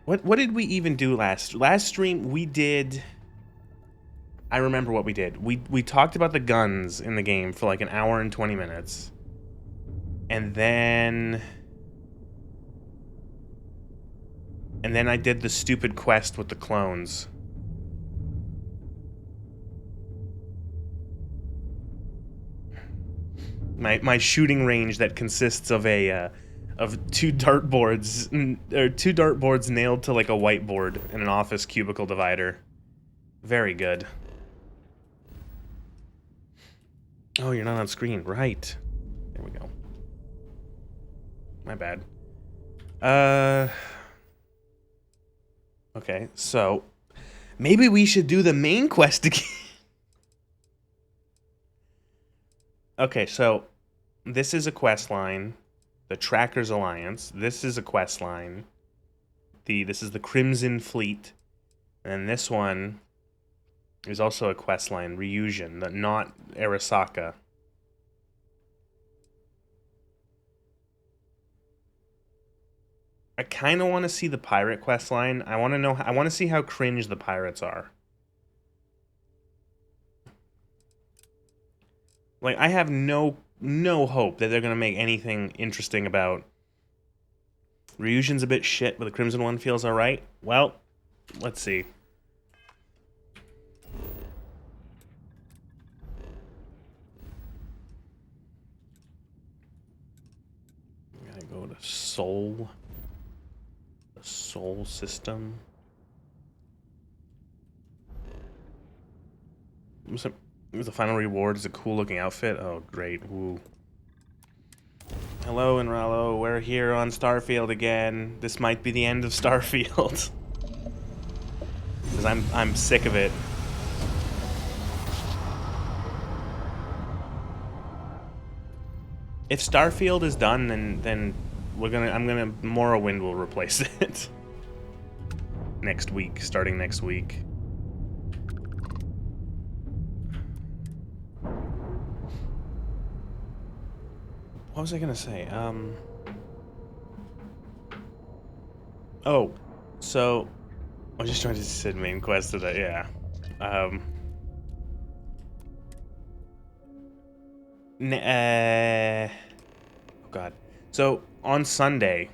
What did we even do last stream? We did... I remember what we did. We talked about the guns in the game for like an hour and 20 minutes. And then I did the stupid quest with the clones. My shooting range that consists of two dartboards nailed to like a whiteboard and an office cubicle divider. Very good. Oh, you're not on screen, right? There we go. My bad. Okay, so maybe we should do the main quest again. Okay, so this is a quest line, the Trackers Alliance. This is a quest line. This is the Crimson Fleet, and this one is also a quest line, Ryujin, not Arasaka. I kind of want to see the pirate quest line. I want to see how cringe the pirates are. Like, I have no hope that they're going to make anything interesting about... Ryujin's a bit shit, but the Crimson one feels alright. Well, let's see. I'm gonna go to Soul. The Soul system. The final reward is a cool looking outfit. Oh, great. Woo. Hello, Enralo. We're here on Starfield again. This might be the end of Starfield. Because I'm sick of it. If Starfield is done, then Morrowind will replace it. Next week, starting next week. What was I gonna say? Oh, so I was just trying to say main quest today. Yeah. Oh God. So on Sunday.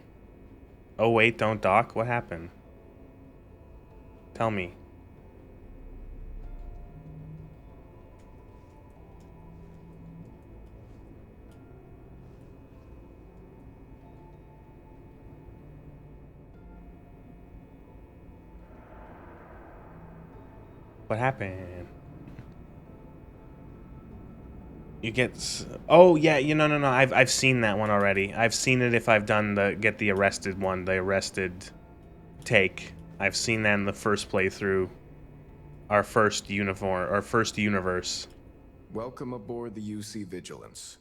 Oh wait, don't dock. What happened? Tell me. What happened? You get... Oh, yeah, no. I've seen that one already. I've seen it if I've done get the arrested one, the arrested take. I've seen that in the first playthrough. Our first universe. Welcome aboard the UC Vigilance.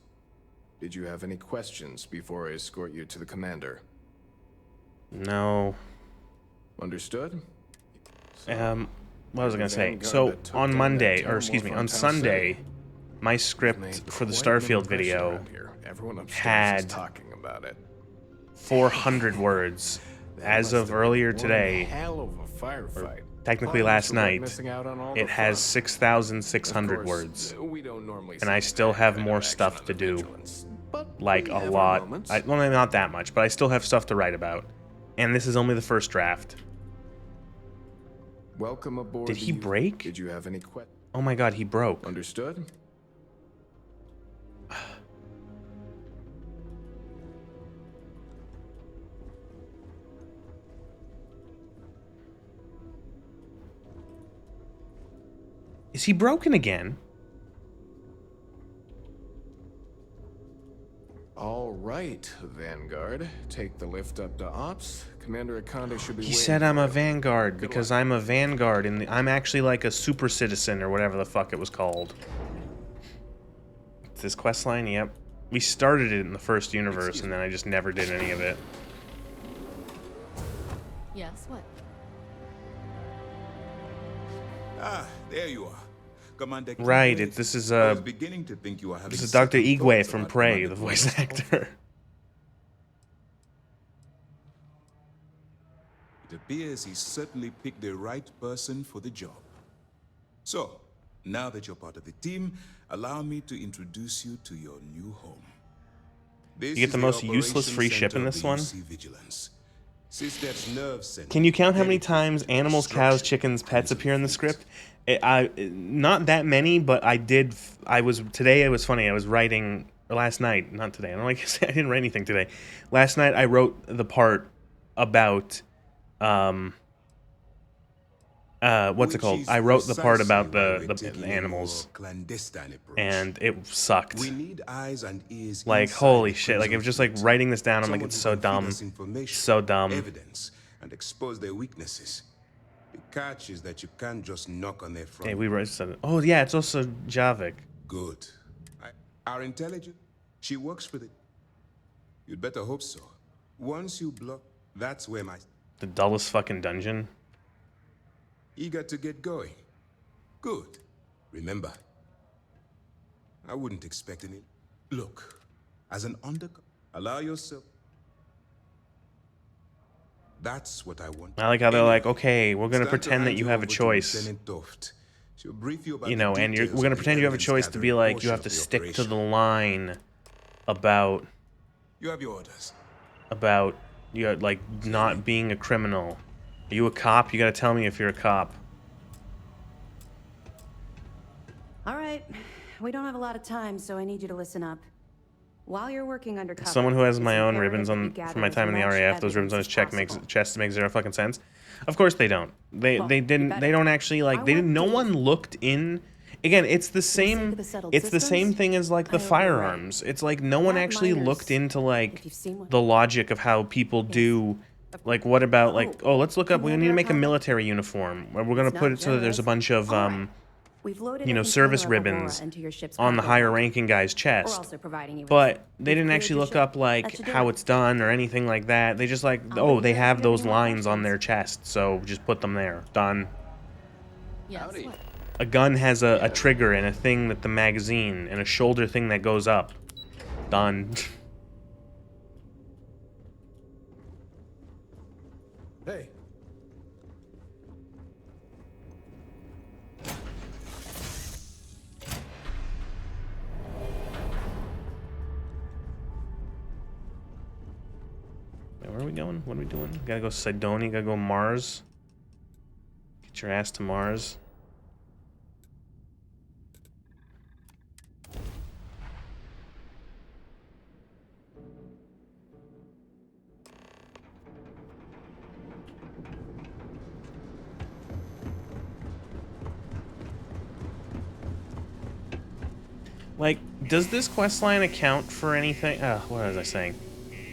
Did you have any questions before I escort you to the commander? No. Understood? What was I gonna say? So, on Monday, or excuse me, on Sunday... My script for the Starfield video had 400 words. As of earlier today, or technically last night, it has 6,600 words. And I still have more stuff to do. Like, a lot. Well, not that much, but I still have stuff to write about. And this is only the first draft. Welcome aboard. Did he break? Did you have any questions? Oh my god, he broke. Understood? Is he broken again? All right, Vanguard. Take the lift up to Ops. Commander Akande should be. He said I'm a Vanguard because I'm a Vanguard and I'm actually like a super citizen or whatever the fuck it was called. This quest line, yep. We started it in the first universe and then I just never did any of it. Yes, what? Ah, there you are. Commander Right, this is Dr. Igwe from Prey, the voice actor. It It appears he certainly picked the right person for the job. So, now that you're part of the team, allow me to introduce you to your new home. This You get the is most useless operations free ship center in of this the one. UC Vigilance. System's nerve center. Can you count how many dedicated times to animals, cows, destruction chickens, of pets innocent appear in the fleas. script? Not that many, but I did. Today. It was funny. I was writing last night, not today. I don't like to say I didn't write anything today. Last night I wrote the part about what's it Which called? is I wrote the part precisely about why we're the taking a animals, more clandestine approach. and it sucked. We need eyes and ears Like inside holy the shit! Like it Crimson was just like Fleet. writing this down. I'm like, Someone it's who so can feed dumb, us information, so dumb. evidence, and expose their weaknesses. The catch is that you can't just knock on their front. Hey, we wrote something. Oh yeah, it's also Javik. Good. Our intelligence, she works for the... You'd better hope so. Once you block, that's where my... The dullest fucking dungeon. Eager to get going. Good. Remember, I wouldn't expect any... Look, as an undercover, allow yourself... That's what I want. I like how they're like, Anyway, okay, we're gonna it's time to pretend that hand you have a over to choice. Lieutenant Toft. She'll brief you about You the know, and we're details gonna of the pretend you have a evidence choice to be gathering like, you portion have of to the stick to the operation. line about You have your orders. you know, like not being a criminal. Are you a cop? You gotta tell me if you're a cop. All right. We don't have a lot of time, so I need you to listen up. While you're working undercover, Someone who has it's my own imperative ribbons that you on gather from my as time in the much RAF. Those ribbons on his evidence as possible. chest make zero fucking sense. Of course they don't. They Well, they you didn't. better. They don't actually like. Our They didn't. No work one looked in. Again, it's the sake same. of the settled It's the same systems, thing as like the I hope you're right. firearms. It's like no one That actually miners, looked into like if you've seen one. the logic of how people do. Like what about like oh let's look up. We need to make a military uniform. We're gonna It's put not it so that there's a generous. bunch of All right. We've loaded you know, every service pillar of Aurora ribbons into your ship's on the cargo higher hold. ranking guy's We're chest. also providing you with But they You've didn't cleared actually your look ship. up That like should do how it. it's done or anything like that. They just like, I'll oh, be they here have if you have those any more lines on their questions. chest, so just put them there. Done. Yes. A gun has a trigger and a thing that the magazine and a shoulder thing that goes up. Done. Hey. Wait, where are we going? What are we doing? Gotta go Sidonia, gotta go Mars. Get your ass to Mars. Like, does this questline account for anything? What was I saying?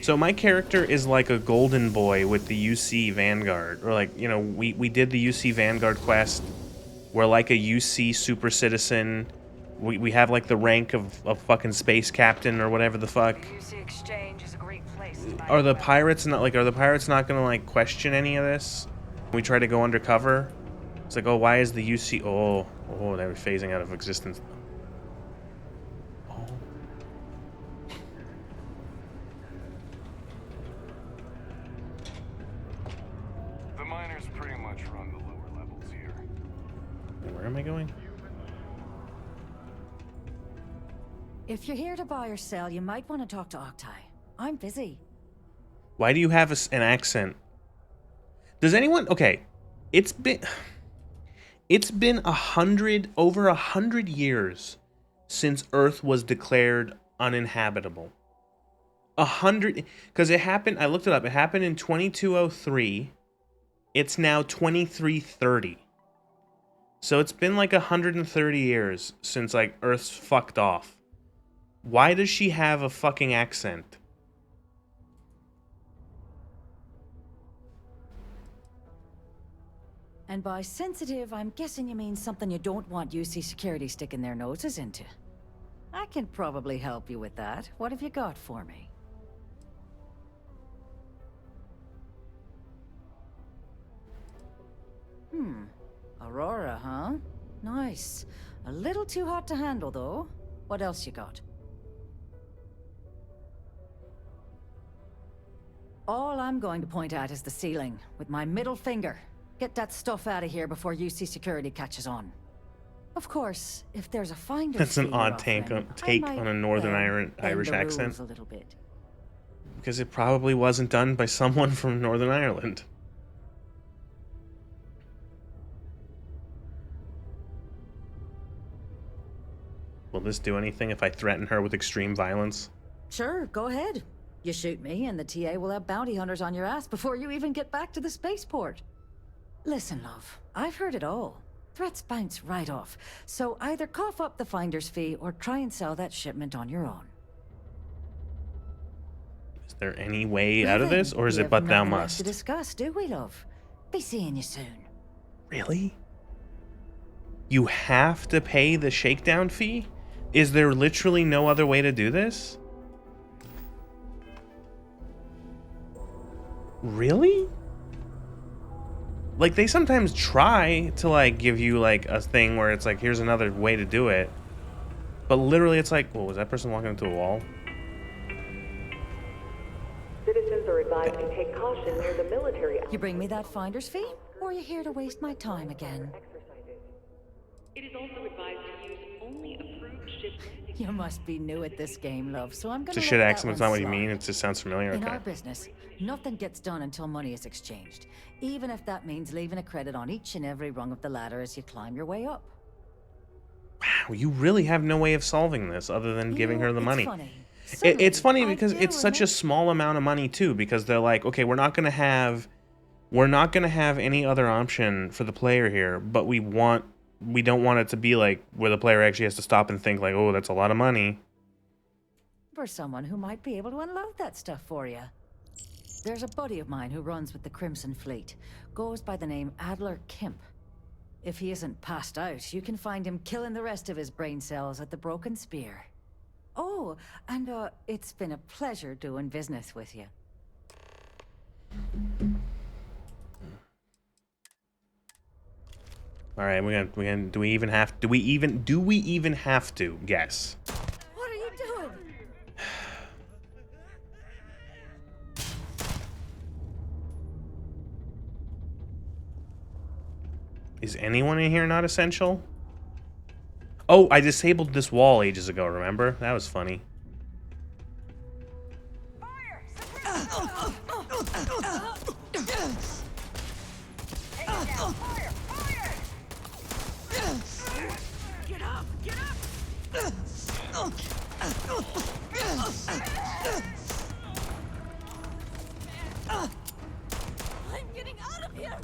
So my character is like a golden boy with the UC Vanguard. Or like, you know, we did the UC Vanguard quest. We're like a UC super citizen. We have like the rank of fucking space captain or whatever the fuck. UC Exchange is a great place. Are the pirates not gonna like question any of this? We try to go undercover. It's like, oh, why is the UC? Oh, they were phasing out of existence. Oh. The miners pretty much run the lower levels here. Where am I going? If you're here to buy or sell, you might want to talk to Octai. I'm busy. Why do you have an accent? Does anyone? Okay, it's been over 100 years since Earth was declared uninhabitable. 100, because it happened. I looked it up. It happened in 2203. It's now 2330. So it's been like 130 years since like Earth's fucked off. Why does she have a fucking accent? And by sensitive, I'm guessing you mean something you don't want UC security sticking their noses into. I can probably help you with that. What have you got for me? Aurora, huh? Nice. A little too hot to handle, though. What else you got? All I'm going to point at is the ceiling, with my middle finger. Get that stuff out of here before UC security catches on. Of course, if there's a finder's That's an fee odd you're take offering, take I on might, a Northern bend Irish the accent. rules a little bit. Because it probably wasn't done by someone from Northern Ireland. Will this do anything if I threaten her with extreme violence? Sure, go ahead. You shoot me, and the TA will have bounty hunters on your ass before you even get back to the spaceport. Listen, love, I've heard it all. Threats bounce right off, so either cough up the finder's fee or try and sell that shipment on your own. Is there any way out of this, or is it but thou must? To discuss, do we, love? Be seeing you soon. Really? You have to pay the shakedown fee? Is there literally no other way to do this? Really? Like, they sometimes try to, like, give you, like, a thing where it's like, here's another way to do it. But literally, it's like, well, was that person walking into a wall? Citizens are advised to take caution near the military. You bring me that finder's fee, or are you here to waste my time again? It is also advised to use only approved ships. You must be new at this game, love, so I'm gonna It's a let shit that accent, it's one not what you slide. mean, it just sounds familiar. In Okay. our business, nothing gets done until money is exchanged, even if that means leaving a credit on each and every rung of the ladder as you climb your way up. Wow, you really have no way of solving this other than giving her the money. Funny. It's funny Suddenly, because I it's do such a remember- small amount of money too, because they're like, okay, we're not gonna have any other option for the player here, but we don't want it to be like where the player actually has to stop and think like, oh, that's a lot of money. For someone who might be able to unload that stuff for you. There's a buddy of mine who runs with the Crimson Fleet. Goes by the name Adler Kemp. If he isn't passed out, you can find him killing the rest of his brain cells at the Broken Spear. Oh, and it's been a pleasure doing business with you. All right, do we even have to guess? What are you doing? Is anyone in here not essential? Oh, I disabled this wall ages ago, remember? That was funny. Get up! Get up! I'm getting out of here!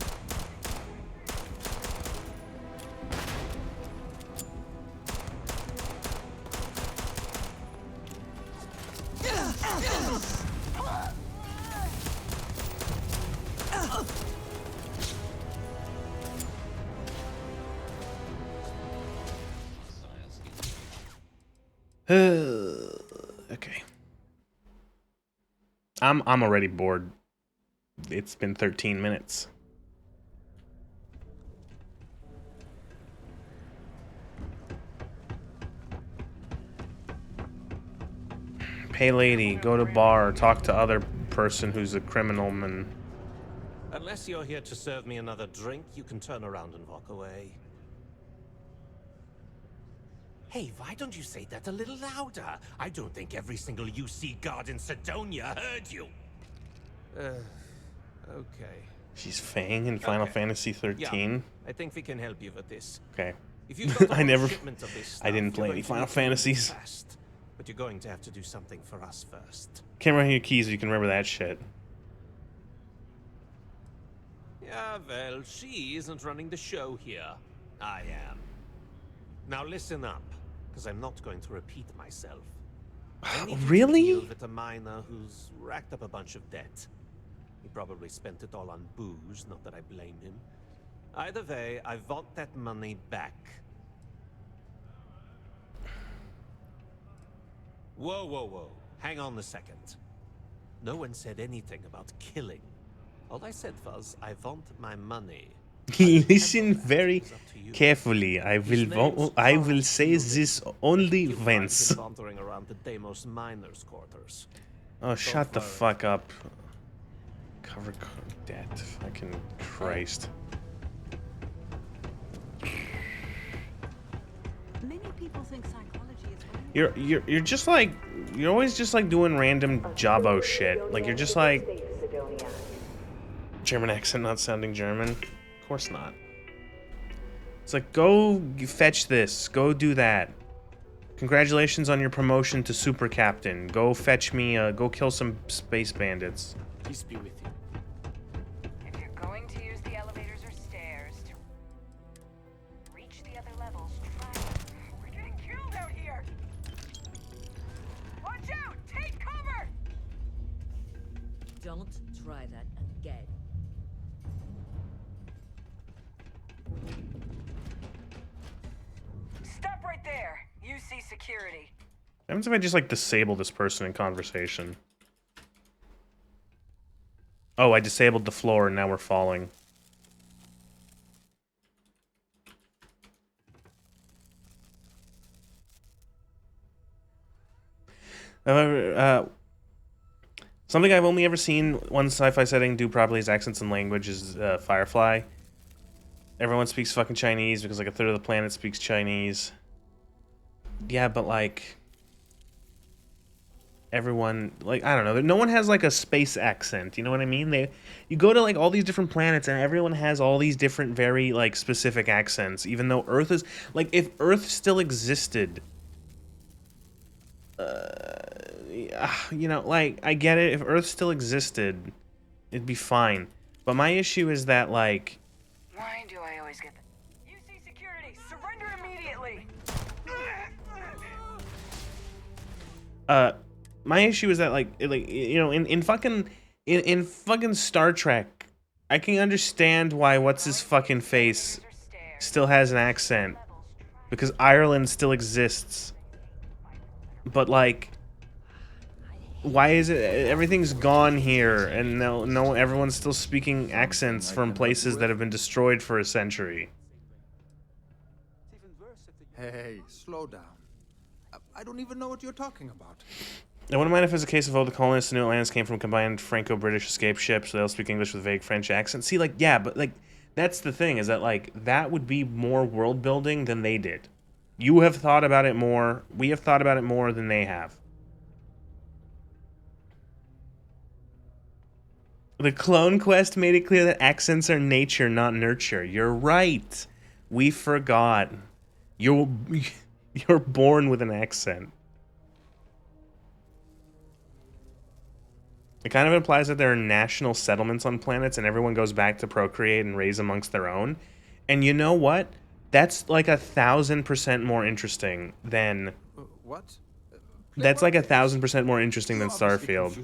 Okay. I'm already bored. It's been 13 minutes. Pay lady, go to bar, talk to other person who's a criminal man. Unless you're here to serve me another drink, you can turn around and walk away. Hey, why don't you say that a little louder? I don't think every single UC guard in Sidonia heard you. Okay. She's Fang in Final Fantasy 13. Yeah, I think we can help you with this. Okay. If you've got a I whole never shipment of this I didn't stuff, play you're any going to Final need to move Fantasies. fast. But you're going to have to do something for us first. Can't remember your keys, you can remember that shit. Yeah, well, she isn't running the show here. I am. Now listen up, because I'm not going to repeat myself. I need you to Really? deal with a miner who's racked up a bunch of debt. He probably spent it all on booze, not that I blame him. Either way, I want that money back. Whoa, whoa, whoa. Hang on a second. No one said anything about killing. All I said was, I want my money. Listen very carefully. I will say this only once. Wandering around the Deimos miners' quarters. Oh, shut the fuck up. Cover debt. Fucking Christ. Many people think psychology is You're just like, you're always just like doing random jobbo shit. Like you're just like German accent not sounding German. Of course not. It's like, go fetch this, go do that. Congratulations on your promotion to super captain. Go fetch me, go kill some space bandits. Peace be with you. If you're going to use the elevators or stairs to reach the other levels, try. We're getting killed out here! Watch out! Take cover! Don't try that again. Stop right there! UC security. What happens if I just like disable this person in conversation? Oh, I disabled the floor and now we're falling. Something I've only ever seen one sci-fi setting do properly is accents and language is Firefly. Everyone speaks fucking Chinese because like a third of the planet speaks Chinese. Yeah, but like everyone, like, I don't know, no one has like a space accent, you know what I mean? You go to like all these different planets and everyone has all these different very like specific accents, even though Earth is like, if Earth still existed, you know, like, I get it, if Earth still existed, it'd be fine. But my issue is that like, Why do I always get the UC security? Surrender immediately! my issue is that like you know, in fucking Star Trek, I can understand why what's his fucking face still has an accent because Ireland still exists. But like, why is it everything's gone here and no everyone's still speaking accents from places that have been destroyed for a century? Hey, slow down. I don't even know what you're talking about. I wouldn't mind if it was a case of all the colonists in New Atlantis came from combined Franco-British escape ships, so they'll speak English with vague French accents. See, like, yeah, but like, that's the thing, is that like, that would be more world building than they did. You have thought about it more, we have thought about it more than they have. The Clone Quest made it clear that accents are nature, not nurture. You're right. We forgot. You're born with an accent. It kind of implies that there are national settlements on planets and everyone goes back to procreate and raise amongst their own. And you know what? That's like 1,000% more interesting than... What? That's like 1,000% more interesting than Starfield.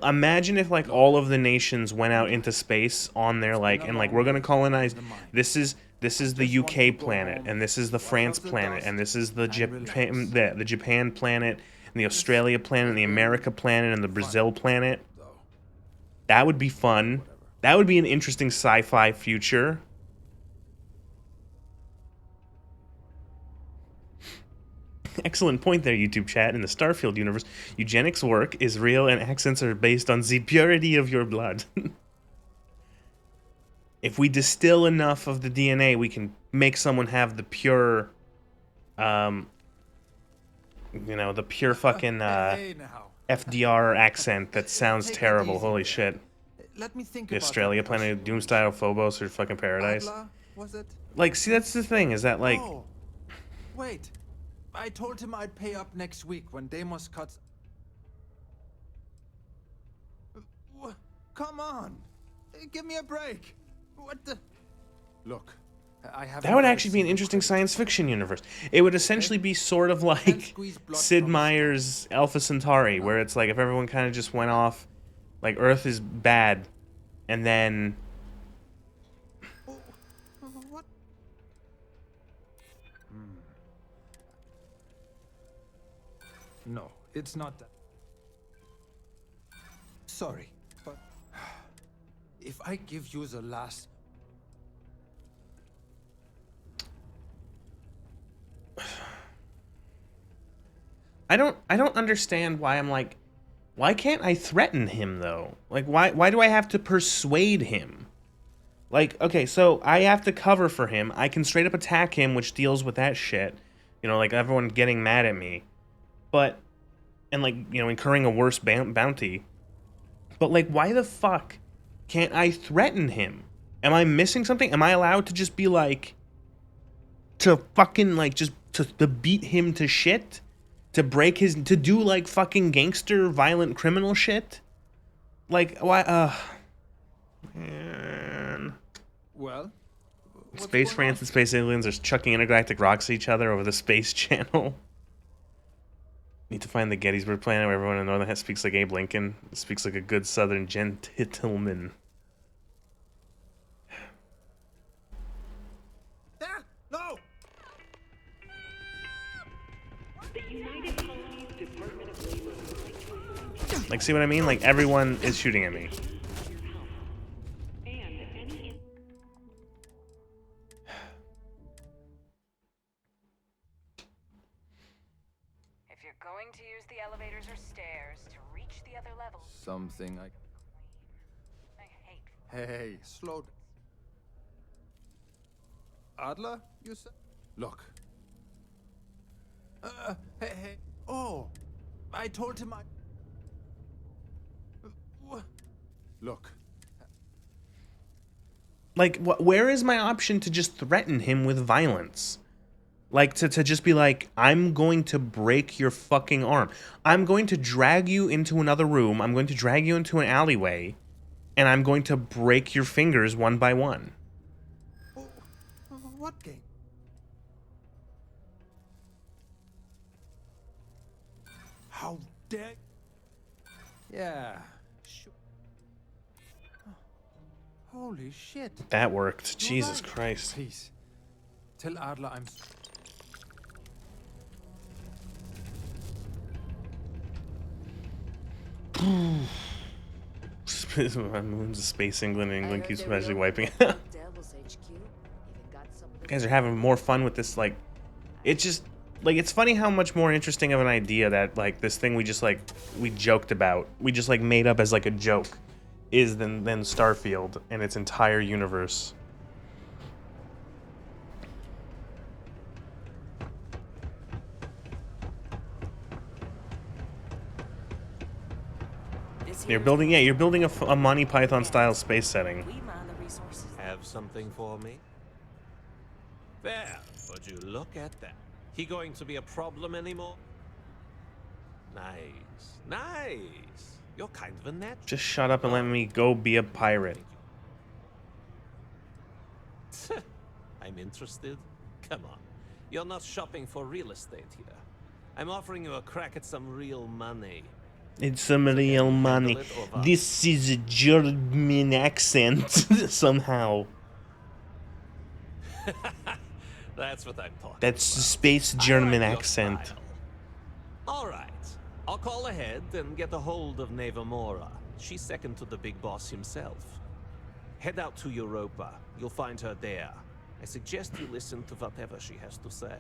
Imagine if like all of the nations went out into space on their like, and like, we're gonna colonize, this is the UK planet, and this is the France planet, and this is the Japan planet, and the Australia planet, and the America planet, and the Brazil planet. That would be fun. That would be an interesting sci-fi future. Excellent point there, YouTube chat. In the Starfield universe, eugenics work is real and accents are based on the purity of your blood. If we distill enough of the DNA, we can make someone have the pure, you know, the pure fucking FDR accent that sounds terrible. Holy shit. Let me think The about Australia that planet, question. Doomstyle, Phobos, or fucking Paradise. Adla, was it? Like, see, that's the thing, is that, like... Oh, wait. I told him I'd pay up next week when Deimos cuts... Come on. Give me a break. What the... Look, I have... That would actually be an interesting science fiction universe. It would essentially be sort of like Sid Meier's Alpha Centauri, where it's like if everyone kind of just went off, like Earth is bad, and then... What? No, it's not that. Sorry, but if I give you the last... I don't understand why I'm like, Why can't I threaten him, though? Like, why do I have to persuade him? Like, okay, so I have to cover for him. I can straight up attack him, which deals with that shit. You know, like, everyone getting mad at me. But, and, like, you know, incurring a worse bounty. But, like, why the fuck can't I threaten him? Am I missing something? Am I allowed to just be, like, to fucking, like, just to beat him to shit? To break his, to do, like, fucking gangster, violent criminal shit? Like, why, man. Well, Space France and Space Aliens are chucking intergalactic rocks at each other over the Space Channel. Need to find the Gettysburg planet where everyone in the Northern speaks like Abe Lincoln. Speaks like a good Southern gentleman. There! No! The United Colonies Department of Labor would like to inform you Like, see what I mean? Like, everyone is shooting at me. and any If you're going to use the elevators or stairs to reach the other levels, Something I hate. Hey, slow down. Adler, you said? Look. Hey. Oh, I told him I... Look. Like, where is my option to just threaten him with violence? Like, to just be like, I'm going to break your fucking arm. I'm going to drag you into another room. I'm going to drag you into an alleyway. And I'm going to break your fingers one by one. Oh, what game? How dare... Yeah, sure. Holy shit. That worked. You're Jesus right. Christ. Please, tell Adler I'm... Moons of Space England and England keeps magically wiping out. You guys are having more fun with this, like... It just... Like, it's funny how much more interesting of an idea that, like, this thing we just, like, we joked about. We just, like, made up as, like, a joke. Is than Starfield and its entire universe. You're building a Monty Python style space setting. Have something for me? There, would you look at that? He going to be a problem anymore? Nice. You're kind of a natural. Just shut up and let me go be a pirate. I'm interested. Come on. You're not shopping for real estate here. I'm offering you a crack at some real money. It's some real money. This is a German accent, somehow. That's what I'm talking That's the about. space German accent. Alright. I'll call ahead and get a hold of Nevamora. She's second to the big boss himself. Head out to Europa. You'll find her there. I suggest you listen to whatever she has to say.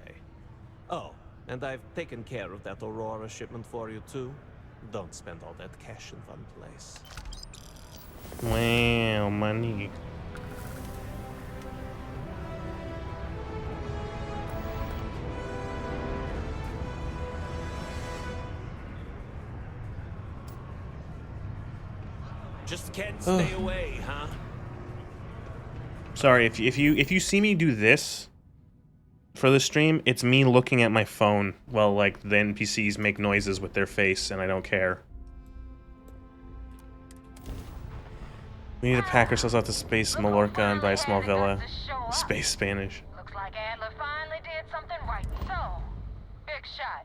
Oh, and I've taken care of that Aurora shipment for you too. Don't spend all that cash in one place. Wow, money. Just can't stay away, huh? Sorry, if you see me do this for the stream, it's me looking at my phone while, like, the NPCs make noises with their face, and I don't care. We need to pack ourselves out to Space Mallorca and buy a small villa. Space Spanish. Looks like Adler finally did something right. So, big shot.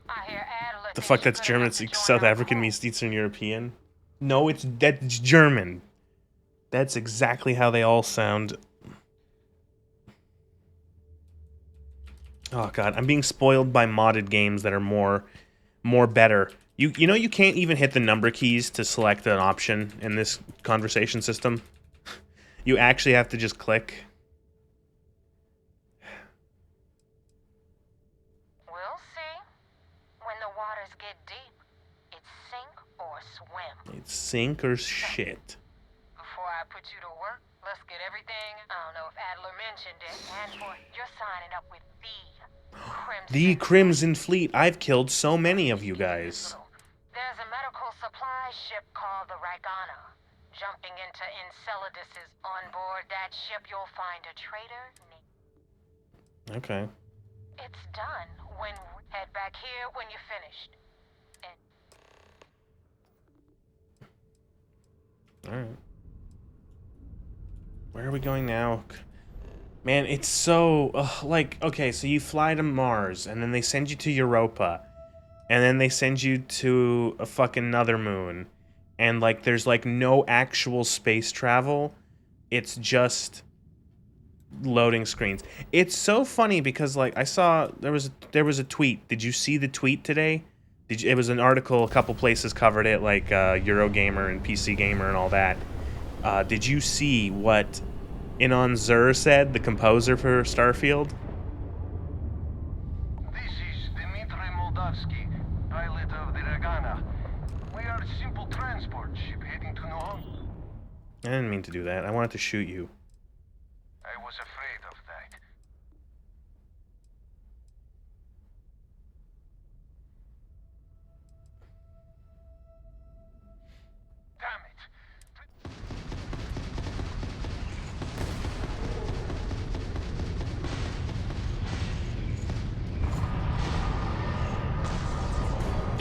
I hear Adler. The fuck, that's German. It's South African meets Eastern European. No, that's German. That's exactly how they all sound. Oh god, I'm being spoiled by modded games that are more better. You know you can't even hit the number keys to select an option in this conversation system. You actually have to just click. We'll see. When the waters get deep, it's sink Sink or shit. Before I put you to work, let's get everything. I don't know if Adler mentioned it, and for you're signing up with the Crimson. The Crimson Fleet. I've killed so many of you guys. There's a medical supply ship called the Ragana. Jumping into Enceladus's on board that ship, you'll find a trader named... Okay. It's done. When head back here when you're finished. Alright. Where are we going now? Man, it's so... like, okay, so you fly to Mars, and then they send you to Europa, and then they send you to a fucking another moon, and, like, there's, like, no actual space travel. It's just loading screens. It's so funny because, like, I saw... There was a tweet. Did you see the tweet today? It was an article, a couple places covered it, like Eurogamer and PC Gamer and all that. Did you see what Inon Zur said, the composer for Starfield? This is Dmitry Moldavsky, pilot of the Ragana. We are a simple transport ship heading to New Holland. I didn't mean to do that. I wanted to shoot you. I was afraid of that.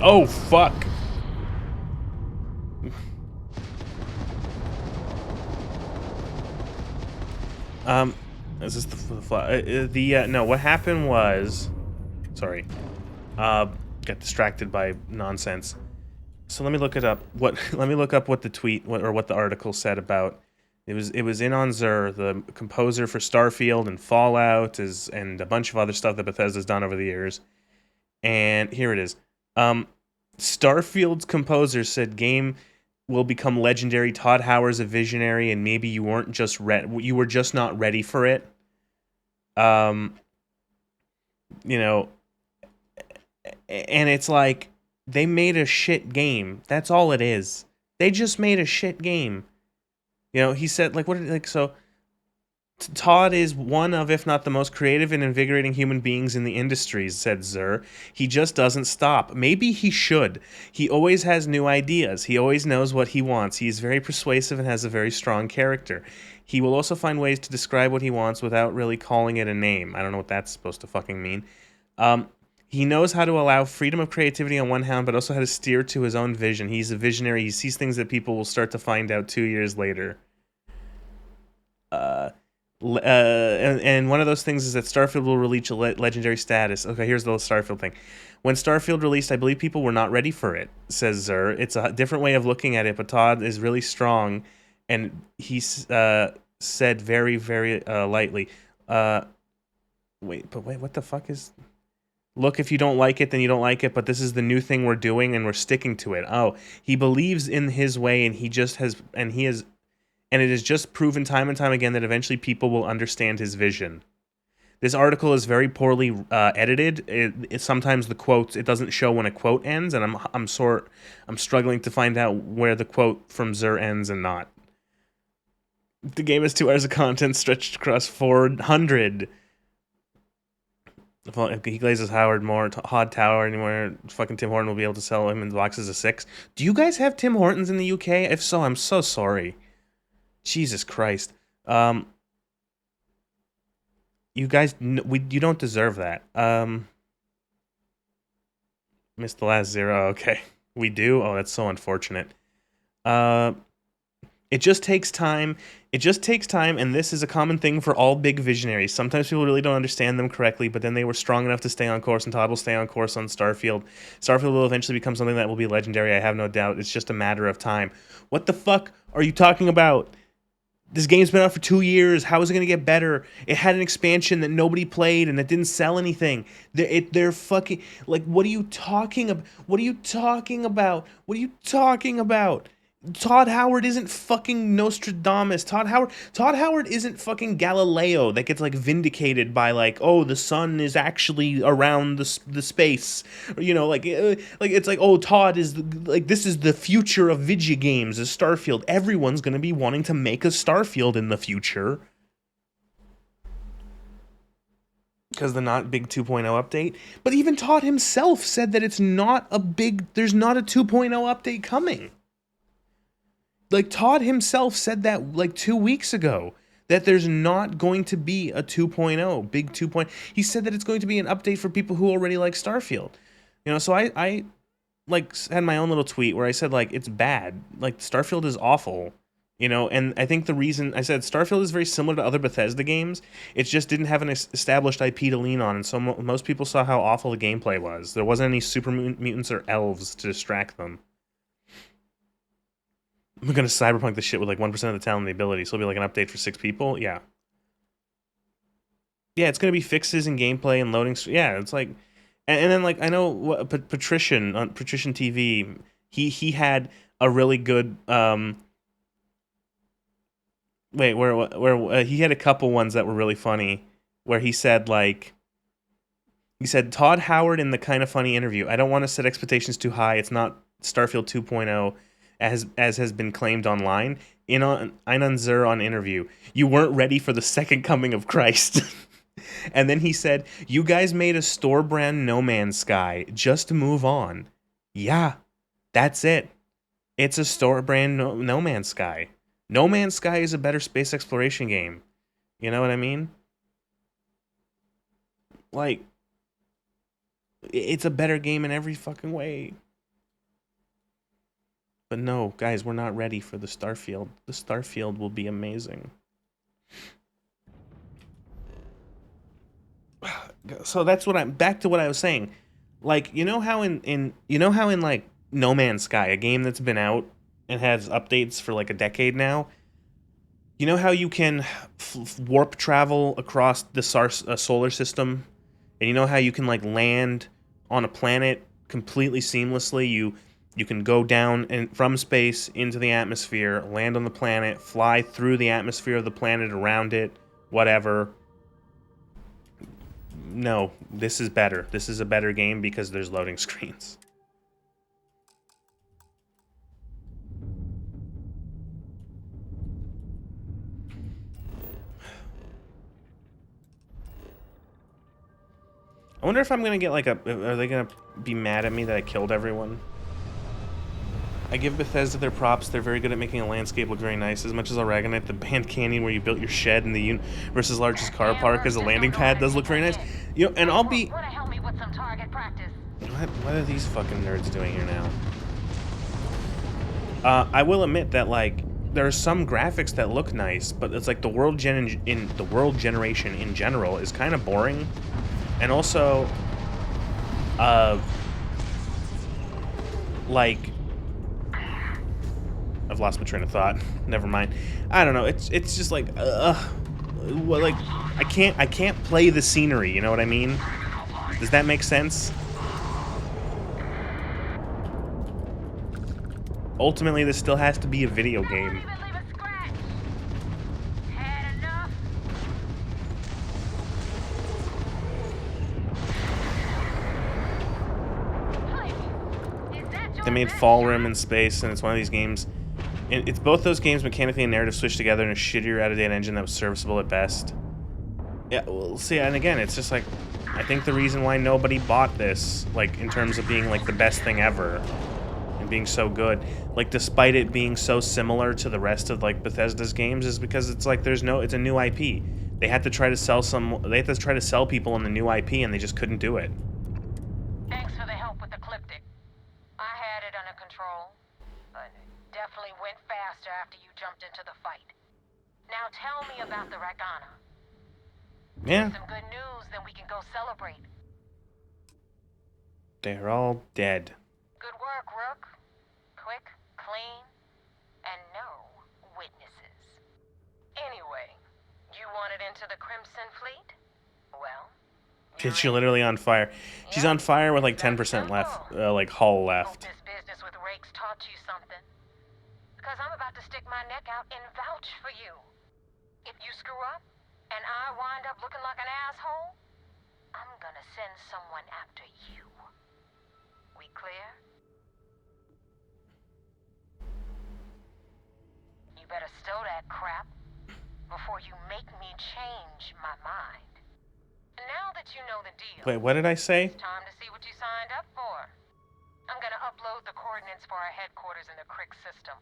Oh, fuck. Is this no, what happened was... Sorry. Got distracted by nonsense. So let me look it up. Let me look up what the tweet, or what the article said about... It was Inon Zur, the composer for Starfield and Fallout, and a bunch of other stuff that Bethesda's done over the years. And here it is. Starfield's composer said game will become legendary. Todd Howard's a visionary, and maybe you weren't just you were just not ready for it. You know, and it's like they made a shit game. That's all it is. They just made a shit game. You know, he said, like, so Todd is one of, if not the most creative and invigorating human beings in the industries, said Zur. He just doesn't stop. Maybe he should. He always has new ideas. He always knows what he wants. He is very persuasive and has a very strong character. He will also find ways to describe what he wants without really calling it a name. I don't know what that's supposed to fucking mean. He knows how to allow freedom of creativity on one hand, but also how to steer to his own vision. He's a visionary. He sees things that people will start to find out 2 years later. And one of those things is that Starfield will reach a legendary status. Okay, here's the Starfield thing. When Starfield released, I believe people were not ready for it, says Zur. It's a different way of looking at it, but Todd is really strong, and he said very, very lightly. Wait, what the fuck is... Look, if you don't like it, then you don't like it, but this is the new thing we're doing, and we're sticking to it. Oh, he believes in his way, and he just has... And he is... And it is just proven time and time again that eventually people will understand his vision. This article is very poorly edited. It sometimes the quotes, it doesn't show when a quote ends, and I'm struggling to find out where the quote from Zur ends and not. The game has 2 hours of content stretched across 400. He glazes Howard more. Hod Tower anywhere. Fucking Tim Horton will be able to sell him in boxes of 6. Do you guys have Tim Hortons in the UK? If so, I'm so sorry. Jesus Christ. You guys, you don't deserve that. Missed the last 0. Okay. We do? Oh, that's so unfortunate. It just takes time. It just takes time, and this is a common thing for all big visionaries. Sometimes people really don't understand them correctly, but then they were strong enough to stay on course, and Todd will stay on course on Starfield. Starfield will eventually become something that will be legendary, I have no doubt. It's just a matter of time. What the fuck are you talking about? This game's been out for 2 years. How is it going to get better? It had an expansion that nobody played and that didn't sell anything. They're fucking... Like, what are you talking about? What are you talking about? What are you talking about? Todd Howard isn't fucking Nostradamus. Todd Howard isn't fucking Galileo that gets like vindicated by like, oh, the sun is actually around the space, you know, like it's like, oh, Todd is like, this is the future of video games, is Starfield. Everyone's gonna be wanting to make a Starfield in the future because the not big 2.0 update. But even Todd himself said that there's not a 2.0 update coming. Like, Todd himself said that like 2 weeks ago, that there's not going to be a 2.0, big 2.0. He said that it's going to be an update for people who already like Starfield. You know, so I like had my own little tweet where I said like, it's bad. Like, Starfield is awful. You know, and I think the reason I said Starfield is very similar to other Bethesda games. It just didn't have an established IP to lean on, and so most people saw how awful the gameplay was. There wasn't any super mutants or elves to distract them. We're gonna cyberpunk this shit with like 1% of the talent and the ability, so it'll be like an update for 6 people. Yeah, it's gonna be fixes in gameplay and loading. Yeah, it's like, and then like I know Patrician on Patrician TV, he had a really good where he had a couple ones that were really funny, where he said Todd Howard in the Kind of Funny interview, I don't want to set expectations too high. It's not Starfield 2.0 as has been claimed online. In einen Zur on interview, you weren't ready for the second coming of Christ. And then he said, you guys made a store brand No Man's Sky. Just move on. Yeah, that's it. It's a store brand No Man's Sky. No Man's Sky is a better space exploration game. You know what I mean? Like, it's a better game in every fucking way. But no, guys, we're not ready for the Starfield. The Starfield will be amazing. So that's what I'm back to what I was saying. Like, you know how in like No Man's Sky, a game that's been out and has updates for like a decade now, you know how you can warp travel across the solar system, and you know how you can like land on a planet completely seamlessly. You can go down and from space into the atmosphere, land on the planet, fly through the atmosphere of the planet, around it, whatever. No, this is better. This is a better game because there's loading screens. I wonder if I'm gonna get like are they gonna be mad at me that I killed everyone? I give Bethesda their props. They're very good at making a landscape look very nice. As much as Aragonite, the Band Canyon where you built your shed and the universe's largest car park as a landing pad does look very nice. You know, and I'll be... What are these fucking nerds doing here now? I will admit that, like, there are some graphics that look nice, but it's like the world generation in general is kind of boring. And also, like, I've lost my train of thought. Never mind. I don't know. It's just like, well, like, I can't play the scenery. You know what I mean? Does that make sense? Ultimately, this still has to be a video game. They made Fall Rim in space, and it's one of these games. It's both those games mechanically and narrative switched together in a shittier, out-of-date engine that was serviceable at best. Yeah, well, see, and again, it's just like, I think the reason why nobody bought this, like, in terms of being, like, the best thing ever, and being so good, like, despite it being so similar to the rest of, like, Bethesda's games, is because it's like, it's a new IP. They had to try to sell people on the new IP, and they just couldn't do it. Thanks for the help with the Cliptic. I had it under control, but it definitely went faster after you jumped into the fight. Now tell me about the Ragana. Yeah. Some good news, then we can go celebrate. They're all dead. Good work, Rook. Quick, clean, and no witnesses. Anyway, you wanted into the Crimson Fleet? Well, She's literally on fire. She's on fire with like 10% left, like hull left. Hope this business with Rakes taught you something. because I'm about to stick my neck out and vouch for you. If you screw up, and I wind up looking like an asshole, I'm gonna send someone after you. We clear? You better stow that crap before you make me change my mind. Now that you know the deal, Wait, what did I say? it's time to see what you signed up for. I'm gonna upload the coordinates for our headquarters in the Crick system.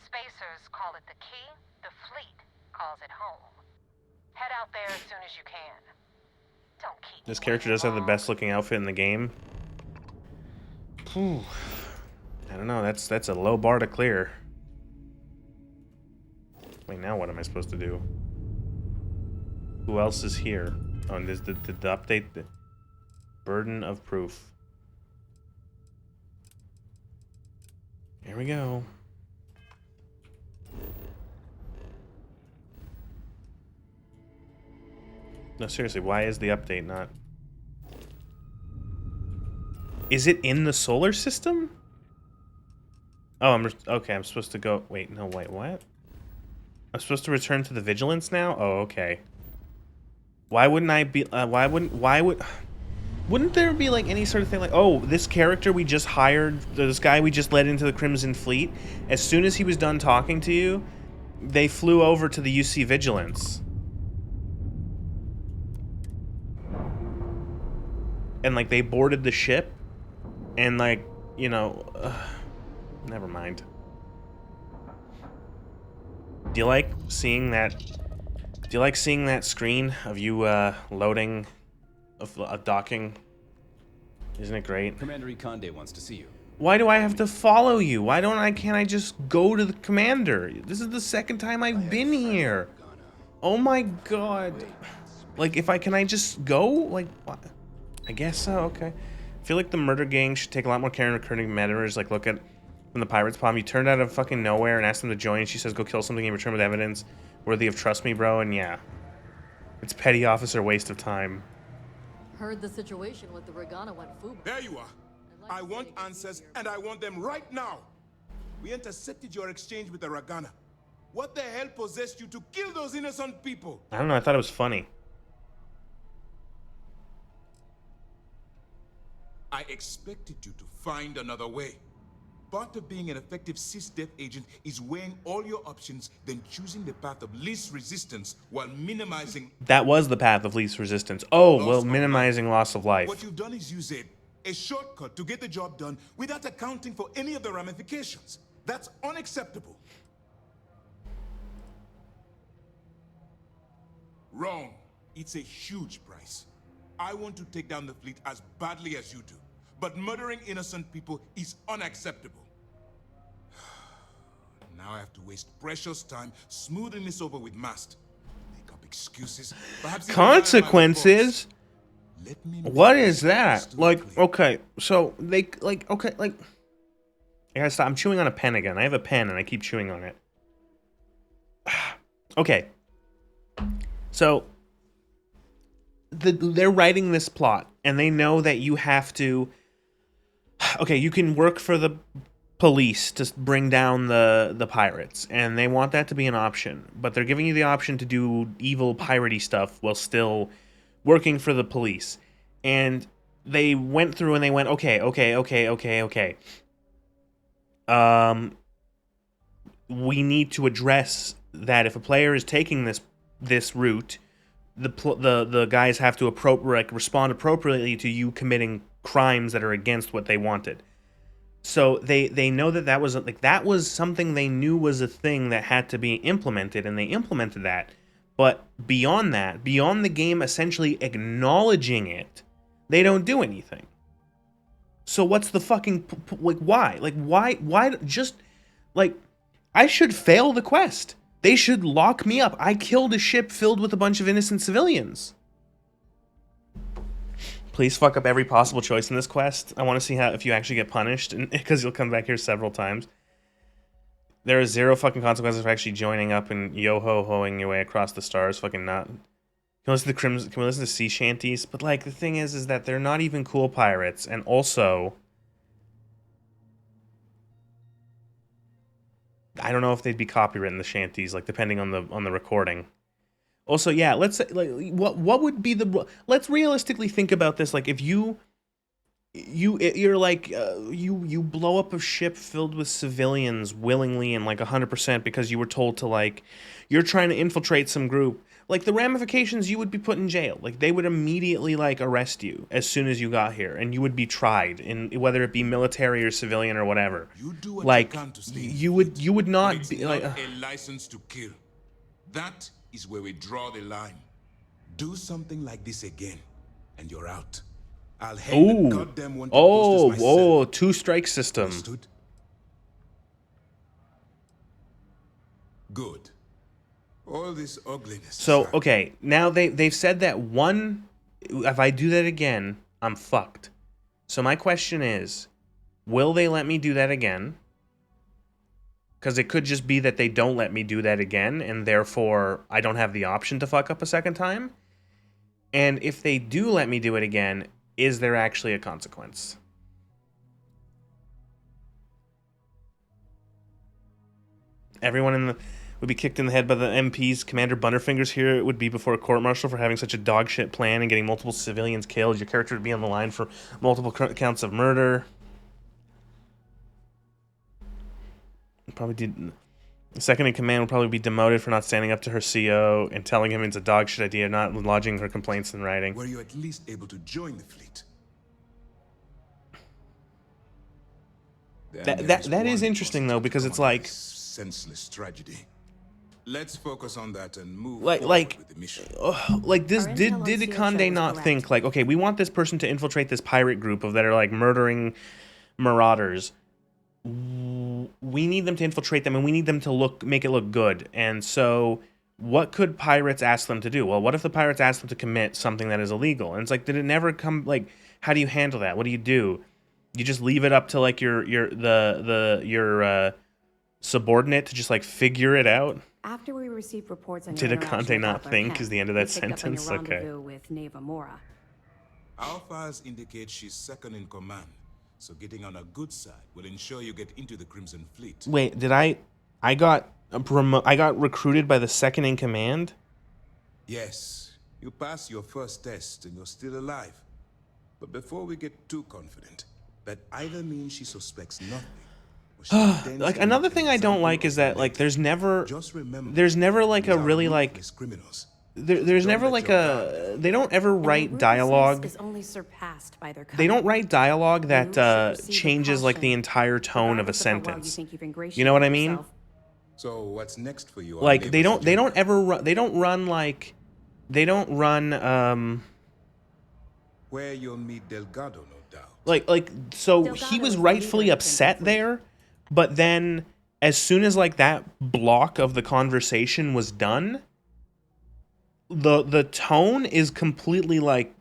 Spacers call it the key, the fleet calls it home. Head out there as soon as you can. Don't keep This character does have the best looking outfit in the game. Whew. I don't know, that's a low bar to clear. Wait, now what am I supposed to do? Who else is here? Oh, and did the update the burden of proof. Here we go. No, seriously, why is the update not... Is it in the solar system? Oh, okay, I'm supposed to go... Wait, no, wait, what? I'm supposed to return to the Vigilance now? Oh, okay. Why wouldn't I be... Wouldn't there be, like, any sort of thing like, oh, this character we just hired, this guy we just led into the Crimson Fleet, as soon as he was done talking to you, they flew over to the UC Vigilance. And, like, they boarded the ship, and, like, you know, never mind. Do you like seeing that screen of you, loading, of docking? Isn't it great? Commander Ikonde wants to see you. Why do I have to follow you? Can't I just go to the commander? This is the second time I've been here. Oh my god. Like, can I just go? Like, what? I guess so, okay. I feel like the murder gang should take a lot more care in recruiting members. Like, look at when the pirates palm, you turned out of fucking nowhere and asked them to join. She says, go kill something in return with evidence worthy of trust me, bro. And yeah, it's petty officer waste of time. Heard the situation with the Regana went FUBA. There you are. I want answers, and I want them right now. We intercepted your exchange with the Regana. What the hell possessed you to kill those innocent people? I don't know, I thought it was funny. I expected you to find another way. Part of being an effective CISDEF agent is weighing all your options, then choosing the path of least resistance while minimizing... That was the path of least resistance. Oh, well, minimizing loss of life. What you've done is use a shortcut to get the job done without accounting for any of the ramifications. That's unacceptable. Wrong. It's a huge price. I want to take down the fleet as badly as you do. But murdering innocent people is unacceptable. Now I have to waste precious time smoothing this over with Mast. Make up excuses. Perhaps consequences? What is that? Like, okay, so they, like, okay, like... I gotta stop. I'm chewing on a pen again. I have a pen and I keep chewing on it. Okay. So... they're writing this plot, and they know that you have to... Okay, you can work for the police to bring down the pirates, and they want that to be an option. But they're giving you the option to do evil piratey stuff while still working for the police. And they went through and they went, okay. We need to address that if a player is taking this route, the guys have to respond appropriately to you committing crimes that are against what they wanted. So they know that was something they knew was a thing that had to be implemented, and they implemented that. But beyond that, beyond the game essentially acknowledging it, they don't do anything. So what's the fucking why? Like why just like I should fail the quest. They should lock me up. I killed a ship filled with a bunch of innocent civilians. Please fuck up every possible choice in this quest. I want to see if you actually get punished, because you'll come back here several times. There is zero fucking consequences for actually joining up and yo-ho-hoing your way across the stars. Fucking not. Can we listen to sea shanties? But like the thing is that they're not even cool pirates, and also I don't know if they'd be copywritten, the shanties, like depending on the recording. Also, yeah, let's say, like, what would be the, let's realistically think about this. Like, if you're like, you blow up a ship filled with civilians willingly and like 100% because you were told to, like, you're trying to infiltrate some group. Like, the ramifications, you would be put in jail. Like, they would immediately, like, arrest you as soon as you got here, and you would be tried, in whether it be military or civilian or whatever. You do what Like, you can to stay you would not it's be not like. a license to kill. That is where we draw the line. Do something like this again, and you're out. I'll hang the goddamn one to post this myself. Two-strike system. Understood? Good. All this ugliness. So, okay, now they've said that if I do that again, I'm fucked. So my question is, will they let me do that again? Because it could just be that they don't let me do that again, and therefore I don't have the option to fuck up a second time. And if they do let me do it again, is there actually a consequence? Everyone would be kicked in the head by the MPs. Commander Butterfingers here would be before a court-martial for having such a dogshit plan and getting multiple civilians killed. Your character would be on the line for multiple counts of murder. Probably did. The second in command would probably be demoted for not standing up to her CO and telling him it's a dogshit idea, not lodging her complaints in writing. Were you at least able to join the fleet? That is interesting though, because it's like senseless tragedy. Let's focus on that and move like with the mission. Like this did Akande not think like, okay, we want this person to infiltrate this pirate group that are like murdering marauders. We need them to infiltrate them, and we need them to make it look good. And so, what could pirates ask them to do? Well, what if the pirates ask them to commit something that is illegal? And it's like, did it never come? Like, how do you handle that? What do? You just leave it up to like your subordinate to just like figure it out? After we received reports on Did your Akande not think is the end of that sentence? Okay. With Neva Mora. Our files indicate she's second in command. So getting on a good side will ensure you get into the Crimson Fleet. Wait, did I got recruited by the second in command? Yes, you passed your first test and you're still alive. But before we get too confident, that either means she suspects nothing. Like, another thing I don't like is that like there's never like a really like there's never like a, they don't ever write dialogue. Is only surpassed by their they don't write dialogue that changes like the entire tone of a sentence. You know what I mean? So what's next for you? Like they don't run where you'll meet Delgado, no doubt. Like so he was rightfully upset there, but then as soon as like that block of the conversation was done, the tone is completely like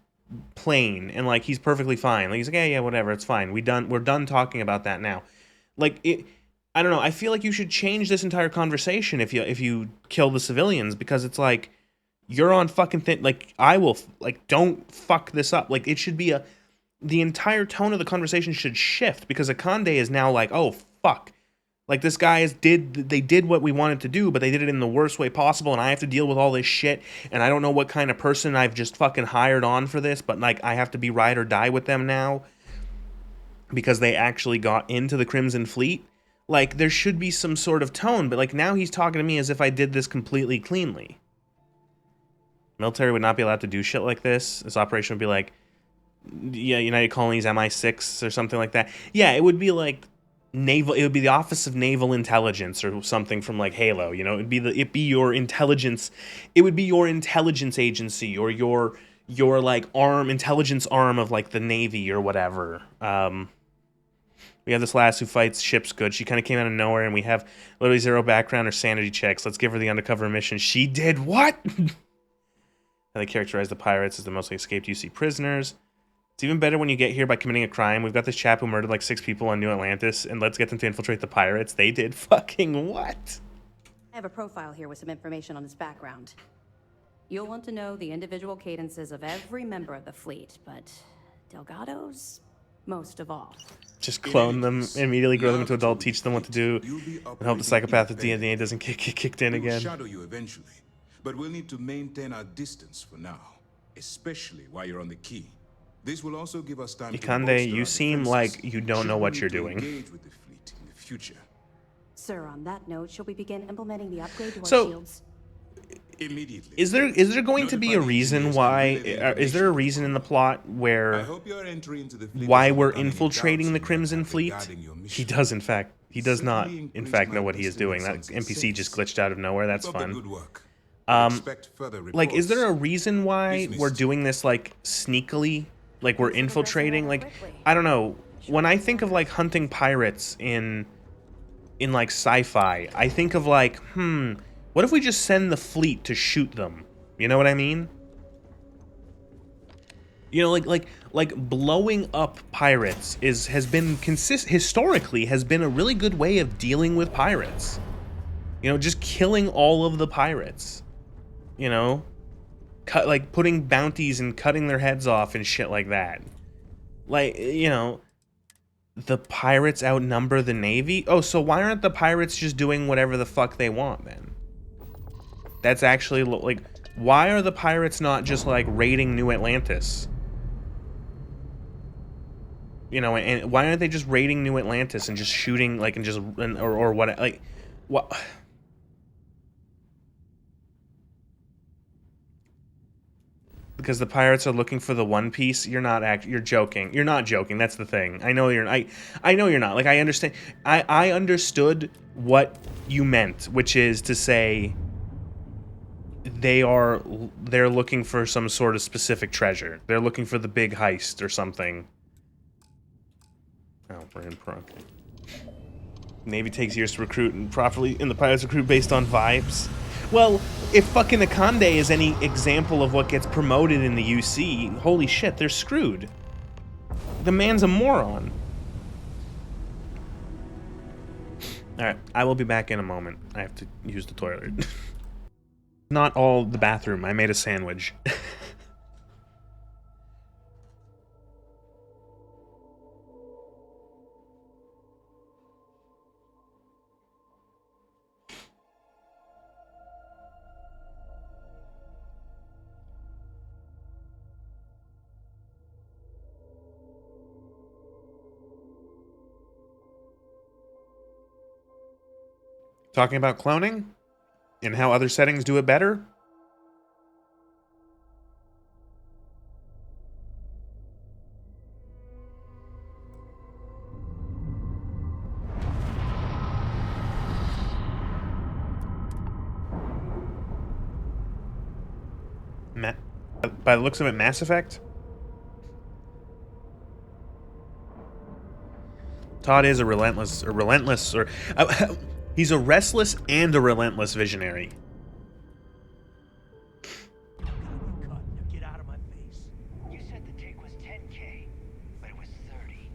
plain, and like he's perfectly fine. Like he's like, yeah, whatever, it's fine. We're done talking about that now. Like it, I don't know. I feel like you should change this entire conversation if you kill the civilians, because it's like you're on fucking like I will like don't fuck this up. Like it should be the entire tone of the conversation should shift, because Akande is now like, oh fuck. Like, this guy they did what we wanted to do, but they did it in the worst way possible, and I have to deal with all this shit, and I don't know what kind of person I've just fucking hired on for this, but, like, I have to be ride or die with them now because they actually got into the Crimson Fleet. Like, there should be some sort of tone, but, like, now he's talking to me as if I did this completely cleanly. Military would not be allowed to do shit like this. This operation would be like, yeah, United Colonies MI6 or something like that. Yeah, it would be like naval. It would be the Office of Naval Intelligence or something from like Halo. You know, it'd be your intelligence. It would be your intelligence agency or your like intelligence arm of like the Navy or whatever. We have this lass who fights ships good. She kind of came out of nowhere, and we have literally zero background or sanity checks. Let's give her the undercover mission. She did what? How they characterize the pirates as the mostly escaped UC prisoners. It's even better when you get here by committing a crime. We've got this chap who murdered like 6 people on New Atlantis, and let's get them to infiltrate the pirates. They did fucking what? I have a profile here with some information on his background. You'll want to know the individual cadences of every member of the fleet, but Delgado's most of all. Just clone them, immediately grow them into adult, teach them what to do, and hope the psychopath of DNA doesn't get kicked in again. We'll shadow you eventually, but we'll need to maintain our distance for now, especially while you're on the key. This will also give us time to Ikande, you seem like you don't know what you're doing. Engage with the fleet in the future. Sir, on that note, shall we begin implementing the upgrade to our So, shields? Immediately. Is there going to be a reason why? Is there a reason in the plot where why we're infiltrating the Crimson Fleet? He does not in fact know what he is doing. That NPC just glitched out of nowhere. That's fun. Like, is there a reason why we're doing this like sneakily? Like we're infiltrating? Like, I don't know. When I think of like hunting pirates in like sci-fi, I think of like, what if we just send the fleet to shoot them? You know what I mean? You know, like blowing up pirates historically has been a really good way of dealing with pirates. You know, just killing all of the pirates. You know, like putting bounties and cutting their heads off and shit like that. Like, you know, the pirates outnumber the Navy. Oh, so why aren't the pirates just doing whatever the fuck they want then? That's actually, like, why are the pirates not just, like, raiding New Atlantis? You know, and why aren't they just raiding New Atlantis and just shooting, like, or what, like, what? Because the pirates are looking for the One Piece? You're joking. You're not joking, that's the thing. I know you're not. Like, I understand. I understood what you meant, which is to say they're looking for some sort of specific treasure. They're looking for the big heist or something. Oh, we're in pro. Navy takes years to recruit and the pirates recruit based on vibes. Well, if fucking Ikande is any example of what gets promoted in the UC, holy shit, they're screwed. The man's a moron. Alright, I will be back in a moment. I have to use the toilet. Not all the bathroom. I made a sandwich. Talking about cloning? And how other settings do it better? By the looks of it, Mass Effect? Todd is he's a restless and a relentless visionary. Get out of my face. You said the take was 10K, but it was 30.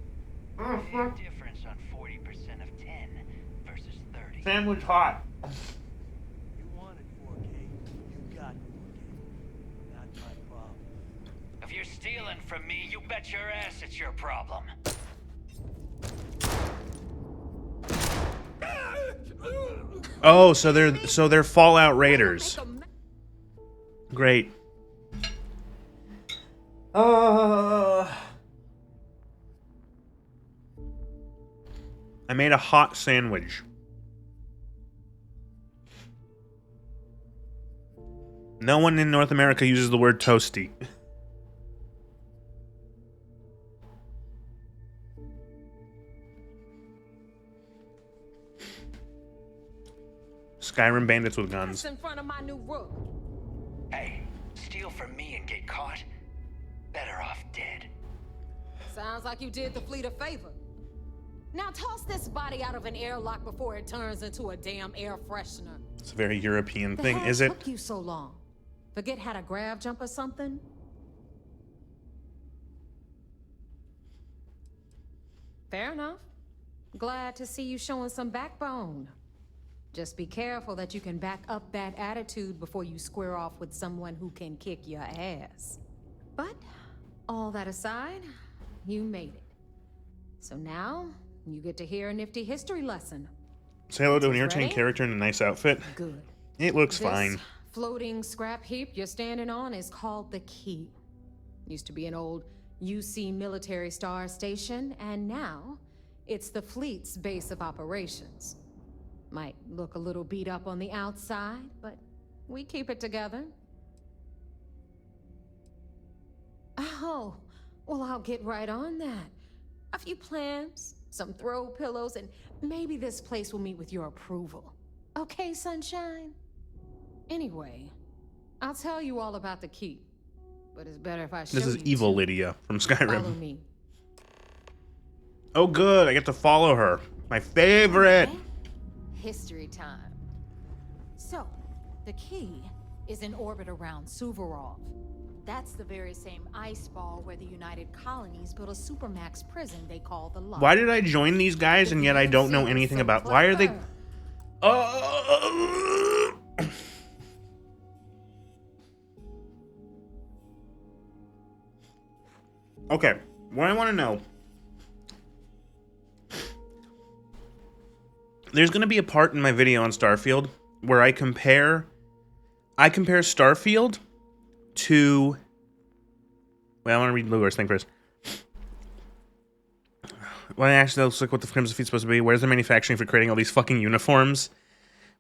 Big difference on 40% of 10 versus 30. Sandwich hot. You wanted 4K, you got 4K. Not my problem. If you're stealing from me, you bet your ass it's your problem. Oh, so they're Fallout Raiders. Great. I made a hot sandwich. No one in North America uses the word toasty. Skyrim bandits with guns. In front of my new rook. Hey, steal from me and get caught? Better off dead. Sounds like you did the fleet a favor. Now toss this body out of an airlock before it turns into a damn air freshener. It's a very European thing, The hell is it? took you so long? Forget how to grav jump or something? Fair enough. Glad to see you showing some backbone. Just be careful that you can back up that attitude before you square off with someone who can kick your ass. But, all that aside, you made it. So now, you get to hear a nifty history lesson. Say hello to an Ready? entertaining character in a nice outfit. Good. It looks This fine. floating scrap heap you're standing on is called the Key. Used to be an old UC military star station, and now it's the fleet's base of operations. Might look a little beat up on the outside, but we keep it together. Oh, well, I'll get right on that. A few plans, some throw pillows, and maybe this place will meet with your approval. Okay, sunshine? Anyway, I'll tell you all about the Key, but it's better if I show you. This is evil Lydia from Skyrim. Follow me. Oh, good. I get to follow her. My favorite. Okay. History time. So, the Key is in orbit around Suvorov. That's the very same ice ball where the United Colonies built a supermax prison they call the Lock. Why did I join these guys and yet I don't know anything about? Why are they? Okay, what I want to know. There's going to be a part in my video on Starfield where I compare Starfield to... Well, I want to read Lugar's thing first. Well, actually, let's look what the Crimson Fleet's supposed to be. Where's the manufacturing for creating all these fucking uniforms?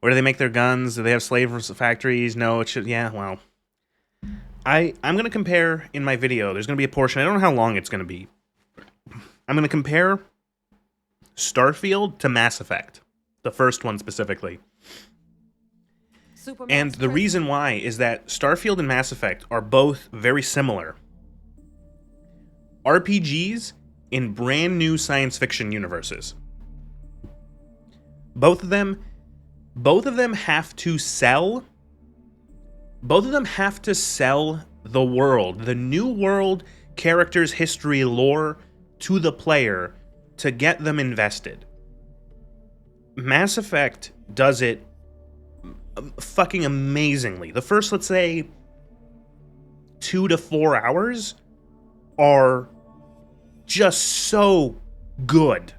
Where do they make their guns? Do they have slave factories? No, it should... Yeah, well... I'm going to compare in my video. There's going to be a portion. I don't know how long it's going to be. I'm going to compare Starfield to Mass Effect. The first one specifically. And the reason why is that Starfield and Mass Effect are both very similar. RPGs in brand new science fiction universes. Both of them have to sell. Both of them have to sell the world, the new world, characters, history, lore, to the player to get them invested. Mass Effect does it fucking amazingly. The first, let's say, 2 to 4 hours are just so good.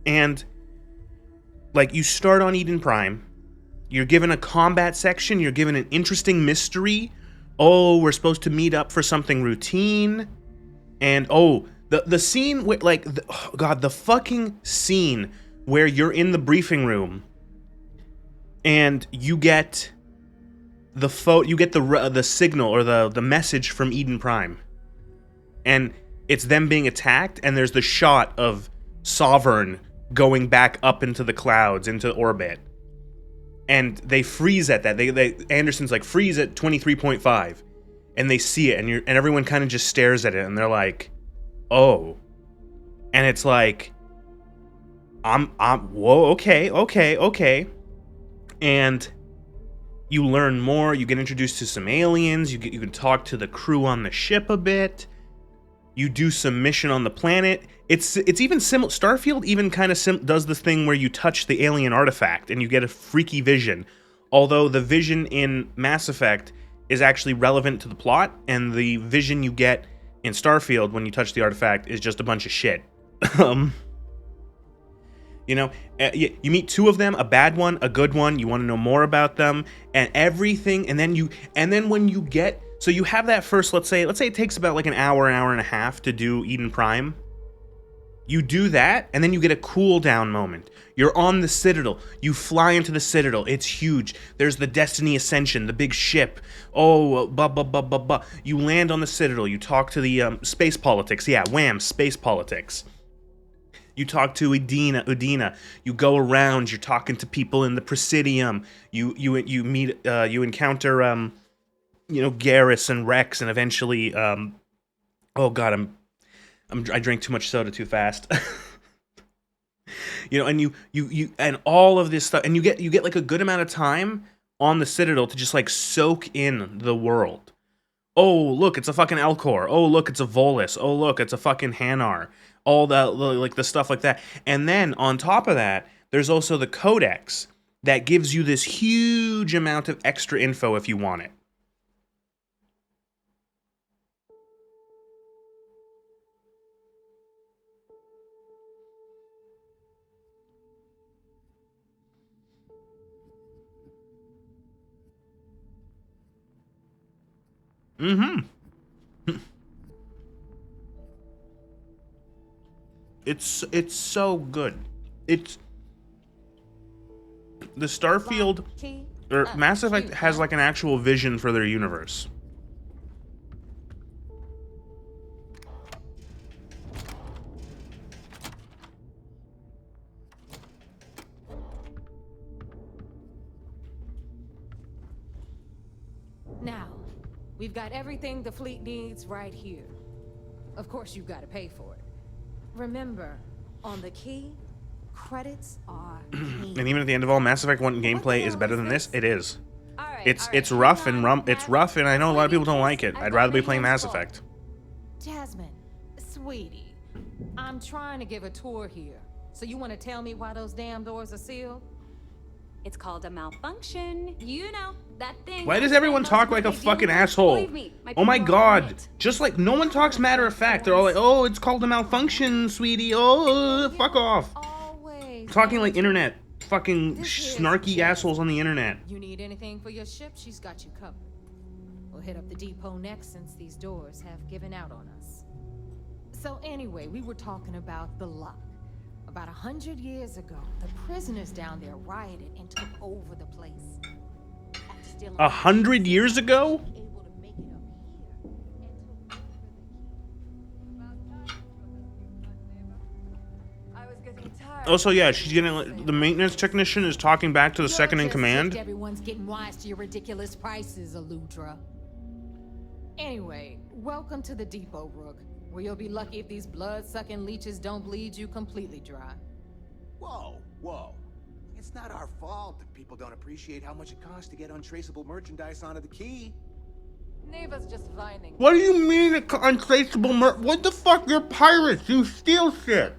And, like, you start on Eden Prime. You're given a combat section. You're given an interesting mystery. Oh, we're supposed to meet up for something routine. And, oh, the scene, where, like, oh God, the fucking scene where you're in the briefing room and you get the signal or the message from Eden Prime. And it's them being attacked, and there's the shot of Sovereign going back up into the clouds, into orbit. And they freeze at that. Anderson's like, freeze at 23.5. And they see it, and everyone kind of just stares at it, and they're like, oh. And it's like, whoa, okay. And you learn more, you get introduced to some aliens, you can talk to the crew on the ship a bit. You do some mission on the planet. It's even similar. Starfield even kind of does this thing where you touch the alien artifact and you get a freaky vision. Although the vision in Mass Effect is actually relevant to the plot, and the vision you get in Starfield when you touch the artifact is just a bunch of shit. You know, you meet 2 of them, a bad one, a good one. You want to know more about them and everything, and then when you get, so you have that first, let's say it takes about like an hour and a half to do Eden Prime. You do that, and then you get a cooldown moment. You're on the Citadel. You fly into the Citadel. It's huge. There's the Destiny Ascension, the big ship. Oh, You land on the Citadel. You talk to the space politics. Yeah, wham, space politics. You talk to Udina. You go around. You're talking to people in the Presidium. You meet. You encounter Garrus and Rex, and eventually oh God, I drank too much soda too fast. And you and all of this stuff, and you get like a good amount of time on the Citadel to just like soak in the world. Oh, look, it's a fucking Elcor. Oh, look, it's a Volus. Oh, look, it's a fucking Hanar. All that, like the stuff like that. And then on top of that, there's also the Codex that gives you this huge amount of extra info if you want it. Mm-hmm. It's so good. It's the Starfield or Mass Effect has like an actual vision for their universe. Now, we've got everything the fleet needs right here. Of course, you've got to pay for it. Remember, on the key, credits are king. And even at the end of all, Mass Effect 1 gameplay is better than this. It is. It's rough and it's rough, and I know a lot of people don't like it. I'd rather be playing Mass Effect. Jasmine, sweetie, I'm trying to give a tour here. So you want to tell me why those damn doors are sealed? It's called a malfunction. You know, that thing. Why does everyone talk like a fucking asshole? Oh my god. Just like no one talks matter of fact. They're all like, oh, it's called a malfunction, sweetie. Oh, fuck off. Talking like internet. Fucking snarky assholes on the internet. You need anything for your ship, she's got you covered. We'll hit up the depot next since these doors have given out on us. So anyway, we were talking about the lock. About 100 years ago, the prisoners down there rioted and took over the place. 100 years ago? Also, yeah, she's getting the maintenance technician is talking back to the second in command. Everyone's getting wise to your ridiculous prices, Aludra. Anyway, welcome to the depot, Rook, where you'll be lucky if these blood-sucking leeches don't bleed you completely dry. Whoa, whoa. It's not our fault that people don't appreciate how much it costs to get untraceable merchandise onto the key. Neva's just whining. What do you mean untraceable what the fuck? You're pirates. You steal shit.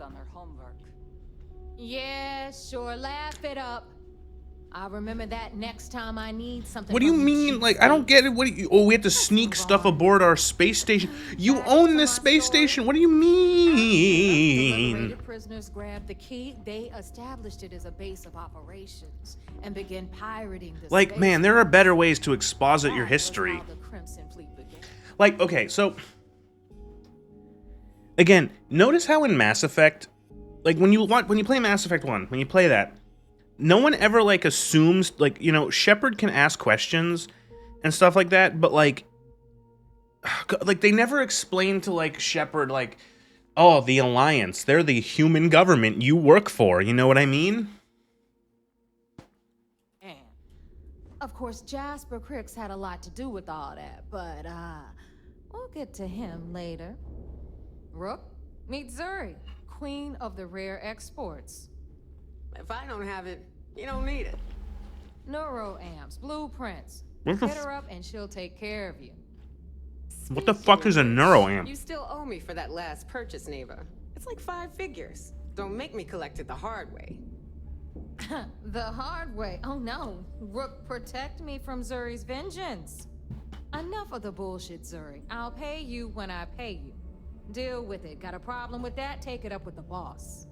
Yeah, sure, laugh it up. I'll remember that next time I need something. What do you mean? Like, I don't get it. What do you, oh, we have to sneak stuff aboard our space station. You own this space station. What do you mean? The prisoners grabbed the key. They established it as a base of operations and began pirating the like, man, there are better ways to exposit your history. Like, okay, so again, notice how in Mass Effect, like when you play Mass Effect 1, when you play that, no one ever like assumes, like, you know, Shepard can ask questions and stuff like that, but like they never explain to like Shepard like, oh, the Alliance, they're the human government you work for, you know what I mean? And of course Jasper Cricks had a lot to do with all that, but we'll get to him later. Rook, meet Zuri, Queen of the Rare Exports. If I don't have it, you don't need it. Neuroamps, blueprints. What the Hit her up and she'll take care of you. What the fuck is a neuroamp? You still owe me for that last purchase, Neva. It's like 5 figures. Don't make me collect it the hard way. The hard way? Oh no. Rook, protect me from Zuri's vengeance. Enough of the bullshit, Zuri. I'll pay you when I pay you. Deal with it. Got a problem with that? Take it up with the boss.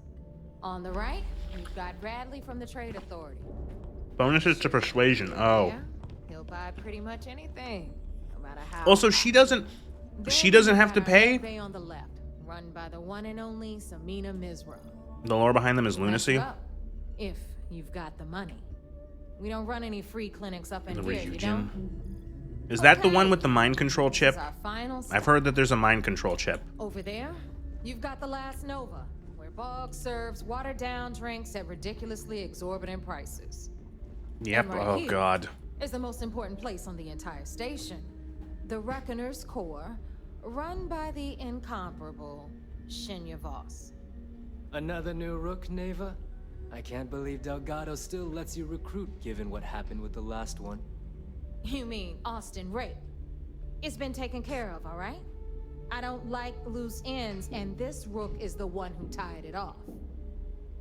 On the right, you've got Bradley from the Trade Authority. Bonuses to persuasion. Oh. Yeah, he'll buy pretty much anything, no matter how. Also, she doesn't have to pay. Bay on the left, run by the one and only Samina Mizra. The lore behind them is lunacy. If you've got the money. We don't run any free clinics up in The here, you don't? Is that the one with the mind control chip? Our final I've heard that there's a mind control chip. Over there, you've got the Last Nova, where Bog serves watered-down drinks at ridiculously exorbitant prices. Yep. And right Oh here god. is the most important place on the entire station, the Reckoner's Core, run by the incomparable Shinya Voss. Another new Rook, Neva? I can't believe Delgado still lets you recruit, given what happened with the last one. You mean Austin Rape? It's been taken care of, all right? I don't like loose ends, and this Rook is the one who tied it off.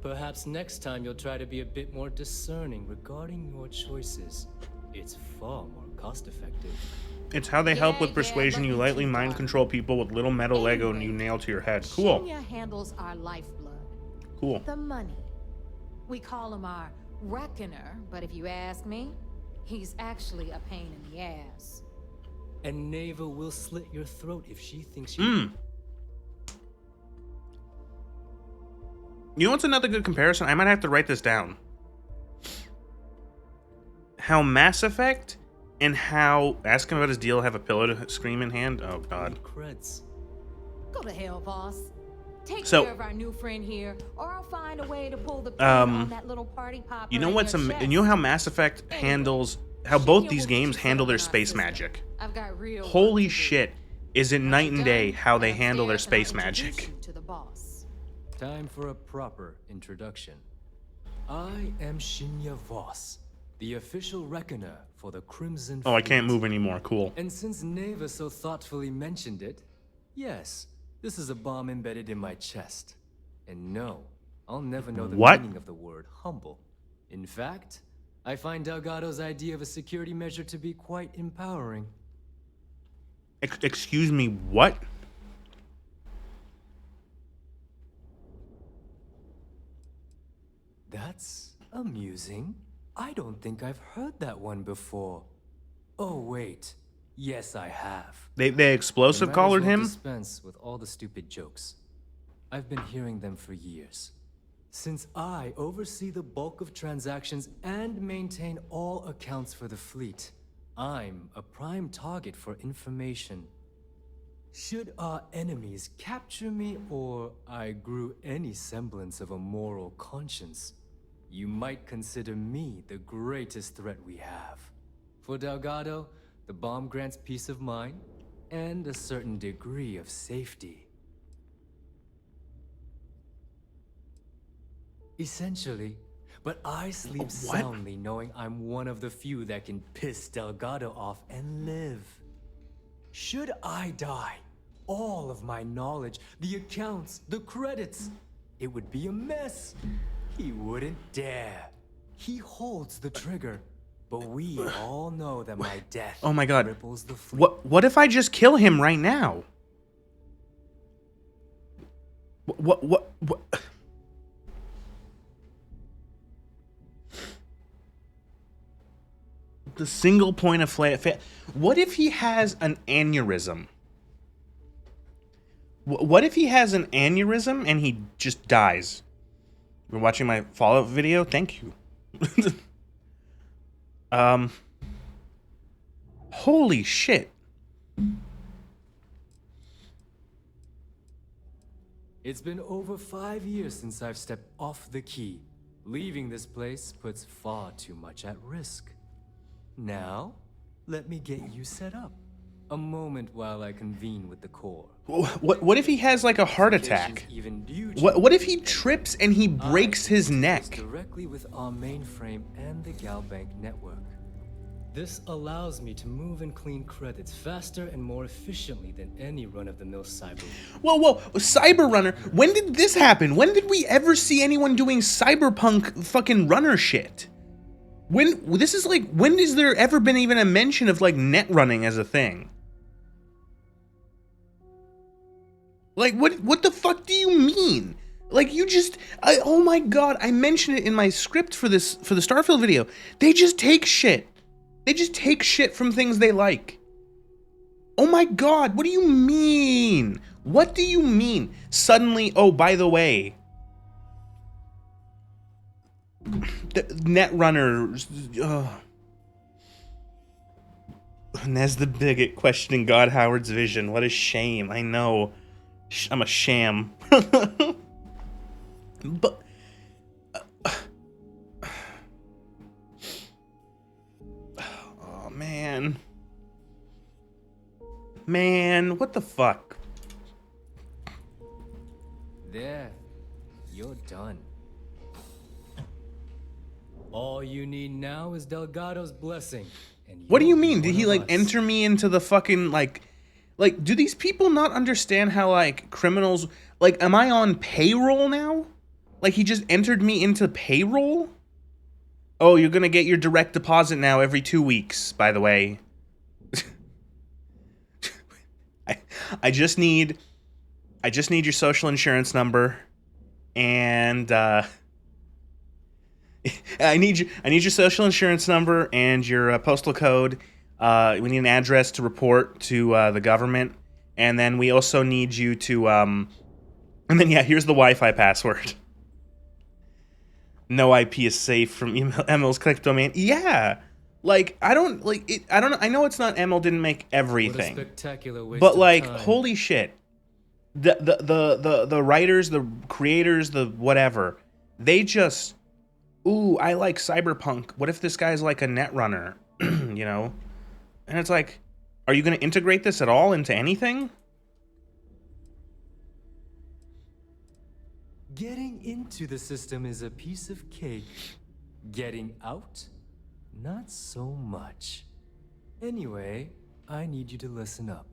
Perhaps next time you'll try to be a bit more discerning regarding your choices. It's far more cost-effective. It's how they help with persuasion. You lightly mind control people with little metal Lego and you nail to your head. Cool. Shinya handles our lifeblood. Cool. The money. We call him our Reckoner, but if you ask me, he's actually a pain in the ass. and Neva will slit your throat if she thinks you... You know what's another good comparison? I might have to write this down. How Mass Effect and how Ask Him About His Deal have a pillow to scream in hand. Oh, God. Creds. Go to hell, boss. Take So, care of our new friend here, or I'll find a way to pull the pin on that little party popper. You know in what's your chest. you know how Mass Effect handles, how both these games handle their space magic. I've got real Holy shit, is it night and day how they handle their space magic. to the boss. Time for a proper introduction. I am Shinya Voss, the official reckoner for the Crimson Oh, I Fleet. can't move anymore. Cool. And since Neva so thoughtfully mentioned it, yes, this is a bomb embedded in my chest. And no, I'll never know the What? meaning of the word humble. In fact, I find Delgado's idea of a security measure to be quite empowering. Excuse me, what? That's amusing. I don't think I've heard that one before. Oh, wait. Yes, I have. They explosive You might as collared well him? Dispense with all the stupid jokes. I've been hearing them for years. Since I oversee the bulk of transactions and maintain all accounts for the fleet, I'm a prime target for information. Should our enemies capture me or I grew any semblance of a moral conscience, you might consider me the greatest threat we have. For Delgado, the bomb grants peace of mind and a certain degree of safety. Essentially, but I sleep soundly knowing I'm one of the few that can piss Delgado off and live. Should I die, all of my knowledge, the accounts, the credits, it would be a mess. He wouldn't dare. He holds the trigger, but we all know that my death Oh my God. ripples the fleet. What if I just kill him right now? What? The single point of what if he has an aneurysm? What if he has an aneurysm and he just dies? You're watching my Fallout video? Thank you. Holy shit. It's been over 5 years since I've stepped off the key. Leaving this place puts far too much at risk. Now, let me get you set up. A moment while I convene with the core. What if he has like a heart attack? What if he trips and he breaks his neck? Directly with our mainframe and the Galbank network. This allows me to move and clean credits faster and more efficiently than any run-of-the-mill cyber. Whoa, Cyber Runner. When did this happen? When did we ever see anyone doing cyberpunk fucking runner shit? When is there ever been even a mention of like net running as a thing? Like what the fuck do you mean? Like you just oh my God, I mentioned it in my script for the Starfield video. They just take shit. They just take shit from things they like. Oh my God, what do you mean? What do you mean? Suddenly, oh, by the way, the Netrunners. Nez the Bigot questioning God Howard's vision. What a shame. I know. I'm a sham. But. Oh, man. Man, what the fuck? There. You're done. All you need now is Delgado's blessing. And what do you mean? Did he like enter me into the fucking like do these people not understand how like criminals like am I on payroll now? Like he just entered me into payroll? Oh, you're gonna get your direct deposit now every 2 weeks, by the way. I just need your social insurance number and I need your social insurance number and your postal code. We need an address to report to the government, and then we also need you to and then yeah, here's the Wi-Fi password. No IP is safe from ML's click domain. Yeah, like I don't like it. I don't know. I know it's not ML didn't make everything, What a spectacular waste but of like time. holy shit, the writers, the creators, the whatever, they just ooh, I like Cyberpunk. What if this guy's like a netrunner, you know? And it's like, are you going to integrate this at all into anything? Getting into the system is a piece of cake. Getting out? Not so much. Anyway, I need you to listen up.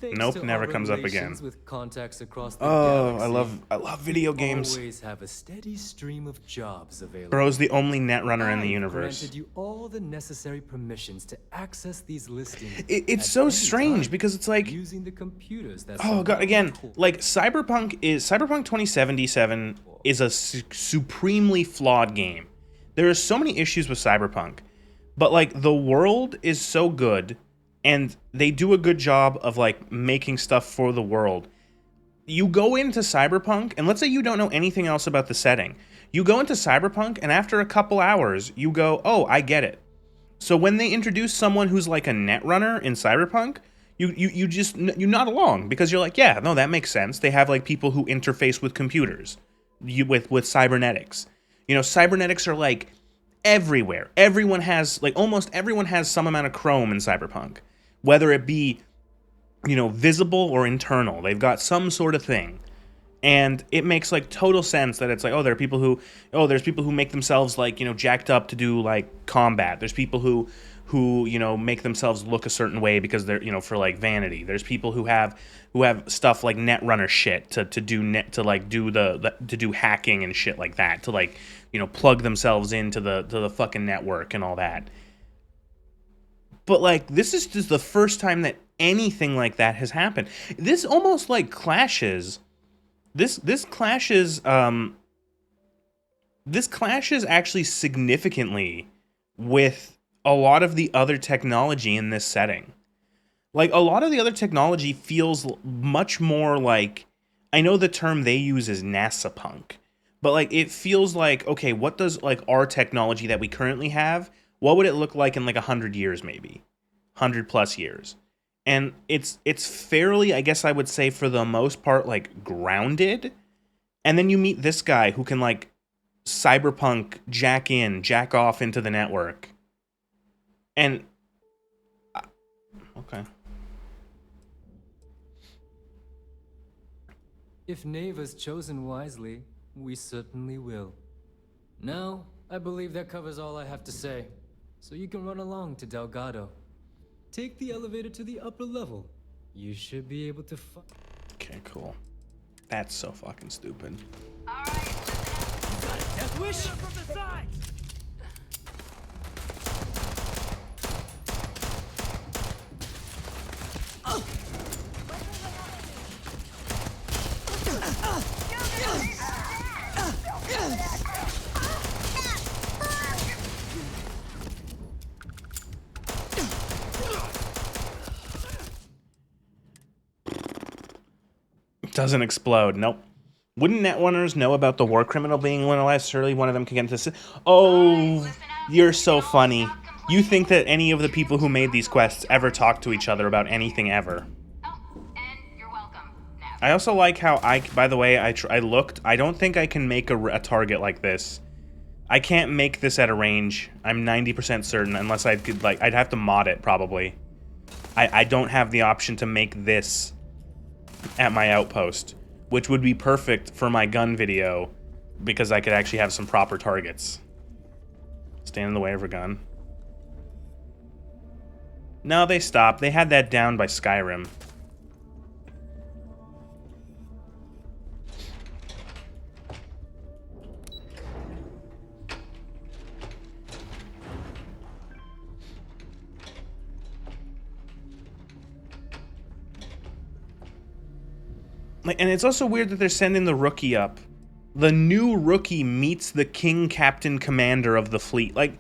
Thanks Nope, to never our comes up again. relations with contacts across the Oh, galaxy, I love video we games. always have a steady stream of jobs available. Bro's the only netrunner in the I've universe. granted you all the necessary permissions to access these listings. It's so strange because it's like using the computers that oh god, again, like Cyberpunk 2077 is a supremely flawed game. There are so many issues with Cyberpunk, but like the world is so good and they do a good job of like making stuff for the world. You go into Cyberpunk, and let's say you don't know anything else about the setting. You go into Cyberpunk, and after a couple hours, you go, oh, I get it. So when they introduce someone who's like a netrunner in Cyberpunk, you nod along because you're like, yeah, no, that makes sense. They have like people who interface with computers, with cybernetics. You know, cybernetics are like everywhere. Everyone has like almost everyone has some amount of chrome in Cyberpunk, whether it be, you know, visible or internal. They've got some sort of thing. And it makes like total sense that it's like, oh, there's people who make themselves like, you know, jacked up to do like combat. There's people who, you know, make themselves look a certain way because they're, you know, for like vanity. There's people who have stuff like netrunner shit to do hacking and shit like that, to like, you know, plug themselves into the fucking network and all that. But like this is just the first time that anything like that has happened. This almost like clashes. This clashes actually significantly with a lot of the other technology in this setting. Like a lot of the other technology feels much more like, I know the term they use is NASA punk, but like it feels like, okay, what does like our technology that we currently have, what would it look like in like 100 years maybe? 100 plus years. And it's fairly, I guess I would say for the most part, like grounded. And then you meet this guy who can like cyberpunk jack off into the network. And okay. If Neva's chosen wisely, we certainly will. Now, I believe that covers all I have to say. So you can run along to Delgado. Take the elevator to the upper level. You should be able to okay, cool. That's so fucking stupid. Alright, you got a death wish? From the side! Doesn't explode. Nope. Wouldn't netrunners know about the war criminal being one alive? Surely one of them could get into oh, you're so funny. You think that any of the people who made these quests ever talk to each other about anything ever. I also like how by the way, I looked. I don't think I can make a target like this. I can't make this at a range. I'm 90% certain unless I could like, I'd have to mod it probably. I don't have the option to make this at my outpost, which would be perfect for my gun video because I could actually have some proper targets. Stand in the way of a gun. No, they stopped. They had that down by Skyrim. And it's also weird that they're sending the rookie up. The new rookie meets the king captain commander of the fleet. Like,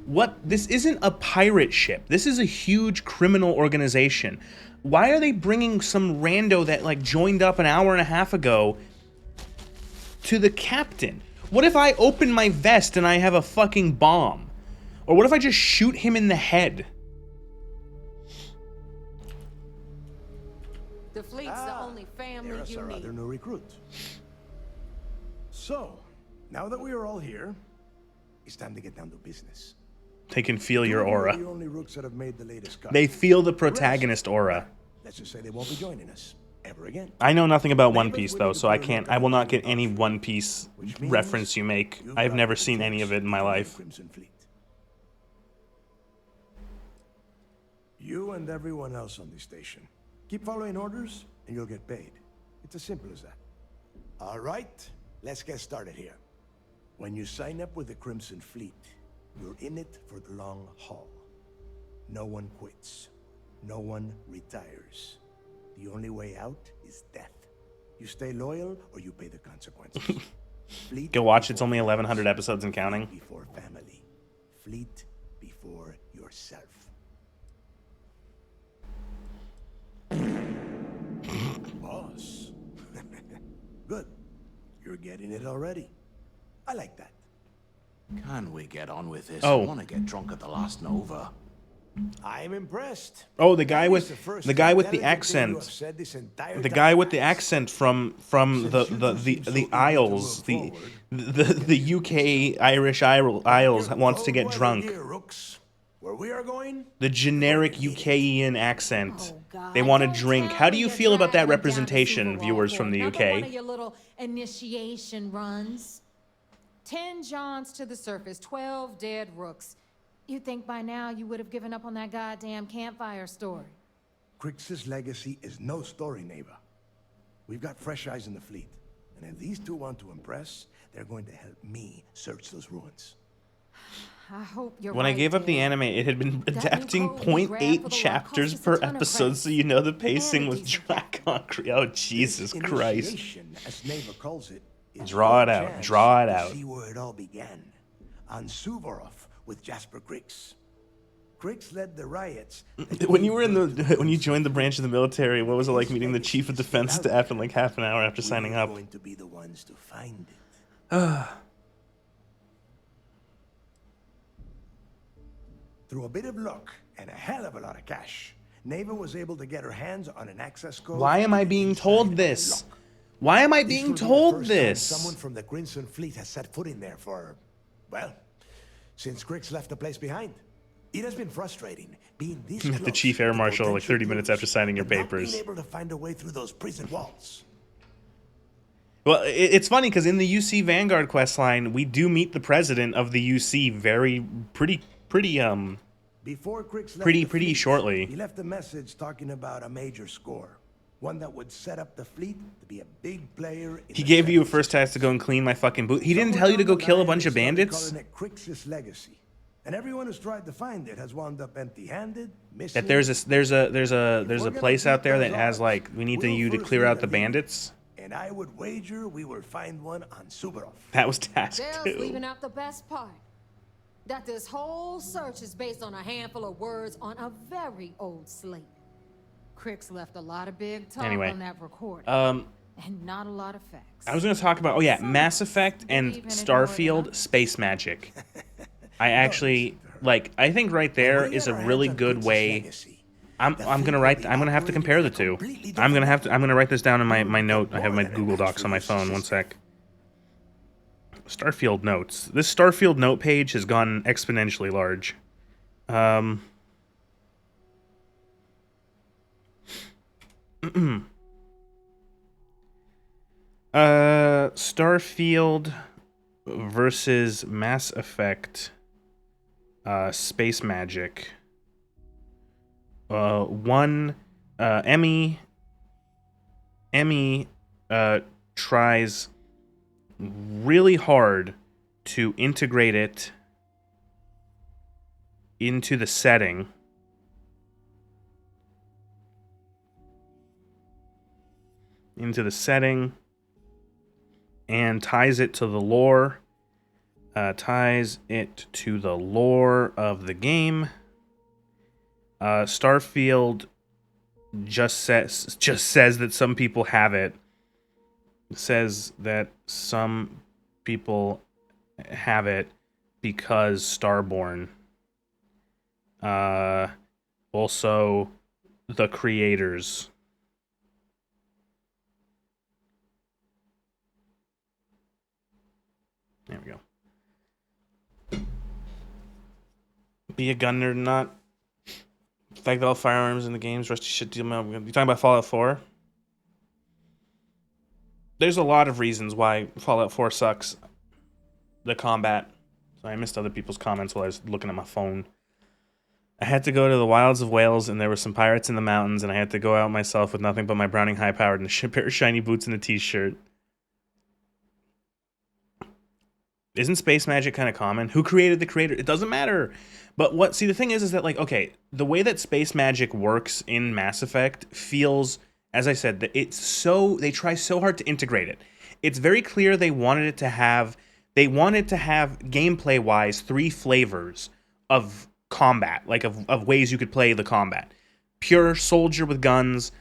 What? This isn't a pirate ship. This is a huge criminal organization. Why are they bringing some rando that, like, joined up an hour and a half ago to the captain? What if I open my vest and I have a fucking bomb? Or what if I just shoot him in the head? The fleet's the only family There's you our need. other new recruit. So, now that we are all here, it's time to get down to business. They can feel your Two of you are aura. the only rooks that have made the latest cut. They feel the The rest, protagonist aura. let's just say they won't be joining us ever again. I know nothing about One Piece, though, so I will not get any One Piece reference you make. I've never seen any of it in my life. Crimson Fleet. You and everyone else on the station. Keep following orders, and you'll get paid. It's as simple as that. All right, let's get started here. When you sign up with the Crimson Fleet, you're in it for the long haul. No one quits. No one retires. The only way out is death. You stay loyal, or you pay the consequences. Fleet Go watch, it's only 1,100 episodes and counting. before family. Fleet before yourself. Boss. Good. You're getting it already. I like that. Can we get on with this? Oh. I want to get drunk at the last Nova. I'm impressed. Oh, the guy with the guy with the intelligent thing you have accent. said this entire The time. guy with the accent from the Isles, the UK Irish Isles wants to get drunk. Where we are going? The generic UKian accent. They want to drink. How do you feel about that representation, viewers from the One of UK? your little initiation runs. 10 Johns to the surface, 12 dead rooks. You'd think by now you would have given up on that goddamn campfire story. Crix's legacy is no story, neighbor. We've got fresh eyes in the fleet. And if these two want to impress, they're going to help me search those ruins. I hope you're When I right, gave up the Dave. anime, it had been That new adapting code we grabbed for 0.8 the chapters lock cost us per a ton of episode, credits. so you know the pacing And a was decent dry concrete. Oh, Jesus Christ. Initiation, as neighbor calls it, is Draw your it out. chance Draw it to out. See where it all began. On Suvorov with Jasper Crix. Crix led the riots. When you were when you joined the branch of the military, what was it like meeting the chief of defense staff in like half an hour after signing up? Going to be the ones to find it. Through a bit of luck and a hell of a lot of cash, Neva was able to get her hands on an access code. Why am I being told this? Why am I This being will be the told first time this? Someone from the Crimson Fleet has set foot in there for, well, since Crix left the place behind. It has been frustrating being this Met close the chief air to marshal like 30 potential minutes groups, after signing your but not papers. being able to find a way through those prison walls. Well, it's funny because in the UC Vanguard questline, we do meet the president of the UC pretty Before Crix left pretty the fleet, shortly. He left a message talking about a major score, one that would set up the fleet to be a big player. In He the gave you a seventh. first task to go and clean my fucking boot. He didn't Somewhere tell you to down go the kill a line, bunch they of started bandits? calling it Crix's legacy. And everyone who's tried to find it has wound up empty-handed, missing. That there's a place out there that has like we need you to clear out the bandits. And I would wager we will find one on Suvorov. That was task Dale's 2. leaving out the best part. That this whole search is based on a handful of words on a very old slate. Crix left a lot of big talk Anyway, on that recording. And not a lot of facts. I was going to talk about Mass Effect and Starfield space magic. I actually I think right there is a really good way. I'm gonna have to compare the two. I'm gonna write this down in my note. I have my Google Docs on my phone. One sec. Starfield notes. This Starfield note page has gone exponentially large. Starfield versus Mass Effect. Space magic. Emmy tries really hard to integrate it into the setting. And ties it to the lore. ties it to the lore of the game. Starfield just says that some people have it. Says that some people have it because Starborn. Also, the creators. There we go. Be a gun nerd or not. The fact that all firearms in the games, rusty shit deal. You talking about Fallout 4? There's a lot of reasons why Fallout 4 sucks. The combat. So I missed other people's comments while I was looking at my phone. I had to go to the wilds of Wales, and there were some pirates in the mountains, and I had to go out myself with nothing but my Browning high-powered and a pair of shiny boots and a t-shirt. Isn't space magic kind of common? Who created the creator? It doesn't matter. But what, see, the thing is that, like, okay, the way that space magic works in Mass Effect feels, as I said, that it's so, they try so hard to integrate it. It's very clear they wanted to have gameplay-wise 3 flavors of combat, like of ways you could play the combat. Pure soldier with guns,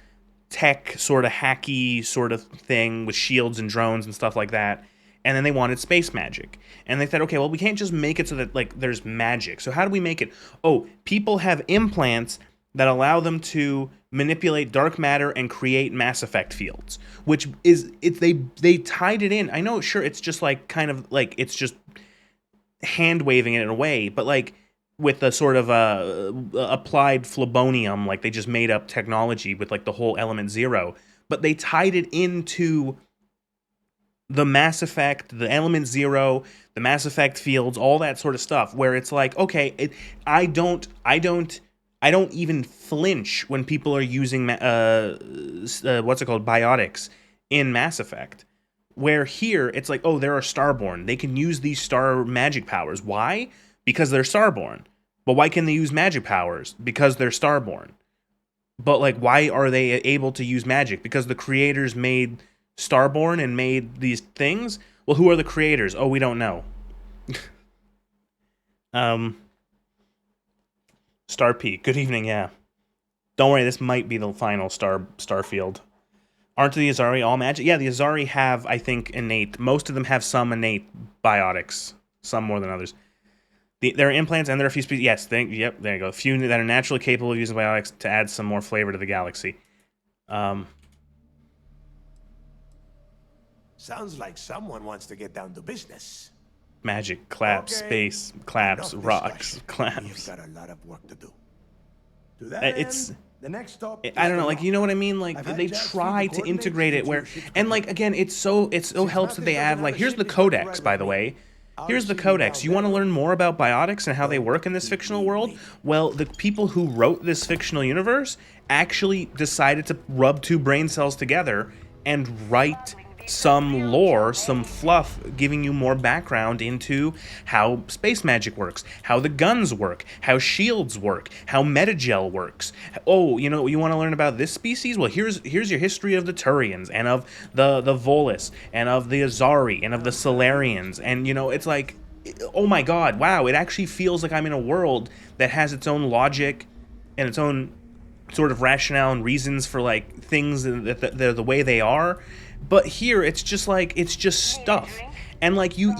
tech sort of hacky sort of thing with shields and drones and stuff like that. And then they wanted space magic. And they thought, okay, well, we can't just make it so that, like, there's magic. So how do we make it? Oh, people have implants that allow them to manipulate dark matter and create Mass Effect fields, which is, they tied it in. I know, sure, it's just like kind of like, it's just hand waving it in a way, but like with a sort of applied phlebonium, like they just made up technology with like the whole element 0, but they tied it into the Mass Effect, the element 0, the Mass Effect fields, all that sort of stuff, where it's like, okay, I don't even flinch when people are using what's it called, biotics in Mass Effect. Where here it's like, oh, they're a Starborn. They can use these star magic powers. Why? Because they're Starborn. But why can they use magic powers? Because they're Starborn. But like, why are they able to use magic? Because the creators made Starborn and made these things? Well, who are the creators? Oh, we don't know. Star Peak. Good evening, yeah. Don't worry, this might be the final Starfield. Aren't the Azari all magic? Yeah, the Azari have, I think, innate. Most of them have some innate biotics. Some more than others. There are implants and there are a few species. Yes, yep, there you go. A few that are naturally capable of using biotics to add some more flavor to the galaxy. Sounds like someone wants to get down to business. Magic, claps, Okay. space, claps, Enough rocks, discussion. claps. You've got a lot of work to do. To that It's... end, the next stop I is don't know, the like, you know what I mean? Like, they try to integrate it where, and like, again, it so helps that they add, like, here's the codex, by the way. Here's the codex. You want to learn more about biotics and how they work in this fictional world? Well, the people who wrote this fictional universe actually decided to rub 2 brain cells together and write some lore, some fluff, giving you more background into how space magic works, how the guns work, how shields work, how metagel works. Oh, you know, you want to learn about this species? Well, here's your history of the Turians and of the Volus and of the Azari and of the Solarians, and you know, it's like, oh my god, wow, it actually feels like I'm in a world that has its own logic and its own sort of rationale and reasons for like things that they're the way they are. But here, it's just like, it's just stuff. And like, you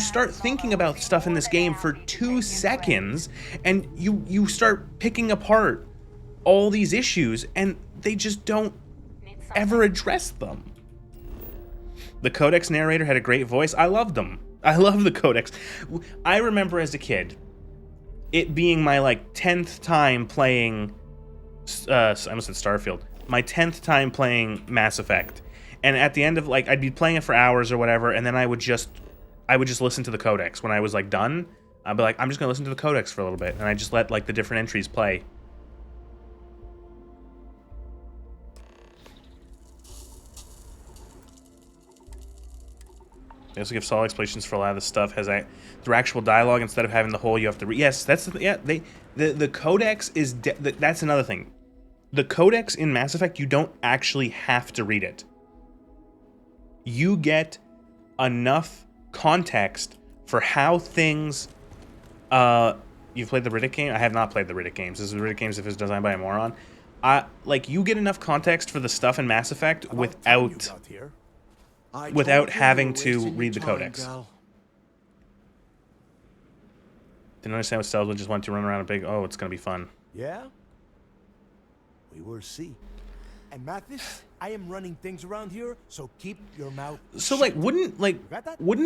start thinking about stuff in this game for 2 seconds, and you start picking apart all these issues, and they just don't ever address them. The Codex narrator had a great voice. I loved them. I love the Codex. I remember as a kid, it being my like 10th time playing, I almost said Starfield, my 10th time playing Mass Effect. And at the end of, like, I'd be playing it for hours or whatever, and then I would just listen to the Codex. When I was, like, done, I'd be like, I'm just gonna listen to the Codex for a little bit, and I just let, like, the different entries play. They also give solid explanations for a lot of the stuff through actual dialogue instead of having the whole you have to read. Yes, that's the Codex is that's another thing. The Codex in Mass Effect, you don't actually have to read it. You get enough context for how things... You've played the Riddick game? I have not played the Riddick games. This is the Riddick games if it's designed by a moron. Like, you get enough context for the stuff in Mass Effect without having to read the codex. Didn't understand what Stelzman just wanted to run around a big... Oh, it's gonna be fun. Yeah? We will see. And Mathis, I am running things around here, so keep your mouth So, like, wouldn't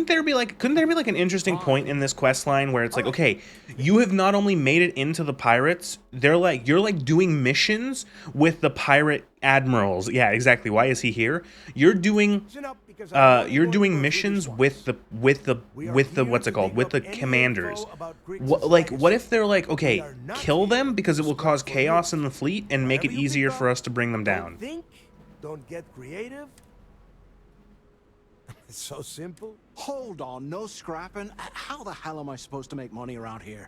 there be, like... Couldn't there be, like, an interesting point in this quest line where it's like, okay, you have not only made it into the pirates, they're like... You're, like, doing missions with the pirate admirals. Yeah, exactly. Why is he here? You're doing missions with the what's it called? With the commanders. What if they're like, okay, kill them because it will cause chaos in the fleet and make it easier for us to bring them down. Don't get creative. It's so simple. Hold on, no scrapping. How the hell am I supposed to make money around here?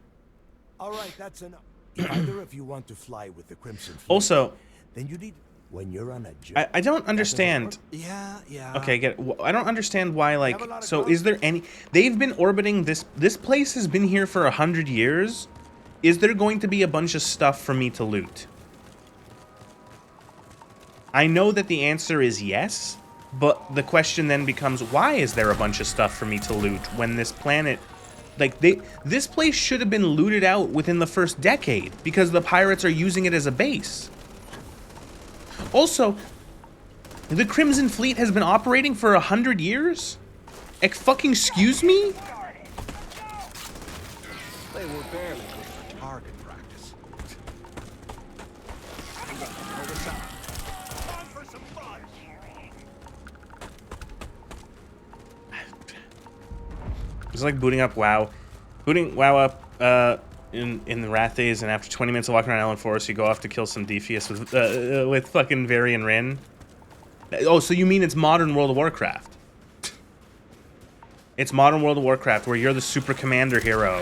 All right, that's enough. If either of you want to fly with the Crimson Fleet, also, then you need... When you're on a job... I don't understand. Yeah. Okay, get it. I don't understand why, like... So, is there any... They've been orbiting this... This place has been here for 100 years. Is there going to be a bunch of stuff for me to loot? I know that the answer is yes, but the question then becomes, why is there a bunch of stuff for me to loot when this planet... Like, this place should have been looted out within the first decade, because the pirates are using it as a base. Also, the Crimson Fleet has been operating for 100 years? Fucking excuse me? They were barely good for target practice. It's like booting up WoW. Booting WoW up in the Wrath days, and after 20 minutes of walking around Ellen Forest, you go off to kill some Defius with fucking Varian Rin. Oh, so you mean it's modern World of Warcraft? It's modern World of Warcraft where you're the super commander hero,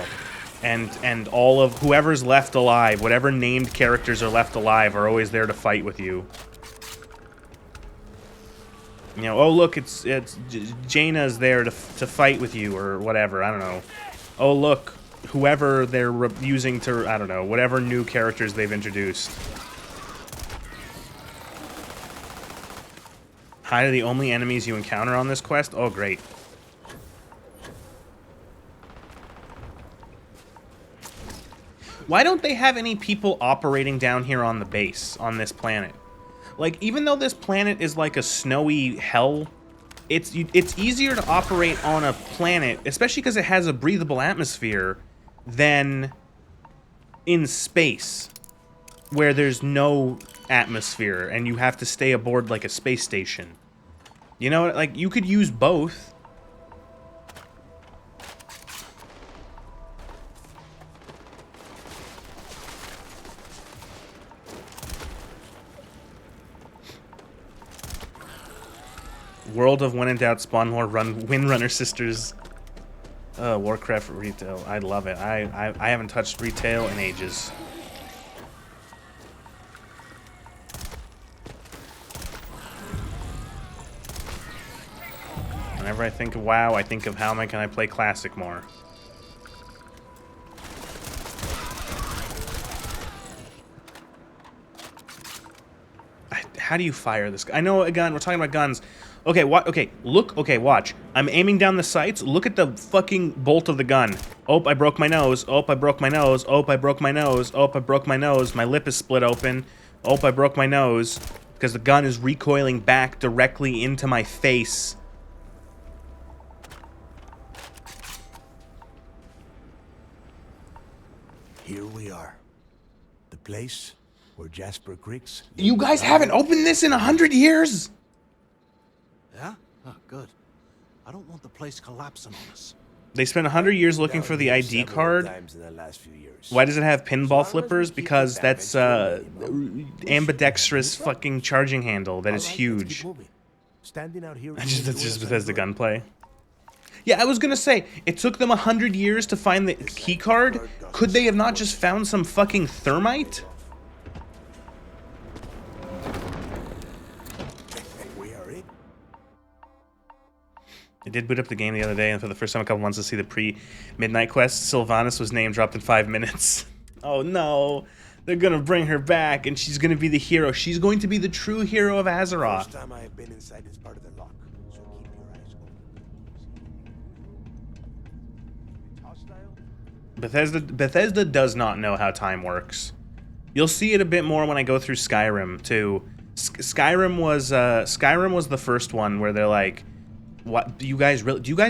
and all of whoever's left alive, whatever named characters are left alive, are always there to fight with you. You know, oh look, it's Jaina's there to fight with you or whatever. I don't know. Oh look, whoever they're using to, I don't know, whatever new characters they've introduced. Hide are the only enemies you encounter on this quest? Oh, great. Why don't they have any people operating down here on the base, on this planet? Like, even though this planet is like a snowy hell, it's easier to operate on a planet, especially because it has a breathable atmosphere, than in space, where there's no atmosphere and you have to stay aboard like a space station. You know, like, you could use both. World of When in Doubt, Spawn More, Windrunner Sisters, Warcraft retail. I love it. I haven't touched retail in ages. Whenever I think of WoW, I think of how can I play Classic more. How do you fire this guy? I know a gun. We're talking about guns. Okay, okay, look. Okay, watch. I'm aiming down the sights. Look at the fucking bolt of the gun. Oh, I broke my nose. Oh, I broke my nose. Oh, I broke my nose. Oh, I broke my nose. My lip is split open. Oh, I broke my nose. Because the gun is recoiling back directly into my face. Here we are. The place where Jasper Creeks... You guys haven't opened this in 100 years? Yeah? Oh, good. I don't want the place collapsing on us. They spent 100 years looking for the ID card. Why does it have pinball flippers? Because that's ambidextrous fucking charging handle that is huge. That's just Bethesda gunplay. Yeah, I was gonna say, it took them 100 years to find the key card. Could they have not just found some fucking thermite? I did boot up the game the other day, and for the first time in a couple months to see the pre-midnight quest, Sylvanas was name dropped in 5 minutes. Oh no, they're gonna bring her back, and she's gonna be the hero. She's going to be the true hero of Azeroth. First time I have been inside this part of the lock, so keep your eyes open. Hostile? Bethesda does not know how time works. You'll see it a bit more when I go through Skyrim too. Skyrim was the first one where they're like, "What do you guys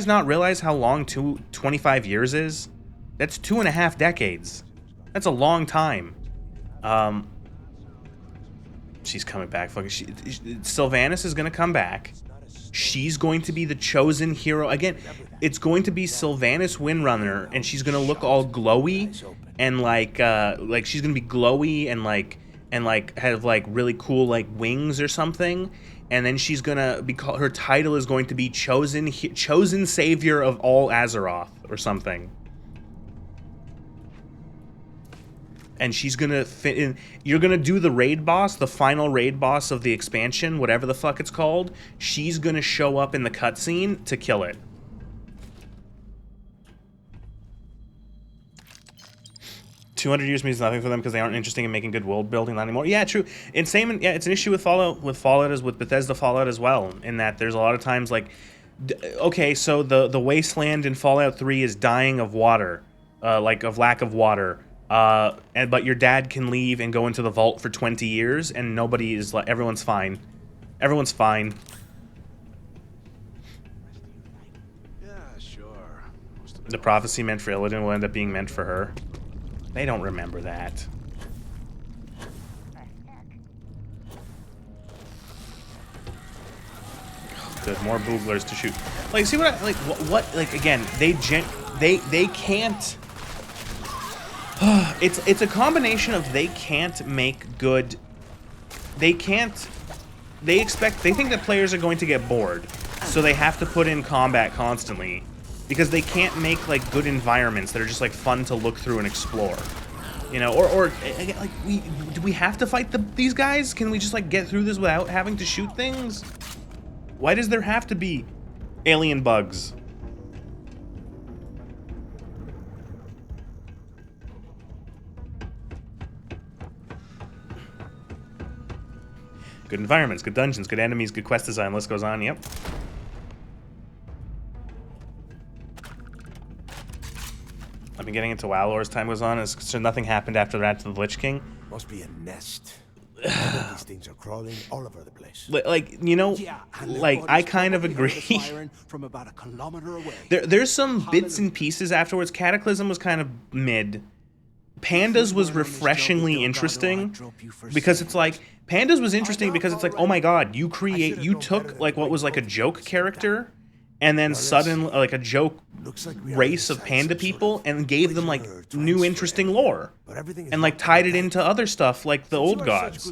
not realize how long 25 years is? That's 2.5 decades. That's a long time." She's coming back. Sylvanas is gonna come back. She's going to be the chosen hero again. It's going to be Sylvanas Windrunner, and she's gonna look all glowy and like she's gonna be glowy and have like really cool like wings or something. And then she's gonna be her title is going to be chosen savior of all Azeroth or something. And she's gonna fit in. You're gonna do the raid boss, the final raid boss of the expansion, whatever the fuck it's called. She's gonna show up in the cutscene to kill it. $200 years means nothing for them because they aren't interested in making good world building anymore. Yeah, true. And same. Yeah, it's an issue with Fallout as with Bethesda Fallout as well. In that there's a lot of times like, okay, so the wasteland in Fallout 3 is dying of water, like of lack of water. But your dad can leave and go into the vault for 20 years, and nobody is like, everyone's fine. Everyone's fine. Yeah, sure. The prophecy meant for Illidan will end up being meant for her. They don't remember that. Good, more booglers to shoot. Like, see what I, what like again, they can't. It's a combination of they can't make good. They think that players are going to get bored, so they have to put in combat constantly, because they can't make like good environments that are just like fun to look through and explore, you know. Or like do we have to fight these guys? Can we just like get through this without having to shoot things? Why does there have to be alien bugs? Good environments, good dungeons, good enemies, good quest design, list goes on, yep. I've been getting into WoW lore as time goes on, so nothing happened after that to the Lich King. Must be a nest. These things are crawling all over the place. Like, you know, like, I kind of agree. From about a kilometer away. There's some bits and pieces afterwards. Cataclysm was kind of mid. Pandas was refreshingly interesting, because it's like, Pandas was interesting because it's like, oh my god, you took like what was like a joke character, and then suddenly like a joke race of panda people, and gave them like new interesting lore, and like tied it into other stuff like the old gods.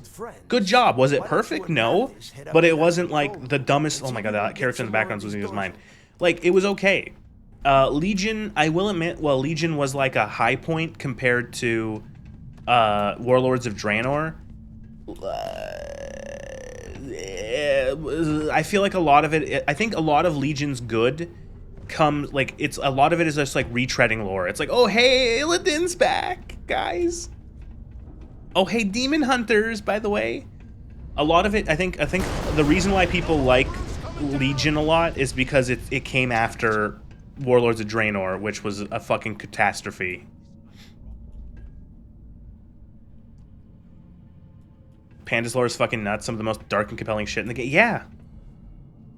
Good job. Was it perfect? No, but it wasn't like the dumbest. Oh my god, that character in the background was losing his mind. Like, it was okay. Legion, I will admit, well, Legion was like a high point compared to Warlords of Draenor. I feel like a lot of it, I think a lot of Legion's good comes, like, a lot of it is just like retreading lore. It's like, oh hey, Illidan's back, guys. Oh hey, Demon Hunters, by the way. A lot of it, I think the reason why people like Legion a lot is because it came after Warlords of Draenor, which was a fucking catastrophe. Panda's lore is fucking nuts. Some of the most dark and compelling shit in the game. Yeah.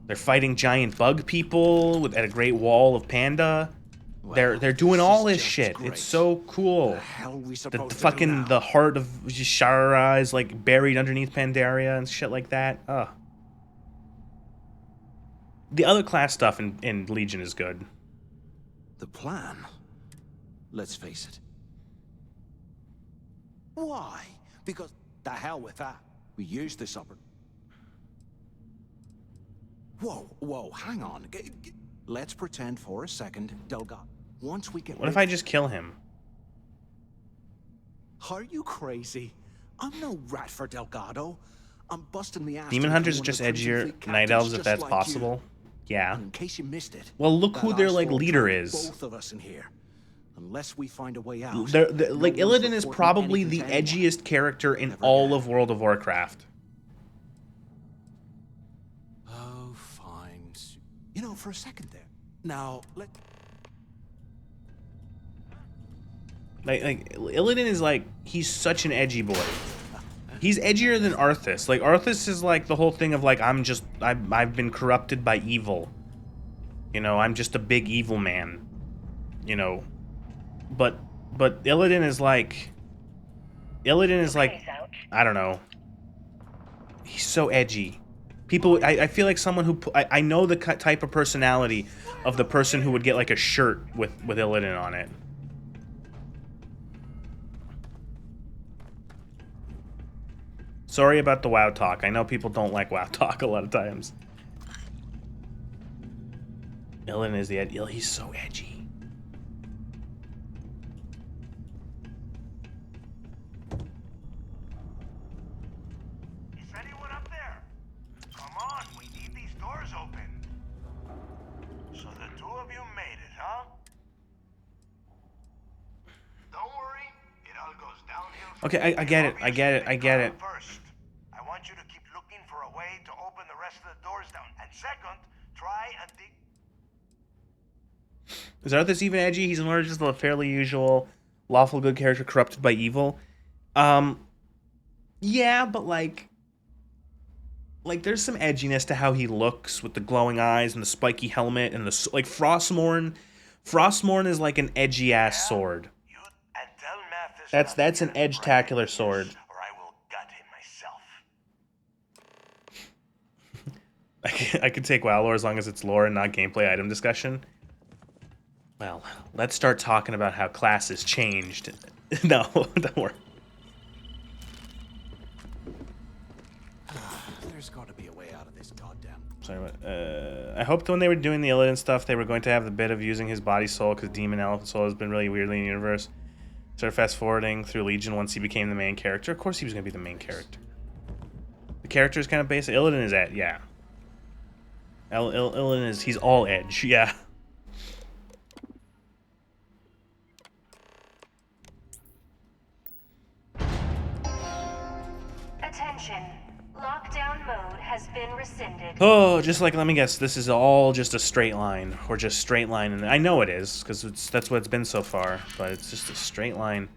They're fighting giant bug people at a great wall of panda. Well, they're doing all this shit. Great. It's so cool. The heart of Shara is like buried underneath Pandaria and shit like that. Ugh. The other class stuff in Legion is good. The plan? Let's face it. Why? Because the hell with that. We use this upper. Whoa, hang on. Let's pretend for a second, Delgado. Once we get. What if I just kill him? Are you crazy? I'm no rat for Delgado. I'm busting the ass. Demon Hunters are just edgier. Night Elves, if that's possible. Yeah. In case you missed it. Well, look who their, like, Icefall leader trapped is. Both of us in here. Unless we find a way out. Like, Illidan is probably the edgiest character in all of World of Warcraft. Oh, fine. You know, for a second there. Now, Like Illidan is like, he's such an edgy boy. He's edgier than Arthas. Like, Arthas is like the whole thing of like, I've been corrupted by evil. You know, I'm just a big evil man. You know. But Illidan is like, I don't know. He's so edgy. People, I feel like someone who, I know the type of personality of the person who would get like a shirt with Illidan on it. Sorry about the WoW talk. I know people don't like WoW talk a lot of times. Illidan is he's so edgy. Is anyone up there? Come on, we need these doors open. So the two of you made it, huh? Don't worry, it all goes downhill. Okay, I get it. I get it. First, I want you to keep looking for a way to open the rest of the doors down. And second, try and dig. Is Arthas even edgy? He's more just a fairly usual, lawful good character corrupted by evil. Yeah, but like there's some edginess to how he looks with the glowing eyes and the spiky helmet and the like. Frostmourne is like an edgy ass sword. That's an edge-tacular sword. Or I will gut him myself. I could take WoW lore as long as it's lore and not gameplay item discussion. Well, let's start talking about how classes changed. No, don't worry. There's got to be a way out of this goddamn. Sorry, I hoped when they were doing the Illidan stuff, they were going to have the bit of using his body soul, because Demon Elephant Soul has been really weirdly in the universe. Started fast forwarding through Legion once he became the main character. Of course he was going to be the main character. The character is kind of basic. Illidan is yeah. Illidan is, he's all edge, yeah. Attention. Lockdown mode has been rescinded. Oh, just like, let me guess, this is all just a straight line, or just straight line, and I know it is, because that's what it's been so far, but it's just a straight line.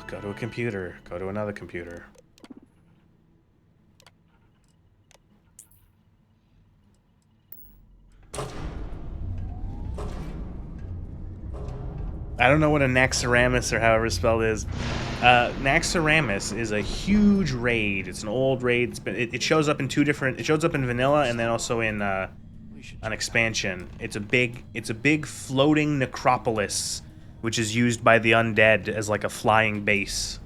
Go to a computer, go to another computer. I don't know what a Naxxramas or however spelled is. Naxxramas is a huge raid. It's an old raid. It shows up in two different. It shows up in vanilla and then also in an expansion. It's a big floating necropolis, which is used by the undead as like a flying base.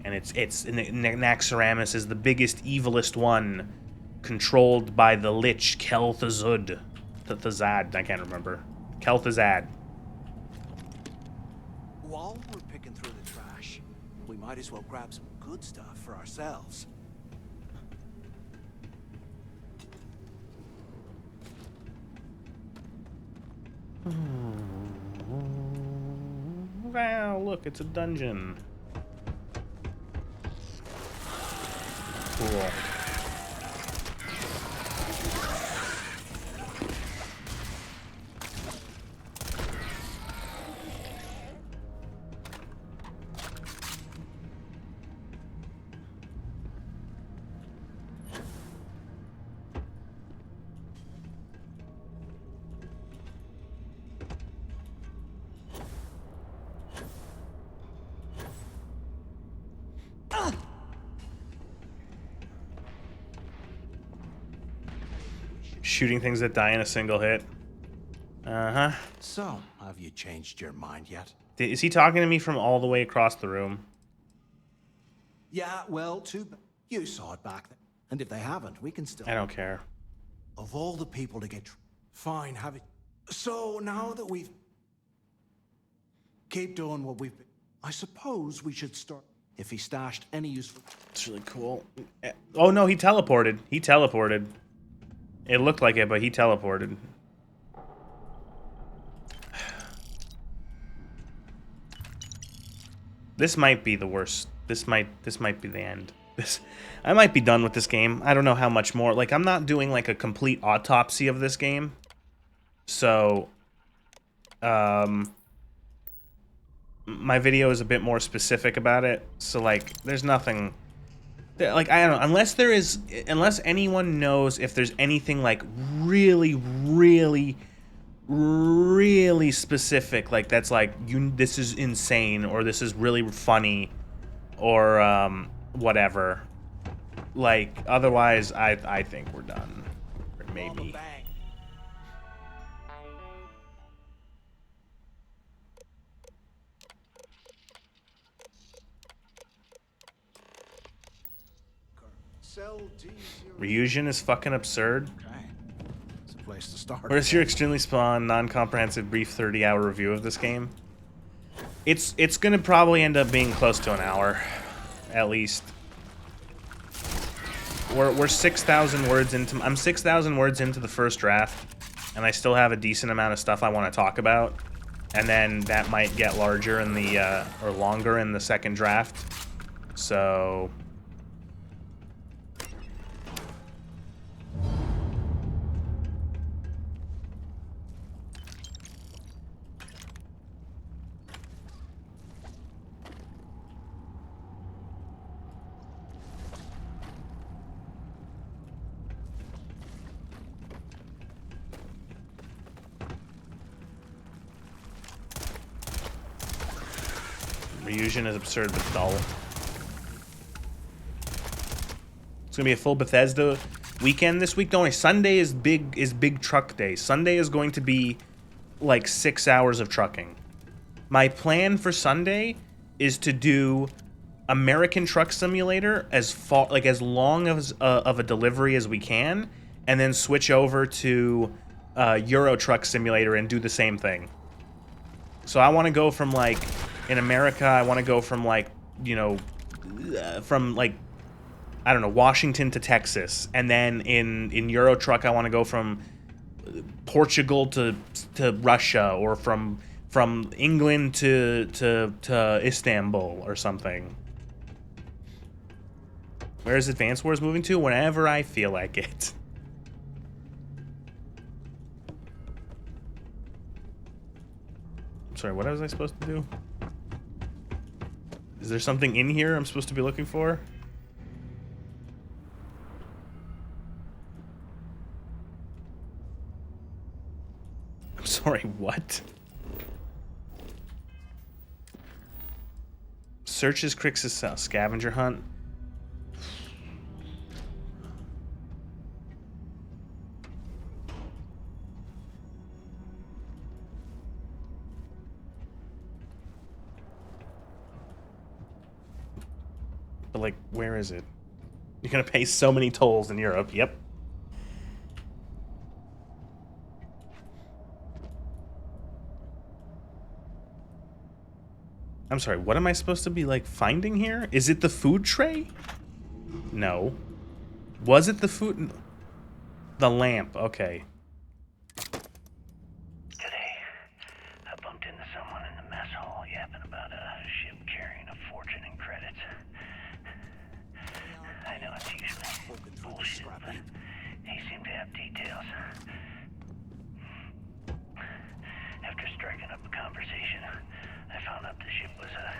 And Naxxramas is the biggest, evilest one, controlled by the Lich Kel'Thuzad. Thazad, I can't remember. Kel'Thuzad. While we're picking through the trash, we might as well grab some good stuff for ourselves. Wow, look, it's a dungeon. Cool. Shooting things that die in a single hit. Uh-huh. So, have you changed your mind yet? Is he talking to me from all the way across the room? Yeah, well, you saw it back then. And if they haven't, we can still... I don't care. Of all the people to get... Fine, have it... So, now that we've... Keep doing what we've been... I suppose we should start if he stashed any useful. It's really cool. Oh no, he teleported. He teleported. It looked like it, but he teleported. This might be the worst. This might be the end. I might be done with this game. I don't know how much more. Like, I'm not doing like a complete autopsy of this game. So my video is a bit more specific about it. So like there's nothing like, I don't know, unless anyone knows if there's anything like really specific, like that's like this is insane or this is really funny or whatever. Like otherwise I think we're done. Or maybe. Reunion is fucking absurd. It's a place to start. Where's your extremely spawn, non-comprehensive, brief 30-hour review of this game? It's gonna probably end up being close to an hour, at least. We're 6,000 words into. I'm 6,000 words into the first draft, and I still have a decent amount of stuff I want to talk about, and then that might get larger in the or longer in the second draft. So. Reunion is absurd but dull. It's gonna be a full Bethesda weekend this week. Don't worry, Sunday is big truck day. Sunday is going to be like 6 hours of trucking. My plan for Sunday is to do American Truck Simulator as long as of a delivery as we can, and then switch over to Euro Truck Simulator and do the same thing. So I want to go from like in America, I want to go from like, you know, from like, I don't know, Washington to Texas, and then in Euro Truck I want to go from Portugal to Russia, or from England to Istanbul or something. Where is Advance Wars moving to? Whenever I feel like it. I'm sorry, what was I supposed to do? Is there something in here I'm supposed to be looking for? I'm sorry, what? Searches Crix's cell. Scavenger hunt. But like, where is it? You're gonna pay so many tolls in Europe. Yep. I'm sorry, what am I supposed to be, like, finding here? Is it the food tray? No. Was it the food? The lamp, okay. Today, I bumped into someone in the mess hall yapping about a ship carrying a fortune in credits. I know it's usually bullshit, but he seemed to have details. After striking up a conversation, I found out the ship was a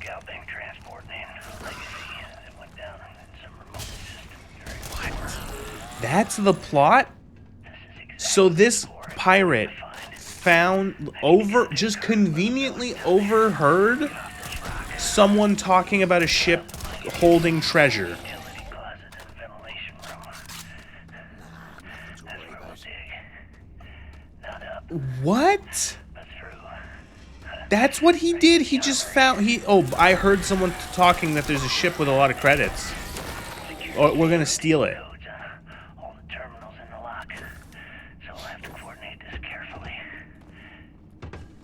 Galbank transport named Legacy that went down in some remote system. What? That's the plot? So this pirate just conveniently overheard someone talking about a ship holding treasure. What? That's what he did. He just found I heard someone talking that there's a ship with a lot of credits. Or we're gonna steal it. All the terminals in the lock, so we'll have to coordinate this carefully.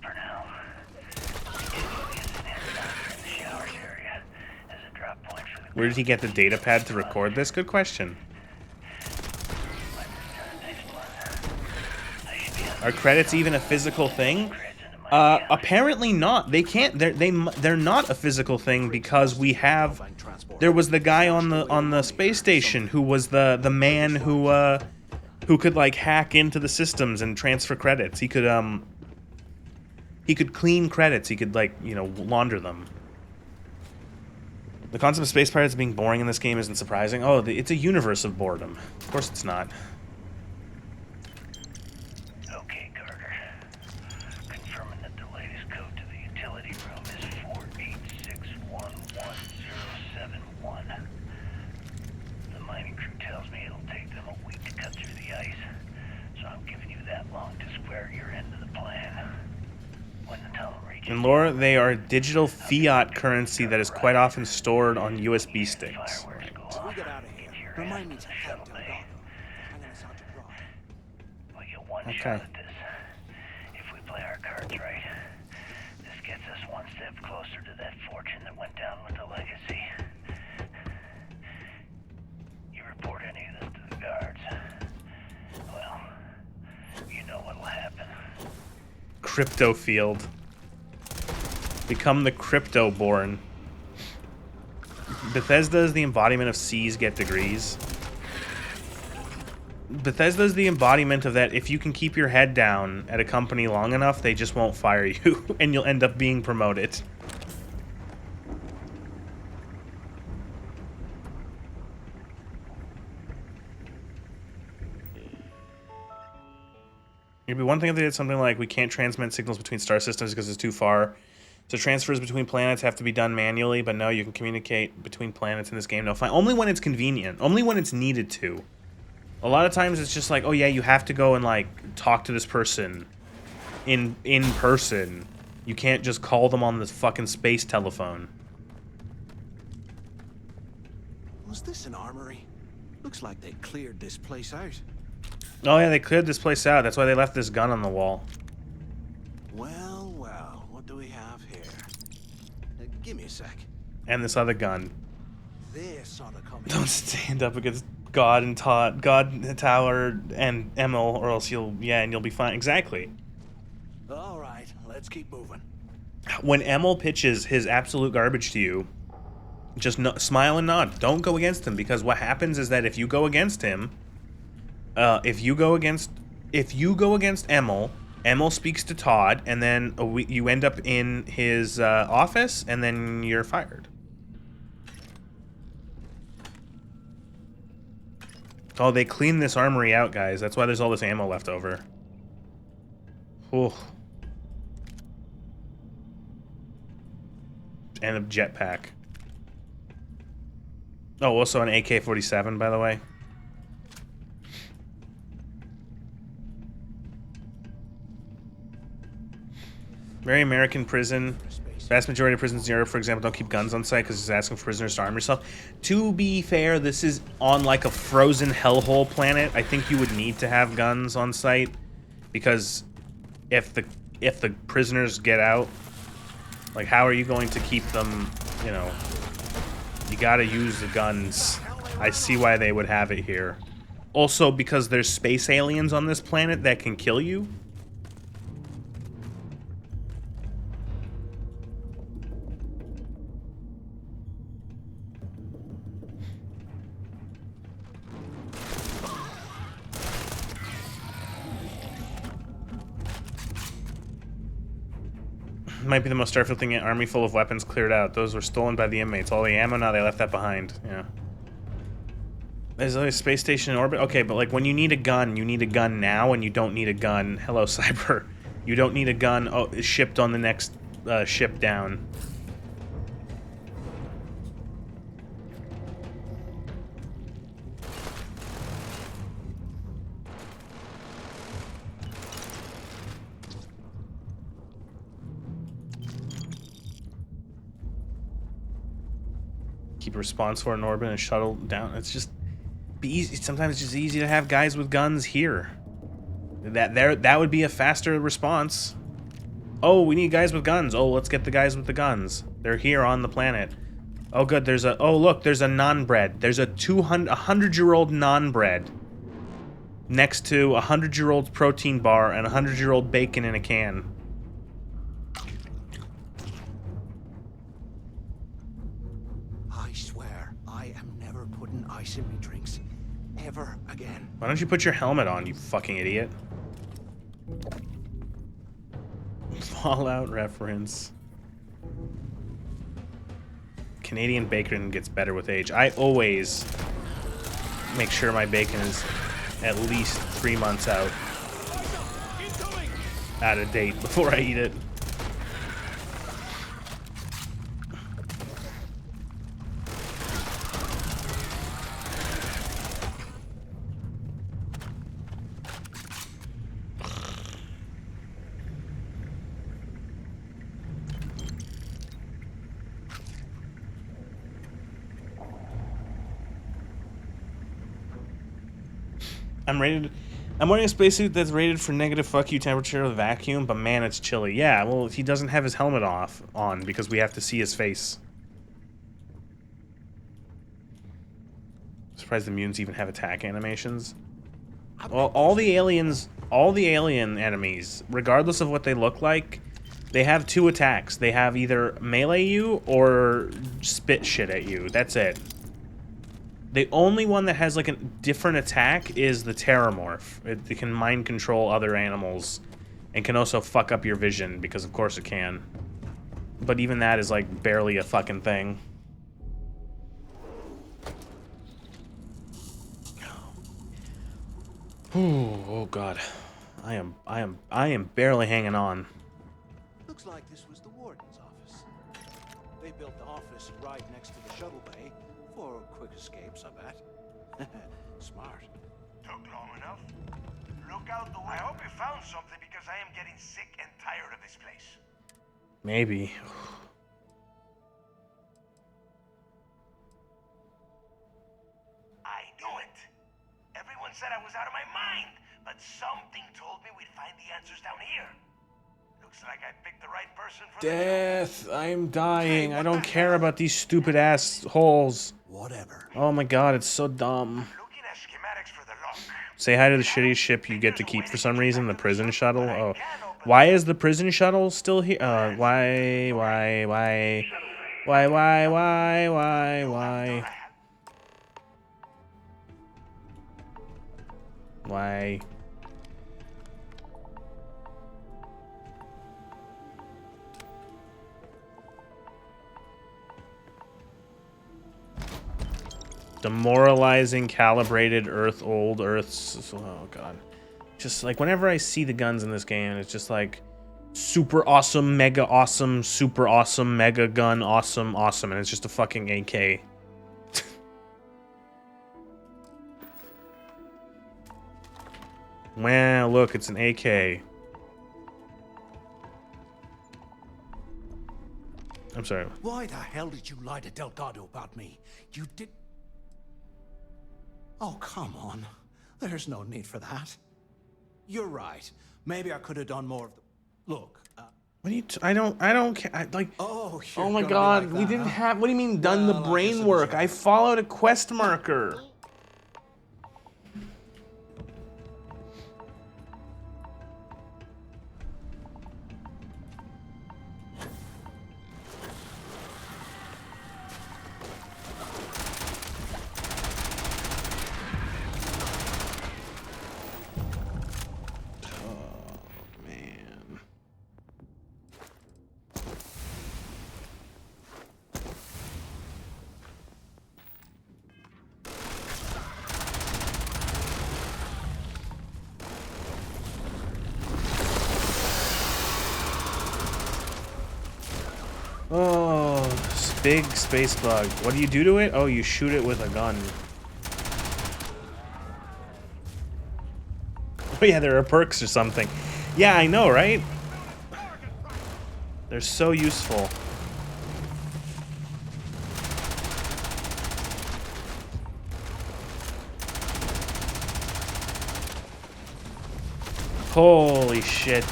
For now, Where did he get the data pad to record this? Good question. Are credits even a physical thing? Apparently not. They can't. They're not a physical thing because we have. There was the guy on the space station who was the man who could like hack into the systems and transfer credits. He could clean credits. He could like, you know, launder them. The concept of space pirates being boring in this game isn't surprising. Oh, it's a universe of boredom. Of course it's not. Okay, Carter. Confirming that the latest code to the utility room is 48611071. The mining crew tells me it'll take them a week to cut through the ice, so I'm giving you that long to square your end of the plan. When the tunnel reaches... In lore, they are digital fiat currency that is quite often stored on USB sticks. Right. If we get out of here, remind me to head to Delgado. I'm gonna sound you dry. We get one shot at this. If we play our cards right, this gets us one step closer to that fortune that went down with the legacy. You report any of this to the guards, well, you know what'll happen. Crypto field. Become the crypto-born. Bethesda is the embodiment of C's get degrees. Bethesda is the embodiment of that. If you can keep your head down at a company long enough, they just won't fire you, and you'll end up being promoted. It'd be one thing if they did something like, we can't transmit signals between star systems because it's too far. So transfers between planets have to be done manually, but no, you can communicate between planets in this game. No, fine. Only when it's convenient. Only when it's needed to. A lot of times it's just like, oh yeah, you have to go and like talk to this person in person. You can't just call them on this fucking space telephone. Was this an armory? Looks like they cleared this place out. Oh yeah, they cleared this place out. That's why they left this gun on the wall. Well, well, what do we have here? Give me a sec. And this other gun. This ought to come in. Don't stand up against God and Tower and Emil, or else you'll be fine. Exactly. All right, let's keep moving. When Emil pitches his absolute garbage to you, just smile and nod. Don't go against him, because what happens is that if you go against him, if you go against Emil, Emil speaks to Todd, and then you end up in his office, and then you're fired. Oh, they cleaned this armory out, guys. That's why there's all this ammo left over. Ooh. And a jetpack. Oh, also an AK-47, by the way. Very American prison. Vast majority of prisons in Europe, for example, don't keep guns on site because it's asking for prisoners to arm yourself. To be fair, this is on like a frozen hellhole planet. I think you would need to have guns on site because if the prisoners get out, like how are you going to keep them, you know, you gotta use the guns. I see why they would have it here. Also because there's space aliens on this planet that can kill you. Might be the most Starfield thing. An army full of weapons cleared out. Those were stolen by the inmates. All the ammo, now they left that behind. Yeah. There's always a space station in orbit. Okay, but like when you need a gun now, and you don't need a gun. Hello, Cyber. You don't need a gun shipped on the next ship down. Keep a response for an orbit and shuttle down. It's just be easy. Sometimes it's just easy to have guys with guns here. That would be a faster response. Oh, we need guys with guns. Oh, let's get the guys with the guns. They're here on the planet. Oh, good. There's a... Oh, look. There's a non-bread. There's a 100-year-old non-bread next to a 100-year-old protein bar and a 100-year-old bacon in a can. I swear, I am never putting ice in my drinks. Ever again. Why don't you put your helmet on, you fucking idiot? Fallout reference. Canadian bacon gets better with age. I always make sure my bacon is at least 3 months out of date before I eat it. I'm wearing a spacesuit that's rated for negative fuck you temperature with vacuum, but man, it's chilly. Yeah, well, he doesn't have his helmet on because we have to see his face. I'm surprised the mutants even have attack animations. Well, all the alien enemies, regardless of what they look like, they have 2 attacks. They have either melee you or spit shit at you. That's it. The only one that has like a different attack is the Terramorph. It can mind control other animals and can also fuck up your vision, because of course it can. But even that is like barely a fucking thing. Oh god. I am barely hanging on. Looks like this was the warden's office. They built the office right next to the shuttle bay for quick escapes, I bet. Smart. Took long enough. Look out the way. I hope you found something, because I am getting sick and tired of this place. Maybe. I knew it. Everyone said I was out of my mind, but something told me we'd find the answers down here. Looks like I picked the right person for Death! I am dying. I don't care about these stupid ass holes. Whatever. Oh my god, it's so dumb. Say hi to the shitty ship you get to keep for some reason, the prison shuttle. Oh, why is the prison shuttle still here? Why? Why? Demoralizing, calibrated old Earths. Oh god. Just like whenever I see the guns in this game, it's just like super awesome, mega awesome, super awesome, mega gun, awesome, awesome, and it's just a fucking AK. Wow, look, it's an AK. I'm sorry. Why the hell did you lie to Delgado about me? You did... Oh, come on. There's no need for that. You're right. Maybe I could have done more of the... Look, what do you... I don't care. Like... Oh, oh my god, like we that, didn't huh? have... What do you mean, done the brain work? I followed a quest marker. Oh, this big space bug. What do you do to it? Oh, you shoot it with a gun. Oh yeah, there are perks or something. Yeah, I know, right? They're so useful. Holy shit.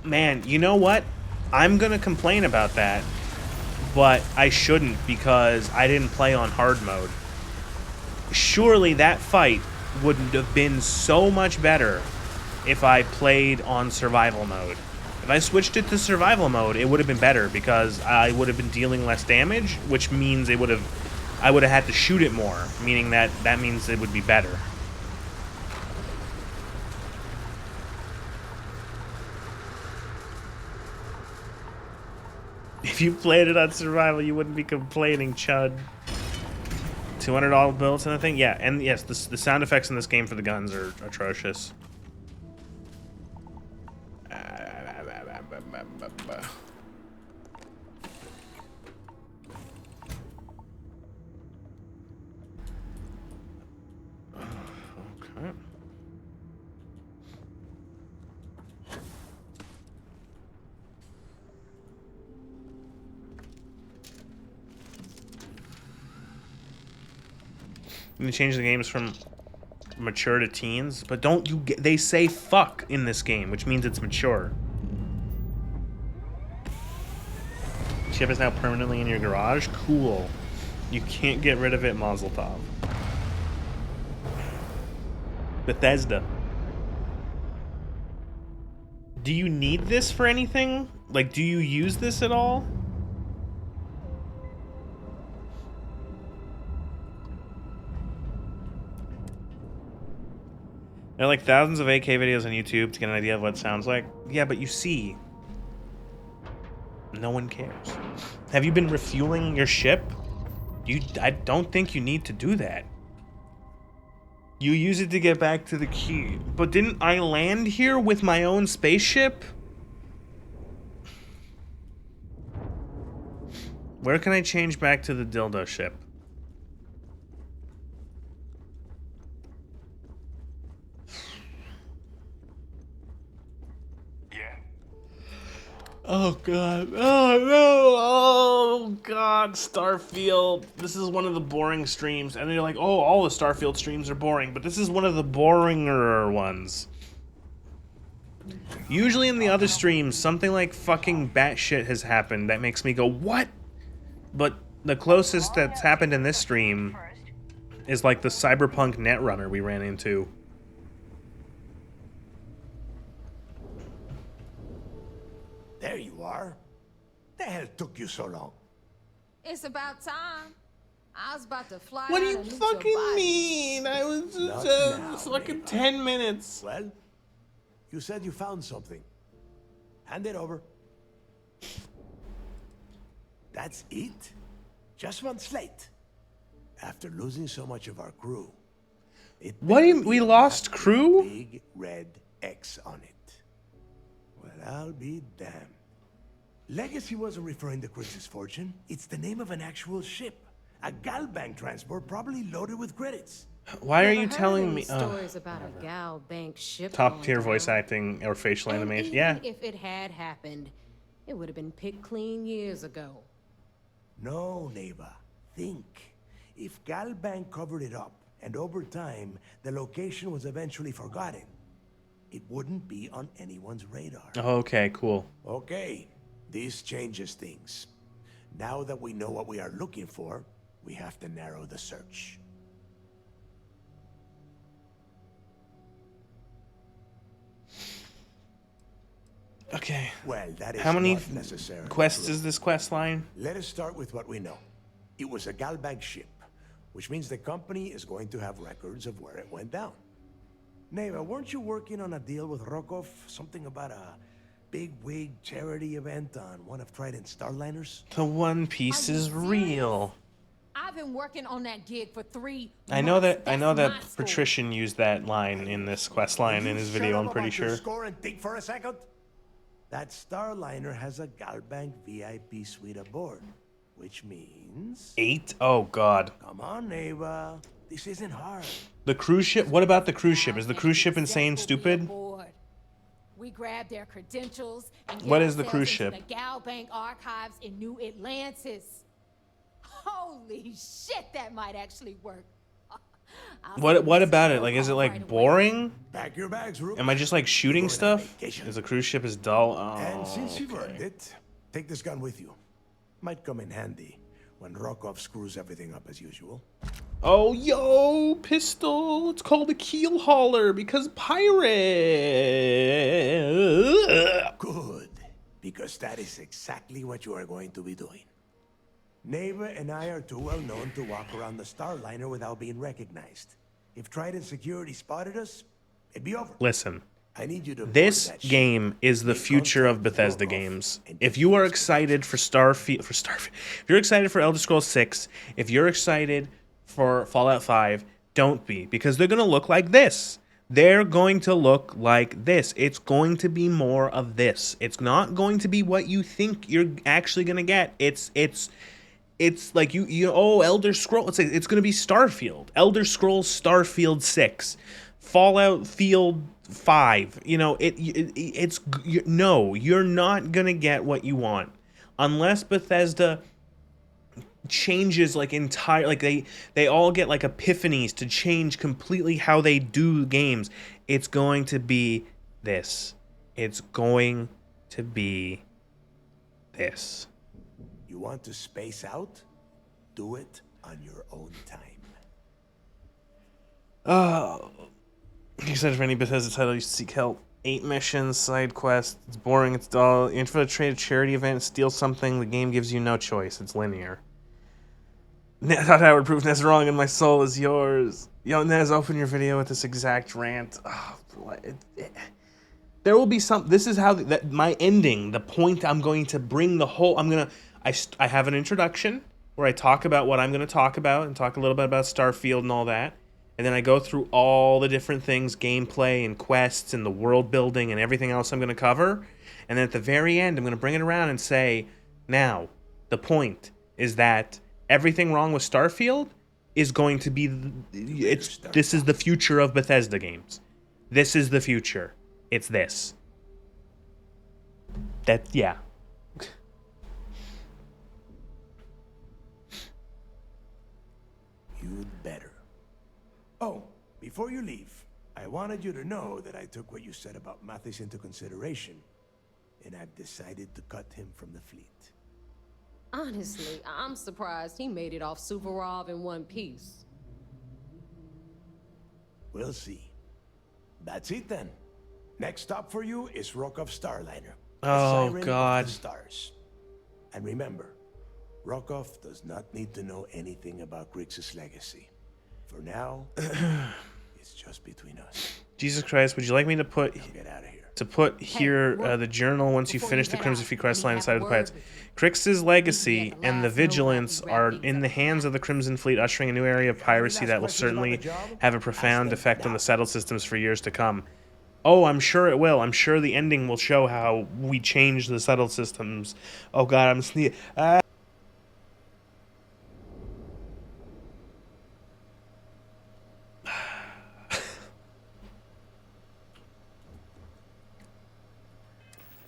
Man, you know what? I'm gonna complain about that, but I shouldn't because I didn't play on hard mode. Surely that fight wouldn't have been so much better if I played on survival mode. If I switched it to survival mode, it would have been better because I would have been dealing less damage, which means I would have had to shoot it more, meaning that means it would be better. If you played it on survival, you wouldn't be complaining, Chud. $200 builds and the thing? Yeah, and yes, the sound effects in this game for the guns are atrocious. Okay. You can change the games from mature to teens, but don't you get, they say fuck in this game, which means it's mature. Ship is now permanently in your garage? Cool. You can't get rid of it, Mazel Tov. Bethesda. Do you need this for anything? Like, do you use this at all? There are like thousands of AK videos on YouTube to get an idea of what it sounds like. Yeah, but you see, no one cares. Have you been refueling your ship? I don't think you need to do that. You use it to get back to the key. But didn't I land here with my own spaceship? Where can I change back to the dildo ship? Oh god. Oh no. Oh god. Starfield. This is one of the boring streams. And you're like, oh, all the Starfield streams are boring. But this is one of the boringer ones. Usually in the other streams, something like fucking batshit has happened that makes me go, what? But the closest that's happened in this stream is like the cyberpunk netrunner we ran into. There you are. The hell took you so long? It's about time. I was about to fly. What do you fucking mean? I was just fucking 10 minutes. Well, you said you found something. Hand it over. That's it? Just one slate. After losing so much of our crew. What do you, we lost crew? Big red X on it. Well, I'll be damned. Legacy wasn't referring to Chris's fortune. It's the name of an actual ship. A Galbank transport probably loaded with credits. Why are you telling me? Stories about a Gal Bank ship. Top tier voice acting or facial animation. Yeah. If it had happened, it would have been picked clean years ago. No, Neva. Think. If Galbank covered it up, and over time, the location was eventually forgotten, it wouldn't be on anyone's radar. Okay, cool. Okay, this changes things. Now that we know what we are looking for, we have to narrow the search. Okay. Well, that is how many not necessarily quests true. is this quest line? Let us start with what we know. It was a Galbank ship, which means the company is going to have records of where it went down. Neva, weren't you working on a deal with Rokov? Something about a big wig charity event on one of Trident's Starliners? The One Piece is real. I've been working on that gig for 3 I know months. that Patrician used that line in this quest line in his video, I'm pretty sure. Score and think for a second. That Starliner has a Galbank VIP suite aboard, which means 8? Oh god. Come on, Neva. This isn't hard. The cruise ship? What about the cruise ship? Is the cruise ship insane stupid? We grabbed their credentials and What is the cruise ship? The Galbank archives in New Atlantis. Holy shit, that might actually work. What about it? Like, is it like boring? Pack your bags, Rook. Am I just like shooting stuff? Is the cruise ship is dull? Oh, And since you've earned it, take this gun with you. Might come in handy when Rokov screws everything up as usual. Oh, yo, pistol. It's called a keel hauler because pirate. Good, because that is exactly what you are going to be doing. Neva and I are too well known to walk around the Starliner without being recognized. If Trident Security spotted us, it'd be over. Listen. I need you to This game is the future of Bethesda games. If you are excited for Starfield, if you're excited for Elder Scrolls 6, if you're excited for Fallout 5, don't be, because they're going to look like this. They're going to look like this. It's going to be more of this. It's not going to be what you think you're actually going to get. It's like Elder Scrolls. It's going to be Starfield. Elder Scrolls Starfield 6. Fallout Field 5. You know, no, you're not going to get what you want unless Bethesda changes like they all get like epiphanies to change completely how they do games. It's going to be this. It's going to be this. You want to space out? Do it on your own time. Excited for any Bethesda title, you should seek help. 8 missions, side quests. It's boring, it's dull. You infiltrate a charity event, steal something. The game gives you no choice. It's linear. I thought I would prove Nez wrong and my soul is yours. Yo, Nez, open your video with this exact rant. Oh, there will be some... This is how... my ending, the point I'm going to bring the whole... I have an introduction where I talk about what I'm going to talk about and talk a little bit about Starfield and all that. And then I go through all the different things, gameplay and quests and the world building and everything else I'm going to cover. And then at the very end, I'm going to bring it around and say, now, the point is that everything wrong with Starfield is going to be... This is the future of Bethesda games. This is the future. It's this. Yeah. You'd better. Oh, before you leave, I wanted you to know that I took what you said about Mathis into consideration, and I've decided to cut him from the fleet. Honestly, I'm surprised he made it off Suvorov in one piece. We'll see. That's it then. Next stop for you is Rokov Starliner. Oh, God. Stars. And remember, Rokov does not need to know anything about Grixis' legacy. For now, it's just between us. Jesus Christ, would you like me to put here the journal once you finish the Crimson Fleet quest line inside of the pirates? Crix's legacy and the Vigilance are in the hands of the Crimson Fleet, ushering a new area of piracy that will certainly have a profound effect on the settled systems for years to come. Oh, I'm sure it will. I'm sure the ending will show how we change the settled systems. Oh God, I'm sneezing.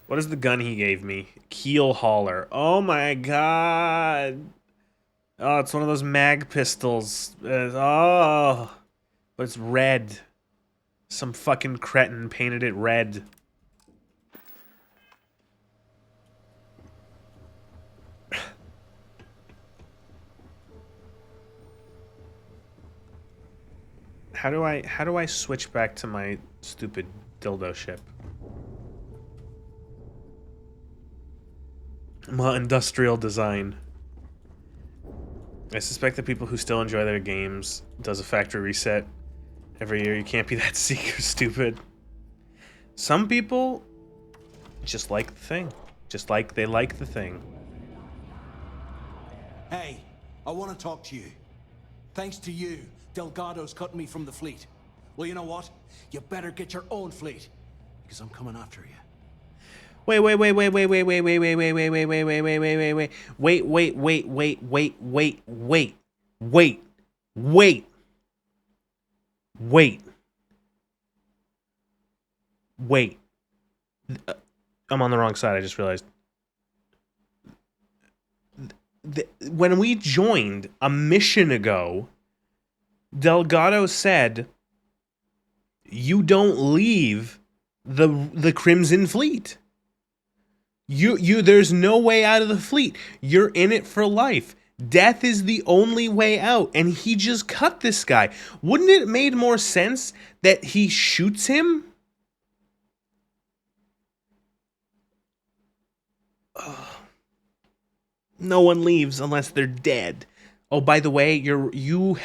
What is the gun he gave me? Keel hauler. Oh my God. Oh, it's one of those mag pistols. But it's red. Some fucking cretin painted it red. How do I switch back to my stupid dildo ship? My industrial design. I suspect that people who still enjoy their games does a factory reset every year. You can't be that seeker stupid. Some people just like the thing. Just like they like the thing. Hey, I want to talk to you. Thanks to you, Delgado's cutting me from the fleet. Well, you know what? You better get your own fleet, because I'm coming after you. Wait. I'm on the wrong side, I just realized. When we joined a mission ago, Delgado said, you don't leave the Crimson Fleet. There's no way out of the fleet. You're in it for life. Death is the only way out. And he just cut this guy. Wouldn't it have made more sense that he shoots him? No one leaves unless they're dead. Oh, by the way, you've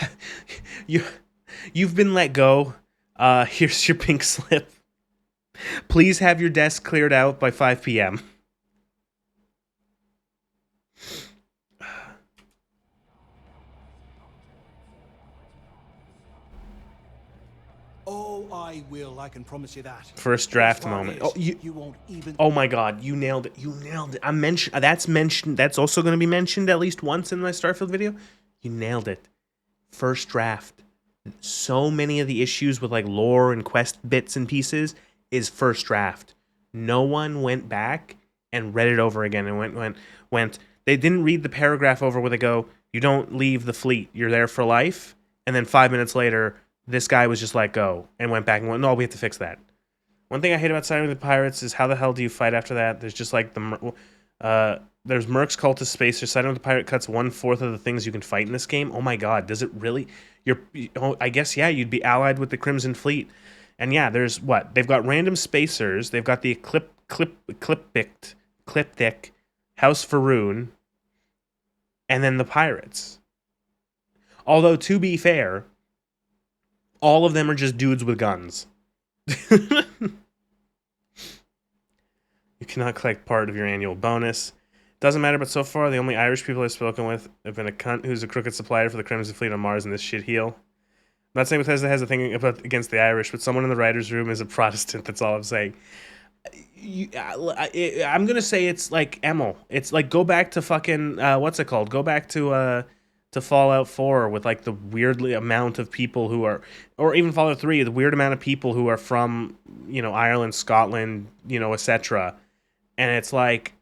been let go. Here's your pink slip. Please have your desk cleared out by 5 p.m. Oh, I will. I can promise you that. First draft moment. Oh, you won't even. Oh my God, you nailed it. You nailed it. That's mentioned. That's also going to be mentioned at least once in my Starfield video. You nailed it. First draft. So many of the issues with like lore and quest bits and pieces is first draft. No one went back and read it over again and went. They didn't read the paragraph over where they go, "You don't leave the fleet. You're there for life." And then 5 minutes later, this guy was just like, go, and went back and went, no, we have to fix that. One thing I hate about siding with the pirates is how the hell do you fight after that? There's just like there's Mercs, Cultist, Spacer. Siding with the pirate cuts 1/4 of the things you can fight in this game. Oh my God, does it really? I guess, yeah, you'd be allied with the Crimson Fleet. And yeah, there's what? They've got random Spacers. They've got the Ecliptic, House Faroon, and then the pirates. Although, to be fair, all of them are just dudes with guns. You cannot collect part of your annual bonus. Doesn't matter, but so far, the only Irish people I've spoken with have been a cunt who's a crooked supplier for the Crimson Fleet on Mars and this shit-heel. I'm not saying Bethesda has a thing against the Irish, but someone in the writer's room is a Protestant, that's all I'm saying. I'm going to say it's like Emil. It's like, go back to fucking, what's it called? Go back to Fallout 4 with like the weirdly amount of people who are, or even Fallout 3, the weird amount of people who are from, Ireland, Scotland, etc. And it's like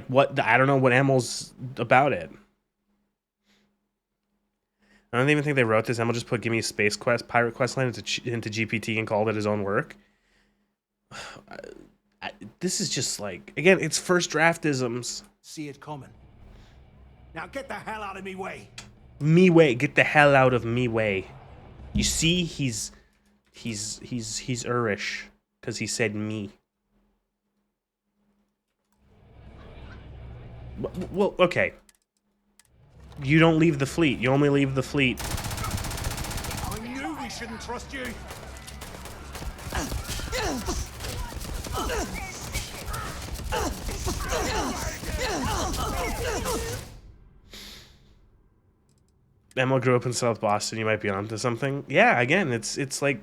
what, I don't know what Emil's about it. I don't even think they wrote this. Emil just put "Give me a space quest, pirate quest line" into GPT and called it his own work. This is just like, again, it's first draftisms. See it coming. Now get the hell out of me way. Me way, get the hell out of me way. You see, he's Irish because he said me. Well, okay. You don't leave the fleet. You only leave the fleet. I knew we shouldn't trust you. Emma grew up in South Boston. You might be onto something. Yeah, again, it's like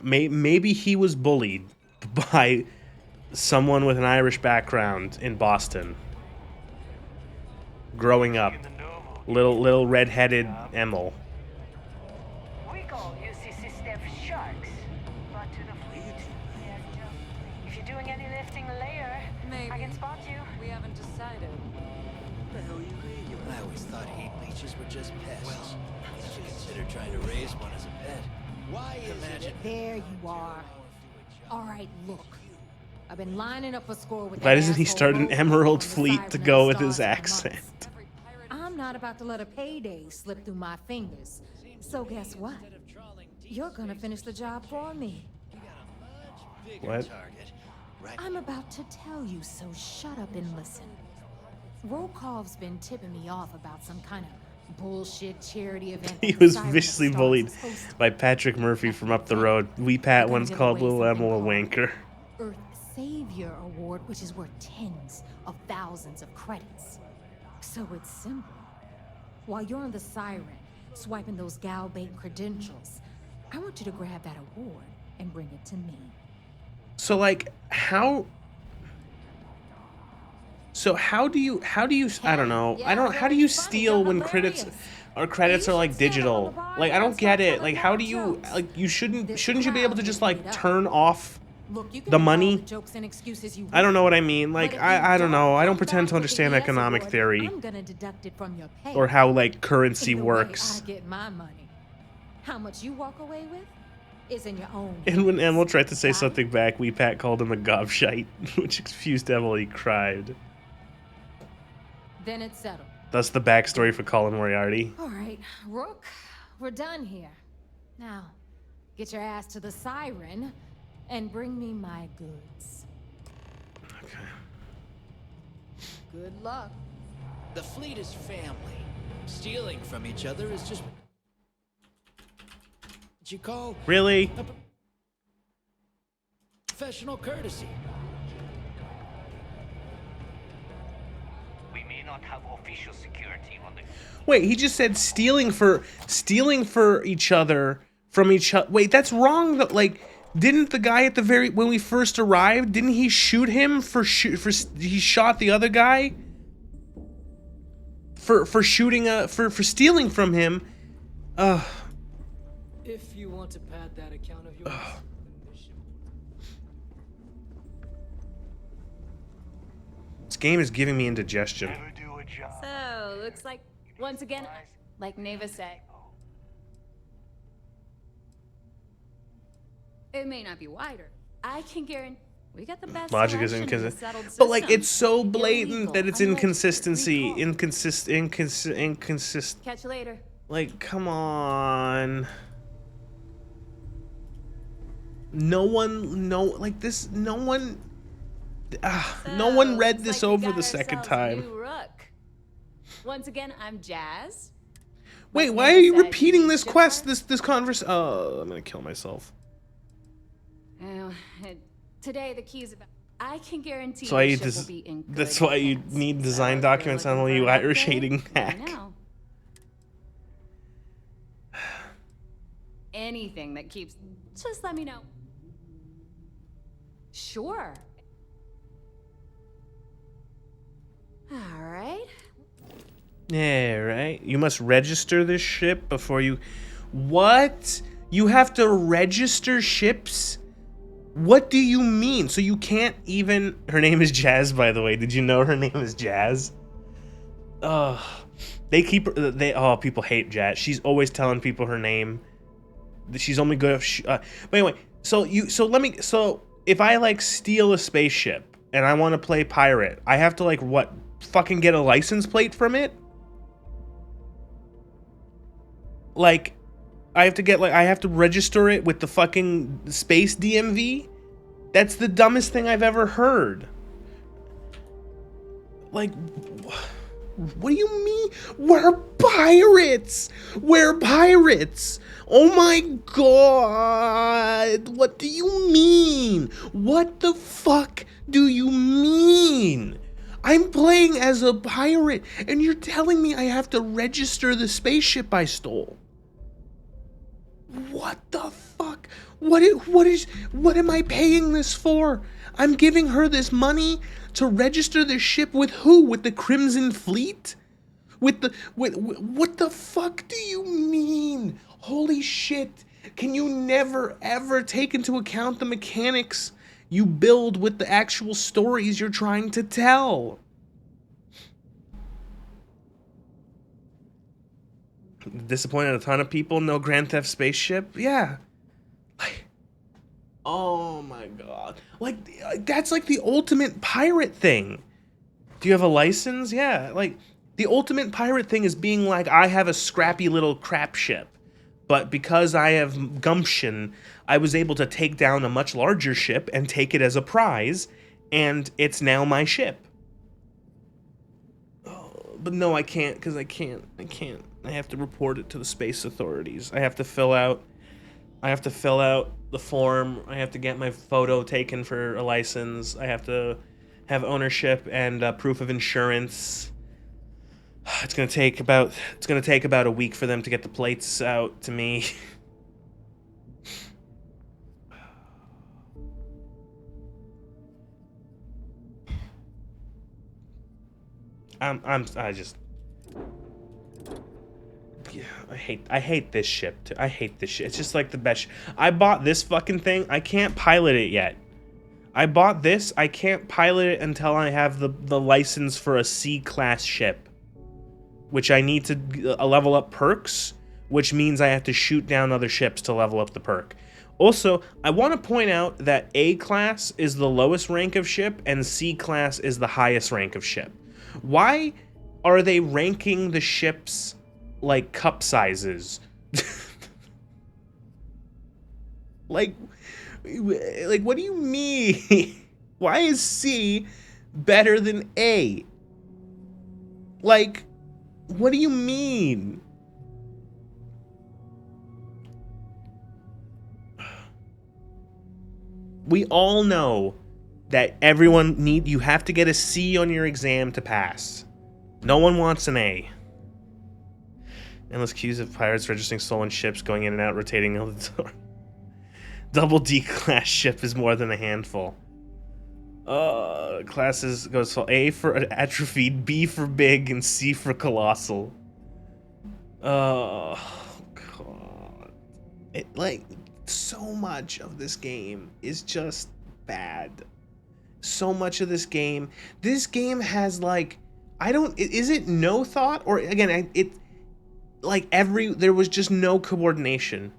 maybe he was bullied by someone with an Irish background in Boston. Growing up, little red-headed Emil. We call UCC staff sharks, but to the fleet, if you're doing any lifting later, I can spot you. We haven't decided. What the hell you mean? I always thought hate leeches were just pests. Well, you should consider trying to raise one as a pet. Why imagine? There you are. All right, look. I've been lining up a score with Why doesn't he start an Emerald Fleet to go with his accent? I'm not about to let a payday slip through my fingers. So guess what? You're gonna finish the job for me. What? I'm about to tell you, so shut up and listen. Rokov's been tipping me off about some kind of bullshit charity event. He was viciously bullied by Patrick Murphy from up the road. We Pat once called Little Emil a wanker. Earth Savior Award, which is worth tens of thousands of credits. So it's simple. While you're on the Siren, swiping those gal-bait credentials, I want you to grab that award and bring it to me. So like, how do you I don't know. How do you steal when credits are like digital? Like, I don't get it. Like, how do you, like, shouldn't you be able to just like turn off Look, you can the make all money. the jokes and excuses you I don't want, know what I mean. but Like, if I you don't know. I don't come pretend back to with understand the yes economic award, theory I'm gonna deduct it from your pay. or how, like, currency Either works. way, I get my money. How much you walk away with is in your own. And when Emil tried to say something back, Wee Pat called him a gobshite, which confused Emily cried. Then it's settled. That's the backstory for Colin Moriarty. All right, Rook, we're done here. Now, get your ass to the Siren and bring me my goods. Okay. Good luck. The fleet is family. Stealing from each other is just what you call Really? professional courtesy. We may not have official security on the... Wait, he just said stealing for each other from each other. Wait, that's wrong. Like, didn't the guy at the when we first arrived, didn't he shoot him he shot the other guy for shooting for stealing from him? If you want to pad that account of yours. This game is giving me indigestion. So, looks like, once again, like Neva said, it may not be wider. I can guarantee we got the best Logic is selection in the inconsistent, settled but like system. it's so blatant Illegal, that it's unregistered, inconsistency, recall. inconsistent. Catch you later. Like, come on. No one read this Looks like we over got the second ourselves a time. new Rook. Once again, I'm Jazz. Wait, Like why are Neva you said, repeating you this should quest, this converse? Oh, I'm gonna kill myself. Well, today the keys about. I can guarantee So I your need ship this. will be in good That's why you hands. need So design if you're documents on looking you for an Irish upgrade, hating let hack. me know. Anything that keeps. Just let me know. Sure. All right. Yeah, right. You must register this ship before you. What? You have to register ships? What do you mean? So you can't even. Her name is Jazz, by the way. Did you know her name is Jazz? Ugh. They keep her. Oh, people hate Jazz. She's always telling people her name. She's only good if but anyway, so if I like steal a spaceship and I want to play pirate, I have to like what? Fucking get a license plate from it? Like I have to register it with the fucking space DMV? That's the dumbest thing I've ever heard. Like what do you mean? We're pirates! We're pirates! Oh my god! What do you mean? What the fuck do you mean? I'm playing as a pirate, and you're telling me I have to register the spaceship I stole. What the fuck? What am I paying this for? I'm giving her this money to register the ship with who? With the Crimson Fleet? What the fuck do you mean? Holy shit. Can you never ever take into account the mechanics you build with the actual stories you're trying to tell? Disappointed a ton of people, no Grand Theft Spaceship? Yeah. Like, oh my god. Like, that's like the ultimate pirate thing. Do you have a license? Yeah, like, the ultimate pirate thing is being like, I have a scrappy little crap ship. But because I have gumption, I was able to take down a much larger ship and take it as a prize, and it's now my ship. Oh, but no, I can't, because I can't. I have to report it to the space authorities. I have to fill out the form. I have to get my photo taken for a license. I have to have ownership and proof of insurance. It's gonna take about a week for them to get the plates out to me. I hate this ship too. I hate this shit. It's just like the best. I bought this fucking thing. I can't pilot it yet. I bought this. I can't pilot it until I have the license for a C-class ship, which I need to level up perks, which means I have to shoot down other ships to level up the perk. Also, I want to point out that A-class is the lowest rank of ship and C-class is the highest rank of ship. Why are they ranking the ships like cup sizes? Like, what do you mean? Why is C better than A? Like, what do you mean? We all know that you have to get a C on your exam to pass. No one wants an A. Endless queues of pirates registering stolen ships, going in and out, rotating all the door. Double D-class ship is more than a handful. Classes goes for A for atrophied, B for big, and C for colossal. Oh, God. So much of this game is just bad. So much of this game has, is it no thought? Or, again, there was just no coordination.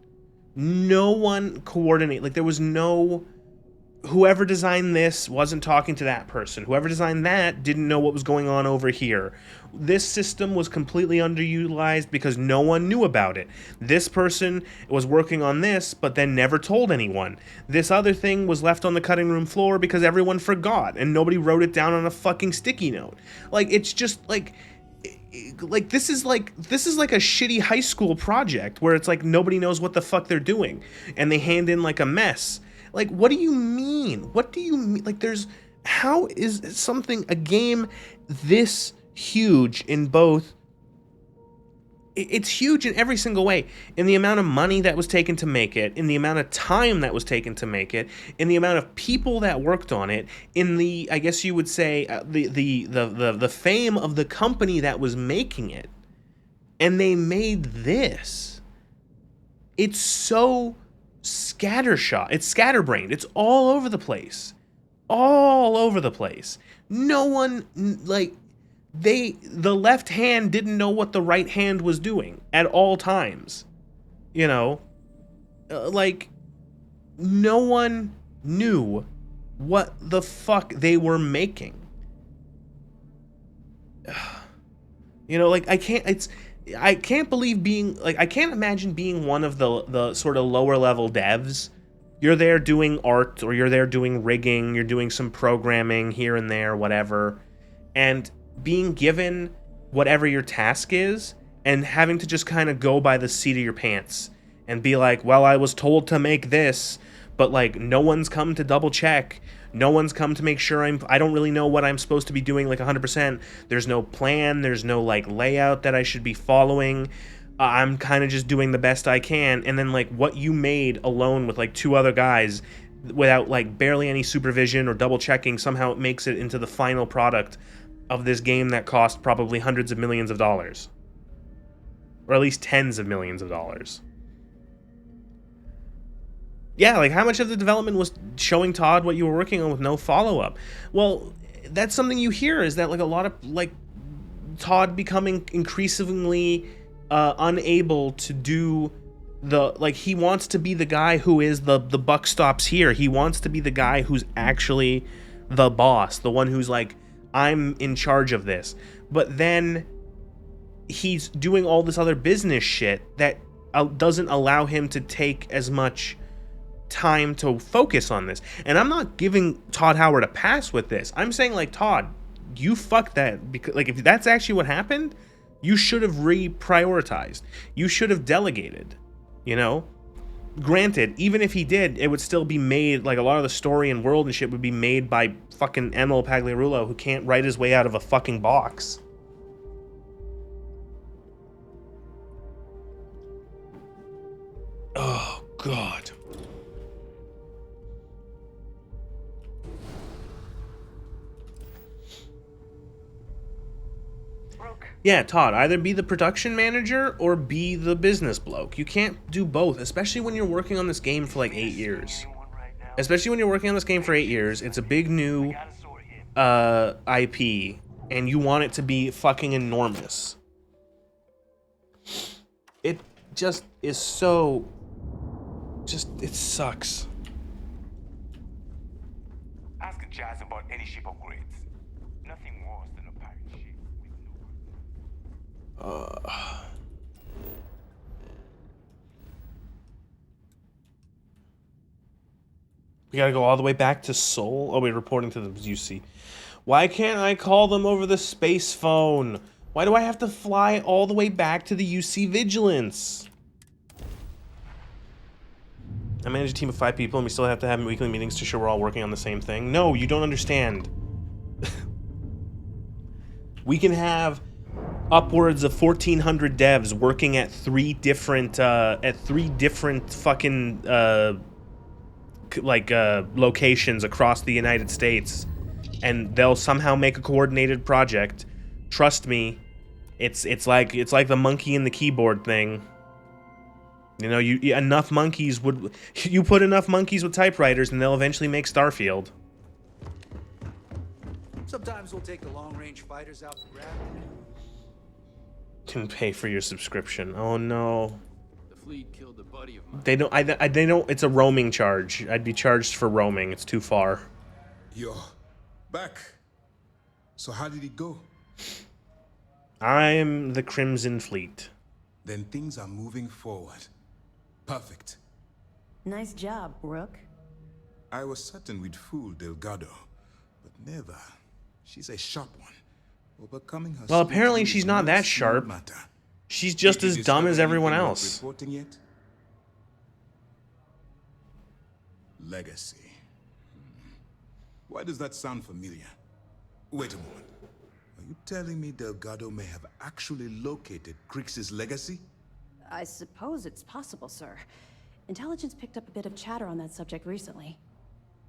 No one coordinate. There was no... Whoever designed this wasn't talking to that person. Whoever designed that didn't know what was going on over here. This system was completely underutilized because no one knew about it. This person was working on this, but then never told anyone. This other thing was left on the cutting room floor because everyone forgot, and nobody wrote it down on a fucking sticky note. It's just, this is like a shitty high school project where it's nobody knows what the fuck they're doing, and they hand in a mess. What do you mean? What do you mean? How is a game this huge in both? It's huge in every single way. In the amount of money that was taken to make it, in the amount of time that was taken to make it, in the amount of people that worked on it, in the, I guess you would say, the fame of the company that was making it. And they made this. It's so scattershot. It's scatterbrained. It's all over the place. All over the place. No one, the left hand didn't know what the right hand was doing at all times. No one knew what the fuck they were making. I can't believe being, I can't imagine being one of the sort of lower level devs. You're there doing art, or you're there doing rigging, you're doing some programming here and there, whatever, and being given whatever your task is, and having to just kind of go by the seat of your pants, and be like, well, I was told to make this, but no one's come to double check. No one's come to make sure I don't really know what I'm supposed to be doing 100%. There's no plan. There's no layout that I should be following. I'm kind of just doing the best I can. And then what you made alone with two other guys without barely any supervision or double checking, somehow it makes it into the final product of this game that cost probably hundreds of millions of dollars. Or at least tens of millions of dollars. Yeah, how much of the development was showing Todd what you were working on with no follow-up? Well, that's something you hear, is that a lot of Todd becoming increasingly unable to do he wants to be the guy who is the buck stops here. He wants to be the guy who's actually the boss, the one who's I'm in charge of this. But then he's doing all this other business shit that doesn't allow him to take as much time to focus on this. And I'm not giving Todd Howard a pass with this. I'm saying Todd, you fucked that, because if that's actually what happened, you should have reprioritized. You should have delegated, Granted, even if he did, it would still be made, a lot of the story and world and shit would be made by fucking Emil Pagliarulo, who can't write his way out of a fucking box. Oh, God. Yeah, Todd, either be the production manager or be the business bloke. You can't do both, especially when you're working on this game for 8 years. Especially when you're working on this game for 8 years, it's a big new IP, and you want it to be fucking enormous. It just is so... it sucks. Ask Jazz about any ship upgrades. Nothing worse than a pirate ship with no... We gotta go all the way back to Seoul? Oh wait, reporting to the UC. Why can't I call them over the space phone? Why do I have to fly all the way back to the UC Vigilance? I manage a team of 5 people and we still have to have weekly meetings to show we're all working on the same thing. No, you don't understand. We can have upwards of 1,400 devs working at 3 different fucking locations across the United States, and they'll somehow make a coordinated project. Trust me, it's like the monkey and the keyboard thing. You know, you put enough monkeys with typewriters and they'll eventually make Starfield. Sometimes we'll take the long-range fighters out to grab. Can pay for your subscription. Oh no. The fleet killed a buddy of mine. They don't. It's a roaming charge. I'd be charged for roaming. It's too far. Yo, back. So how did it go? I'm the Crimson Fleet. Then things are moving forward. Perfect. Nice job, Rook. I was certain we'd fool Delgado, but never. She's a sharp one. Overcoming her. Well, apparently she's not that sharp. She's just as dumb as everyone else. Reporting yet? Legacy. Why does that sound familiar? Wait a moment. Are you telling me Delgado may have actually located Crix's legacy? I suppose it's possible, sir. Intelligence picked up a bit of chatter on that subject recently.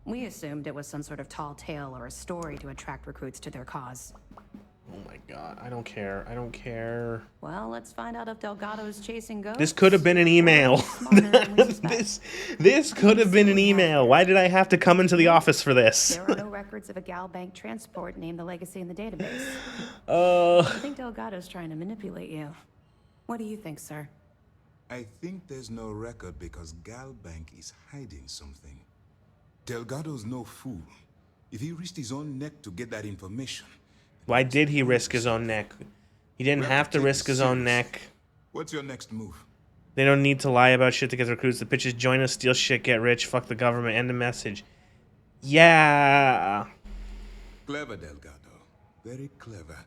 We assumed it was some sort of tall tale or a story to attract recruits to their cause. Oh my god, I don't care. I don't care. Well, let's find out if Delgado's chasing ghosts. This could have been an email. This could have been an email. Why did I have to come into the office for this? There are no records of a Gal Bank transport named the Legacy in the database. I think Delgado's trying to manipulate you. What do you think, sir? I think there's no record because Gal Bank is hiding something. Delgado's no fool. If he risked his own neck to get that information... Why did he risk his own neck? He didn't have to risk his own neck. What's your next move? They don't need to lie about shit to get recruits. The pitch is join us, steal shit, get rich, fuck the government, end the message. Yeah. Clever, Delgado. Very clever.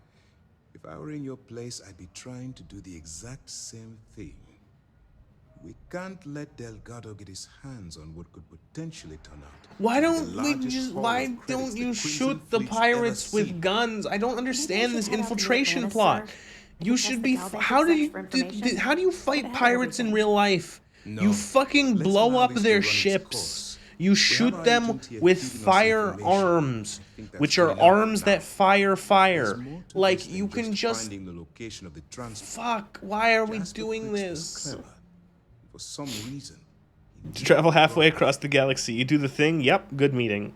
If I were in your place, I'd be trying to do the exact same thing. We can't let Delgado get his hands on what could potentially turn out. Why don't you shoot the pirates with guns? I don't understand this infiltration plot. You should be. How do you fight pirates in real life? You fucking blow up their ships. You shoot them with firearms, which are arms that fire fire. Like, you can just... Fuck, why are we doing this? For some reason. To travel halfway across the galaxy. You do the thing? Yep, good meeting.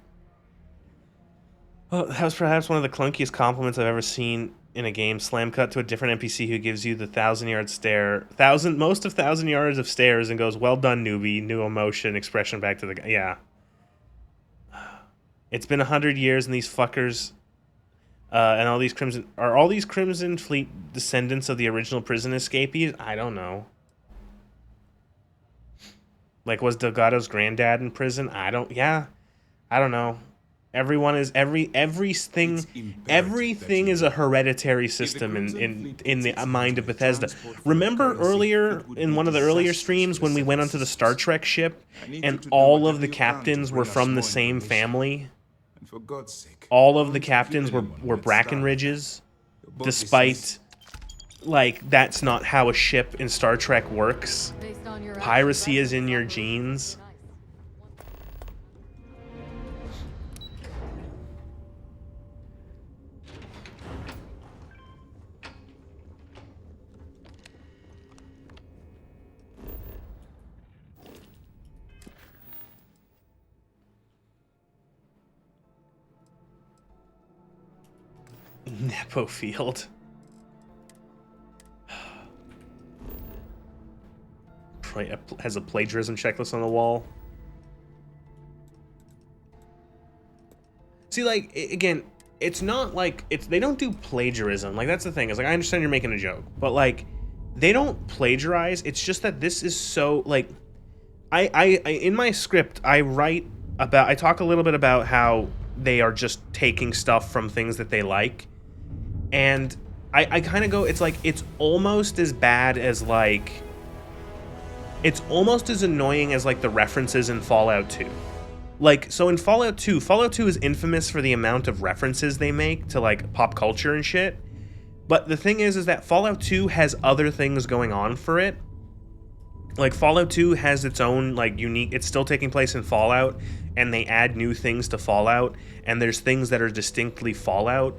Well, that was perhaps one of the clunkiest compliments I've ever seen in a game. Slam cut to a different NPC who gives you the 1,000-yard stare. Most of 1,000 yards of stares and goes, well done, newbie. New emotion, expression back to the guy. Yeah. It's been 100 years and these fuckers... and all these Crimson... Are all these Crimson Fleet descendants of the original prison escapees? I don't know. Like, was Delgado's granddad in prison? I don't know. Everyone is everything is a hereditary system in the mind of Bethesda. Remember earlier in one of the earlier streams when we went onto the Star Trek ship and all of the captains were from the same family? All of the captains were Brackenridges, despite, like, that's not how a ship in Star Trek works. Piracy is in your genes. Nepo field. Has a plagiarism checklist on the wall. See, like, again, it's not like they don't do plagiarism. Like, that's the thing. Is like, I understand you're making a joke, but like, they don't plagiarize. It's just that this is so like, I in my script I talk a little bit about how they are just taking stuff from things that they like, and I kind of go, it's like, it's almost as bad as like, it's almost as annoying as like the references in Fallout 2. Like, so in Fallout 2 is infamous for the amount of references they make to, like, pop culture and shit. But the thing is that Fallout 2 has other things going on for it. Like, Fallout 2 has its own, like, unique... It's still taking place in Fallout, and they add new things to Fallout, and there's things that are distinctly Fallout,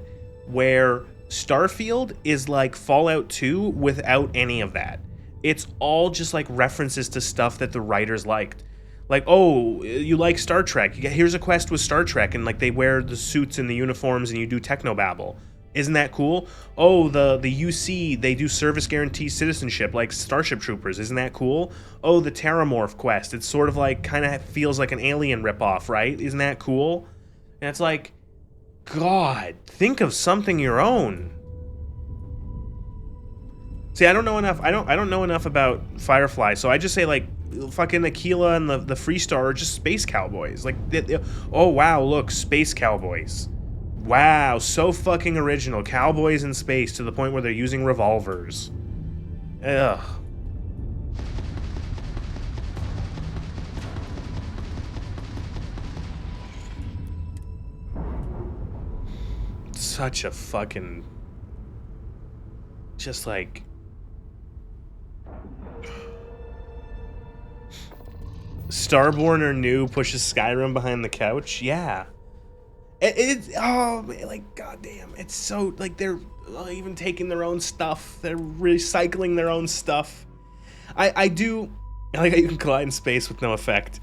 where Starfield is, like, Fallout 2 without any of that. It's all just, like, references to stuff that the writers liked. Like, oh, you like Star Trek. Here's a quest with Star Trek, and like they wear the suits and the uniforms and you do technobabble. Isn't that cool? Oh, the UC, they do service guarantee citizenship like Starship Troopers. Isn't that cool? Oh, the Terramorph quest. It's sort of like, kind of feels like an Alien ripoff, right? Isn't that cool? And it's like, God, think of something your own. See, I don't know enough. I don't know enough about Firefly, so I just say like, fucking Aquila and the Freestar are just space cowboys. Like, oh wow, look, space cowboys. Wow, so fucking original. Cowboys in space to the point where they're using revolvers. Ugh. Such a fucking... Just like... Starborn or New pushes Skyrim behind the couch. Yeah. It's oh man, like goddamn, it's so like they're even taking their own stuff. They're recycling their own stuff. I do like how you can collide in space with no effect.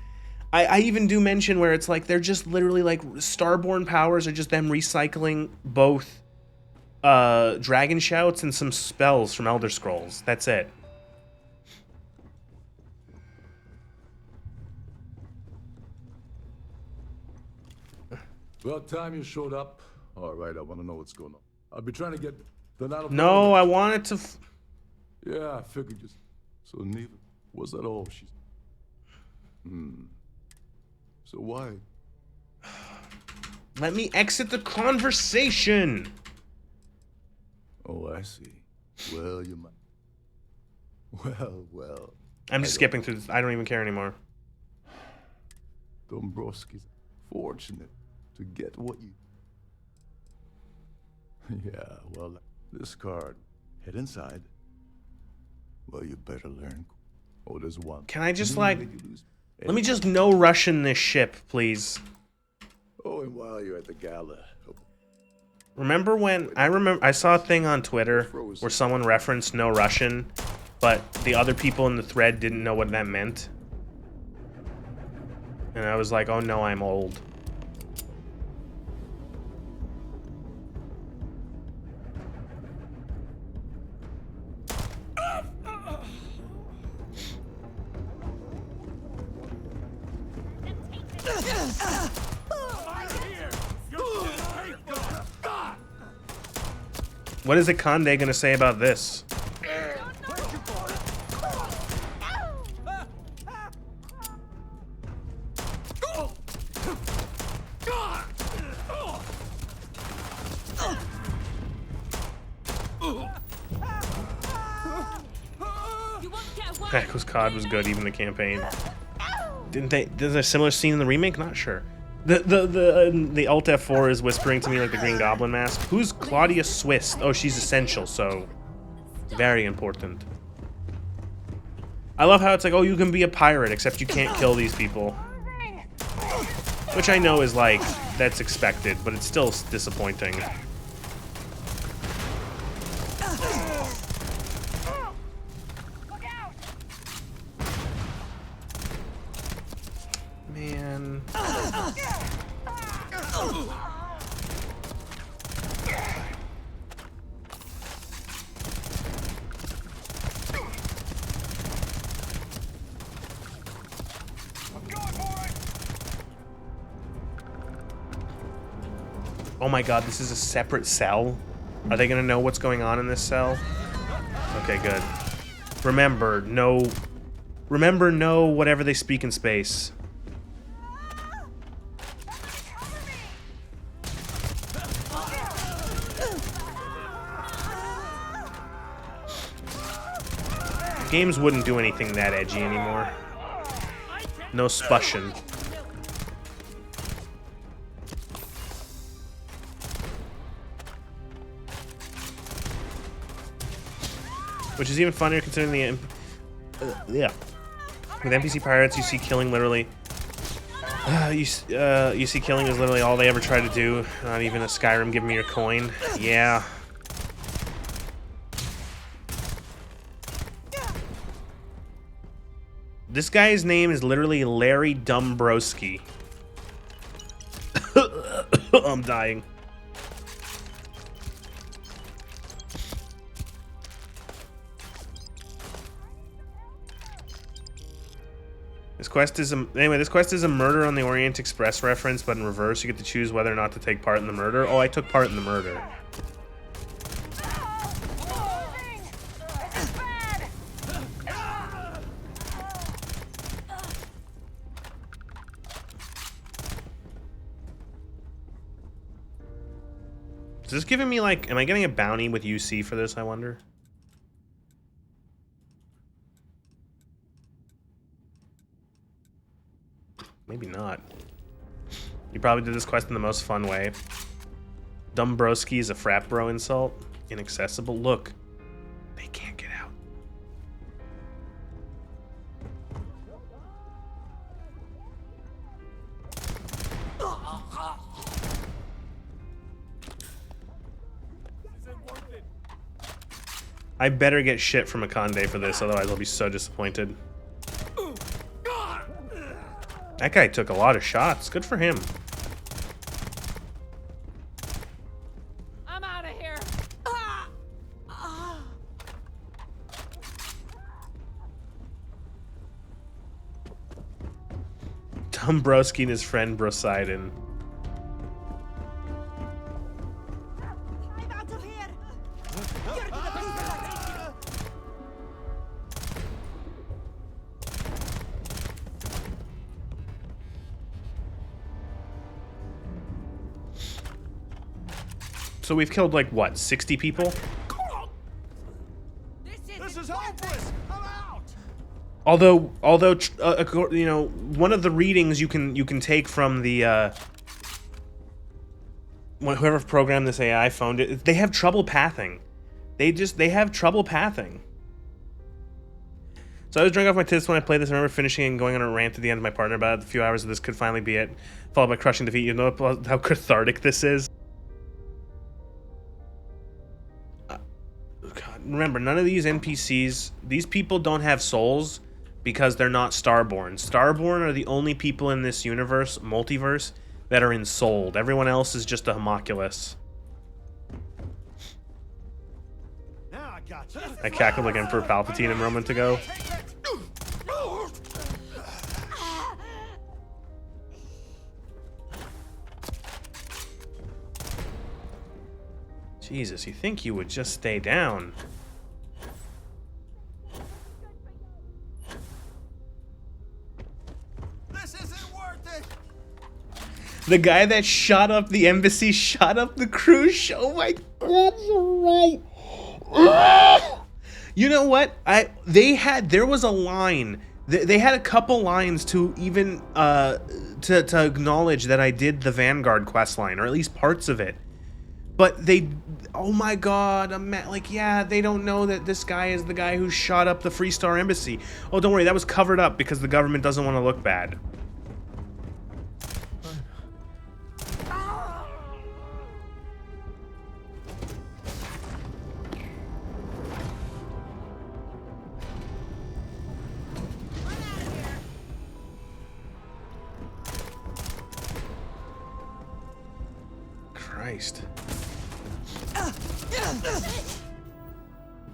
I even do mention where it's like they're just literally like Starborn powers are just them recycling both dragon shouts and some spells from Elder Scrolls. That's it. About time you showed up. All right, I want to know what's going on. I've been trying to get the out of... No, I wanted to... Yeah, I figured just... So, Neva, was that all? She's... So why? Let me exit the conversation! Oh, I see. Well, you might... Well... I'm just skipping through this. I don't even care anymore. Dombrowski's fortunate to get what you... Yeah, well, this card. Head inside. Well, you better learn. Oh, there's one. Can I just, like... Let me just no Russian this ship, please. Oh, and while you're at the gala... Remember when... I saw a thing on Twitter where someone referenced no Russian, but the other people in the thread didn't know what that meant. And I was like, oh no, I'm old. What is Akande gonna say about this? Echo's COD was good, even the campaign. Didn't they? There's a similar scene in the remake? Not sure. The Alt F4 is whispering to me like the Green Goblin mask. Who's Claudia Swiss? Oh, she's essential, so very important. I love how it's like, oh, you can be a pirate, except you can't kill these people. Which I know is like, that's expected, but it's still disappointing. Man. Oh my god, this is a separate cell? Are they gonna know what's going on in this cell? Okay, good. Remember, no whatever they speak in space. Games wouldn't do anything that edgy anymore. No spushin'. Which is even funnier considering the yeah. With NPC pirates, you see killing literally. You see killing is literally all they ever try to do. Not even a Skyrim, give me your coin. Yeah. This guy's name is literally Larry Dombrowski. I'm dying. This quest is a Murder on the Orient Express reference, but in reverse. You get to choose whether or not to take part in the murder. Oh, I took part in the murder. Is this giving me, like, am I getting a bounty with UC for this, I wonder? Maybe not. You probably did this quest in the most fun way. Dombrowski is a frat bro insult. Inaccessible. Look. They can't get out. I better get shit from Akande for this, otherwise I'll be so disappointed. That guy took a lot of shots. Good for him. I'm out of here. Dombrowski and his friend Brosidon. So we've killed, like, what, 60 people? This is hopeless. I'm out. Although, you know, one of the readings you can take from the whoever programmed this AI phoned it, they have trouble pathing. They have trouble pathing. So I was drawing off my tits when I played this. I remember finishing and going on a rant at the end of my partner about it. A few hours of this could finally be it, followed by crushing defeat. You know how cathartic this is. Remember, none of these NPCs, these people don't have souls because they're not Starborn. Starborn are the only people in this universe, multiverse, that are ensouled. Everyone else is just a homunculus. Now I got you. I cackled like Emperor Palpatine a moment ago. Jesus, you think you would just stay down? This isn't worth it. The guy that shot up the embassy shot up the cruise ship. Oh my God, you're right. You know what? There was a line. They had a couple lines to even to acknowledge that I did the Vanguard quest line, or at least parts of it. But they, oh my God, like, yeah, they don't know that this guy is the guy who shot up the Freestar Embassy. Oh, don't worry, that was covered up because the government doesn't want to look bad. Christ.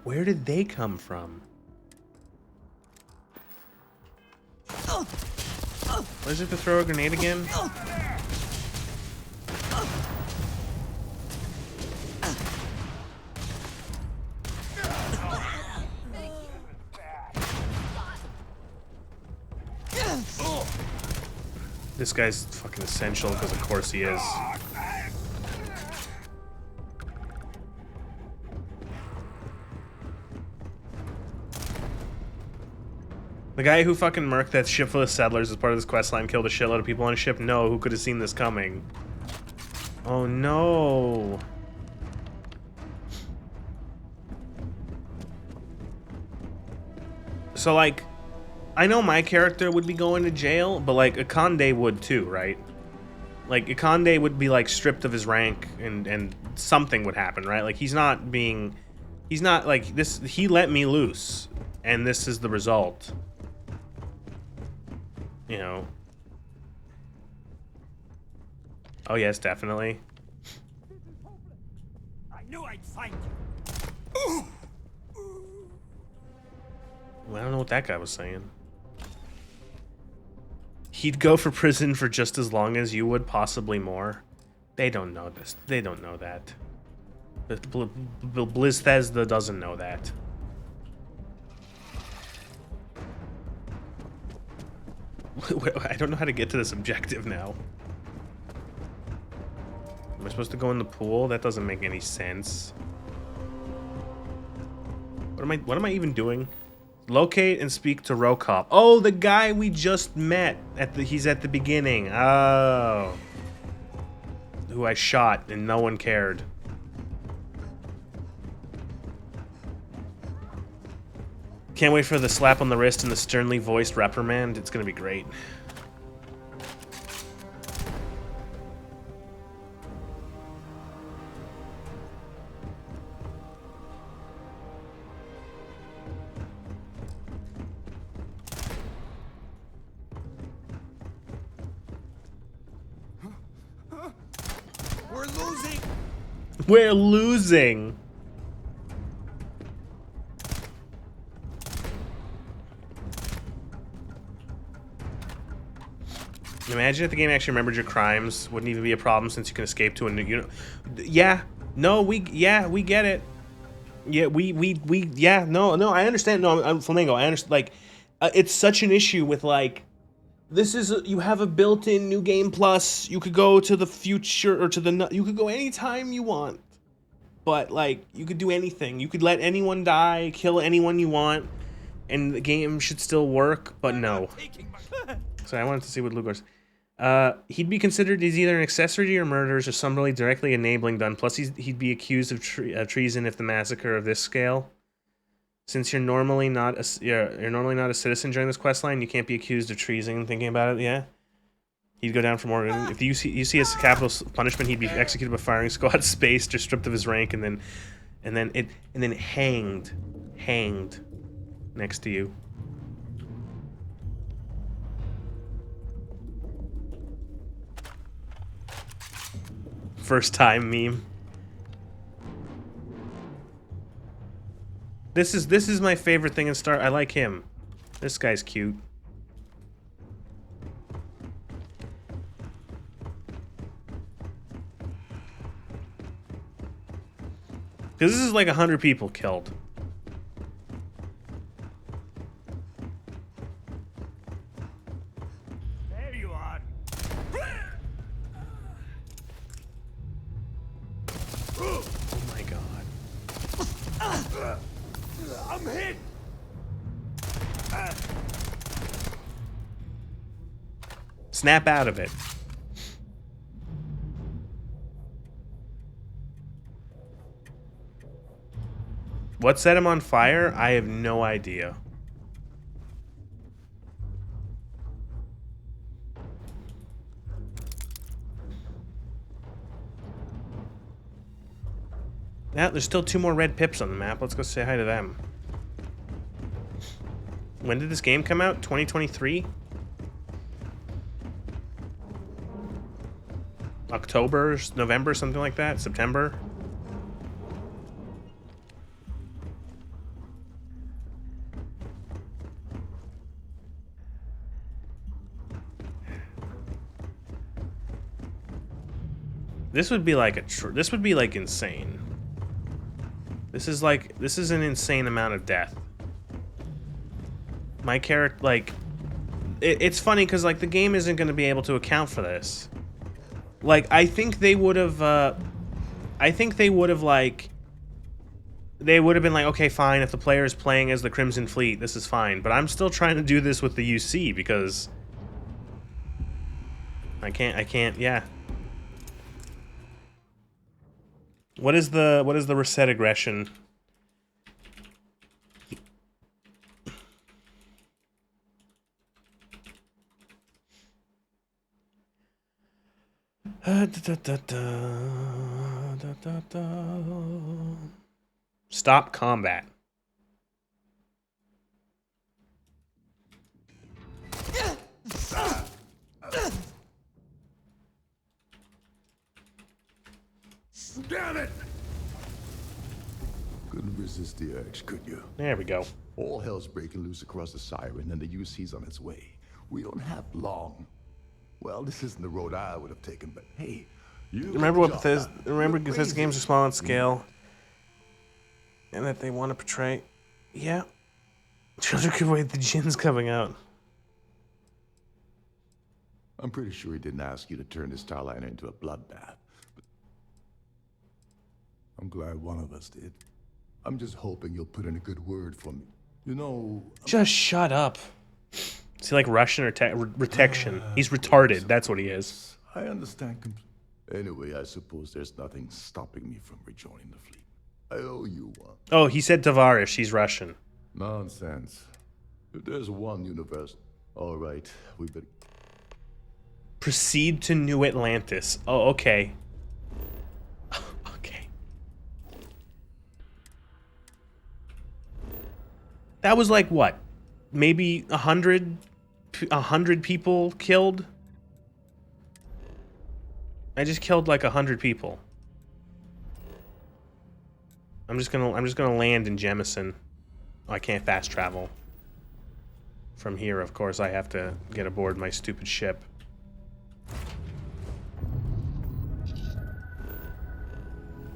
Where did they come from? Where's it to throw a grenade again? This guy's fucking essential, because of course he is. The guy who fucking murked that ship full of settlers as part of this questline killed a shitload of people on a ship? No, who could have seen this coming? Oh no. So like, I know my character would be going to jail, but like Akande would too, right? Like Akande would be like stripped of his rank and something would happen, right? Like he's not like this, he let me loose and this is the result. You know. Oh yes, definitely. I knew I'd find you. Well, I don't know what that guy was saying. He'd go for prison for just as long as you would, possibly more. They don't know this. They don't know that. Blizzthesda doesn't know that. I don't know how to get to this objective now. Am I supposed to go in the pool? That doesn't make any sense. What am I even doing? Locate and speak to Rokop. Oh, the guy we just met he's at the beginning. Oh. Who I shot and no one cared. Can't wait for the slap on the wrist and the sternly voiced reprimand. It's gonna be great. We're losing. We're losing. Imagine if the game actually remembered your crimes. Wouldn't even be a problem since you can escape to a new, you know. Yeah, no, we get it. Yeah, yeah, no, I understand. No, I'm Flamingo. I understand. Like, it's such an issue with like, this is you have a built-in new game plus. You could go to the future or to the you could go anytime you want, but like you could do anything. You could let anyone die, kill anyone you want, and the game should still work. But no. So I wanted to see what Lugar's. He'd be considered as either an accessory to your murders or somebody directly enabling them. Plus, he'd be accused of treason if the massacre of this scale. Since you're normally not a citizen during this questline, you can't be accused of treason. Thinking about it, yeah. He'd go down from order. If you see his capital punishment, he'd be executed by firing squad, spaced, or stripped of his rank, and then hanged next to you. First time meme. This is my favorite thing in Star. I like him. This guy's cute. Because this is like 100 people killed. There you are. Oh my god. I'm hit. Snap out of it. What set him on fire? I have no idea. Now, there's still 2 more red pips on the map. Let's go say hi to them. When did this game come out? 2023? October, November, something like that? September? This would be like this would be like insane. This is an insane amount of death. My character, like, it's funny because like the game isn't going to be able to account for this. Like I think they would have like they would have been like, okay, fine, if the player is playing as the Crimson Fleet, this is fine. But I'm still trying to do this with the UC because I can't, yeah. What is the reset aggression? Stop combat. Damn it! Couldn't resist the urge, could you? There we go. All hell's breaking loose across the Siren, and the UC's on its way. We don't have long. Well, this isn't the road I would have taken, but hey, you remember what Bethesda? Remember Bethesda games are small in scale, and that they want to portray. Yeah, children could wait. The gin's coming out. I'm pretty sure he didn't ask you to turn this Starliner into a bloodbath. But I'm glad one of us did. I'm just hoping you'll put in a good word for me. You know... Just shut up. Is he like Russian or protection? He's retarded, that's what he is. I understand Anyway, I suppose there's nothing stopping me from rejoining the fleet. I owe you one. Oh, he said Tavares, he's Russian. Nonsense. If there's one universe... Alright, we better... Proceed to New Atlantis. Oh, okay. Okay. That was like what? Maybe 100 people killed? I just killed like 100 people. I'm just gonna land in Jemison. Oh, I can't fast travel. From here, of course, I have to get aboard my stupid ship.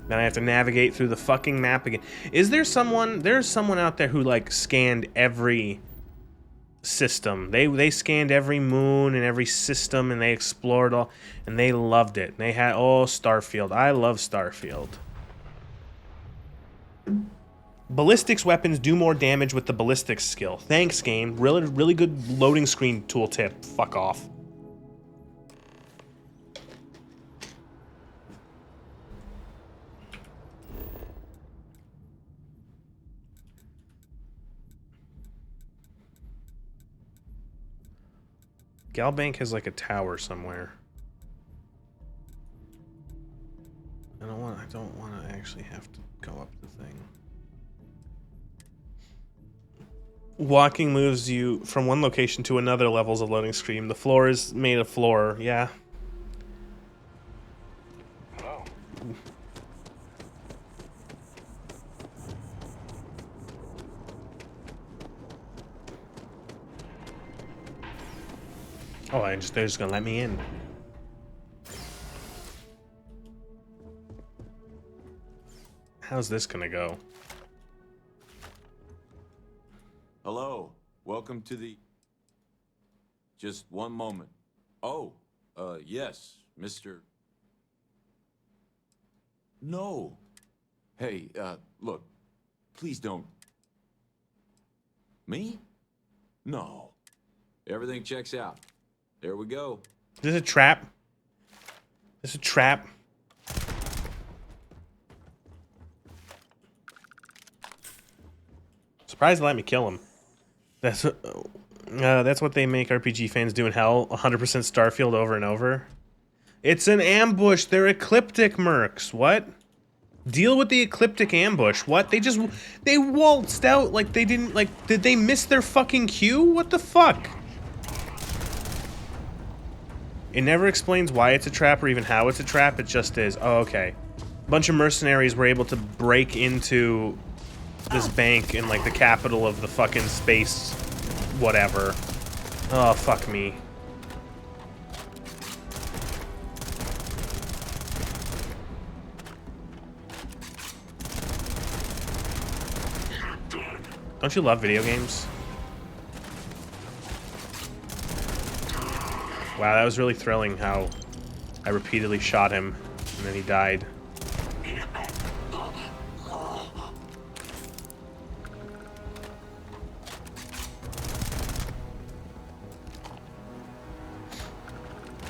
Then I have to navigate through the fucking map again. Is there someone... There's someone out there who, like, scanned every system. They scanned every moon and every system, and they explored all... And they loved it. They had... Oh, Starfield. I love Starfield. Ballistics weapons do more damage with the ballistics skill. Thanks, game. Really good loading screen tooltip. Fuck off. Galbank has like a tower somewhere. I don't want to actually have to go up the thing. Walking moves you from one location to another levels of loading screen. The floor is made of floor, yeah. Hello. Oh, they're just gonna let me in. How's this gonna go? Hello. Welcome to the... Just one moment. Oh, yes, Mr... No. Hey, look. Please don't... Me? No. Everything checks out. There we go. Is this a trap? This is a trap. Surprised they let me kill him. That's what they make RPG fans do in hell. 100% Starfield over and over. It's an ambush. They're ecliptic mercs. What? Deal with the ecliptic ambush. What? They waltzed out like they didn't, like, did they miss their fucking cue? What the fuck? It never explains why it's a trap or even how it's a trap. It just is. Oh, okay. A bunch of mercenaries were able to break into this bank in, like, the capital of the fucking space whatever. Oh, fuck me. Don't you love video games? Wow, that was really thrilling how I repeatedly shot him and then he died.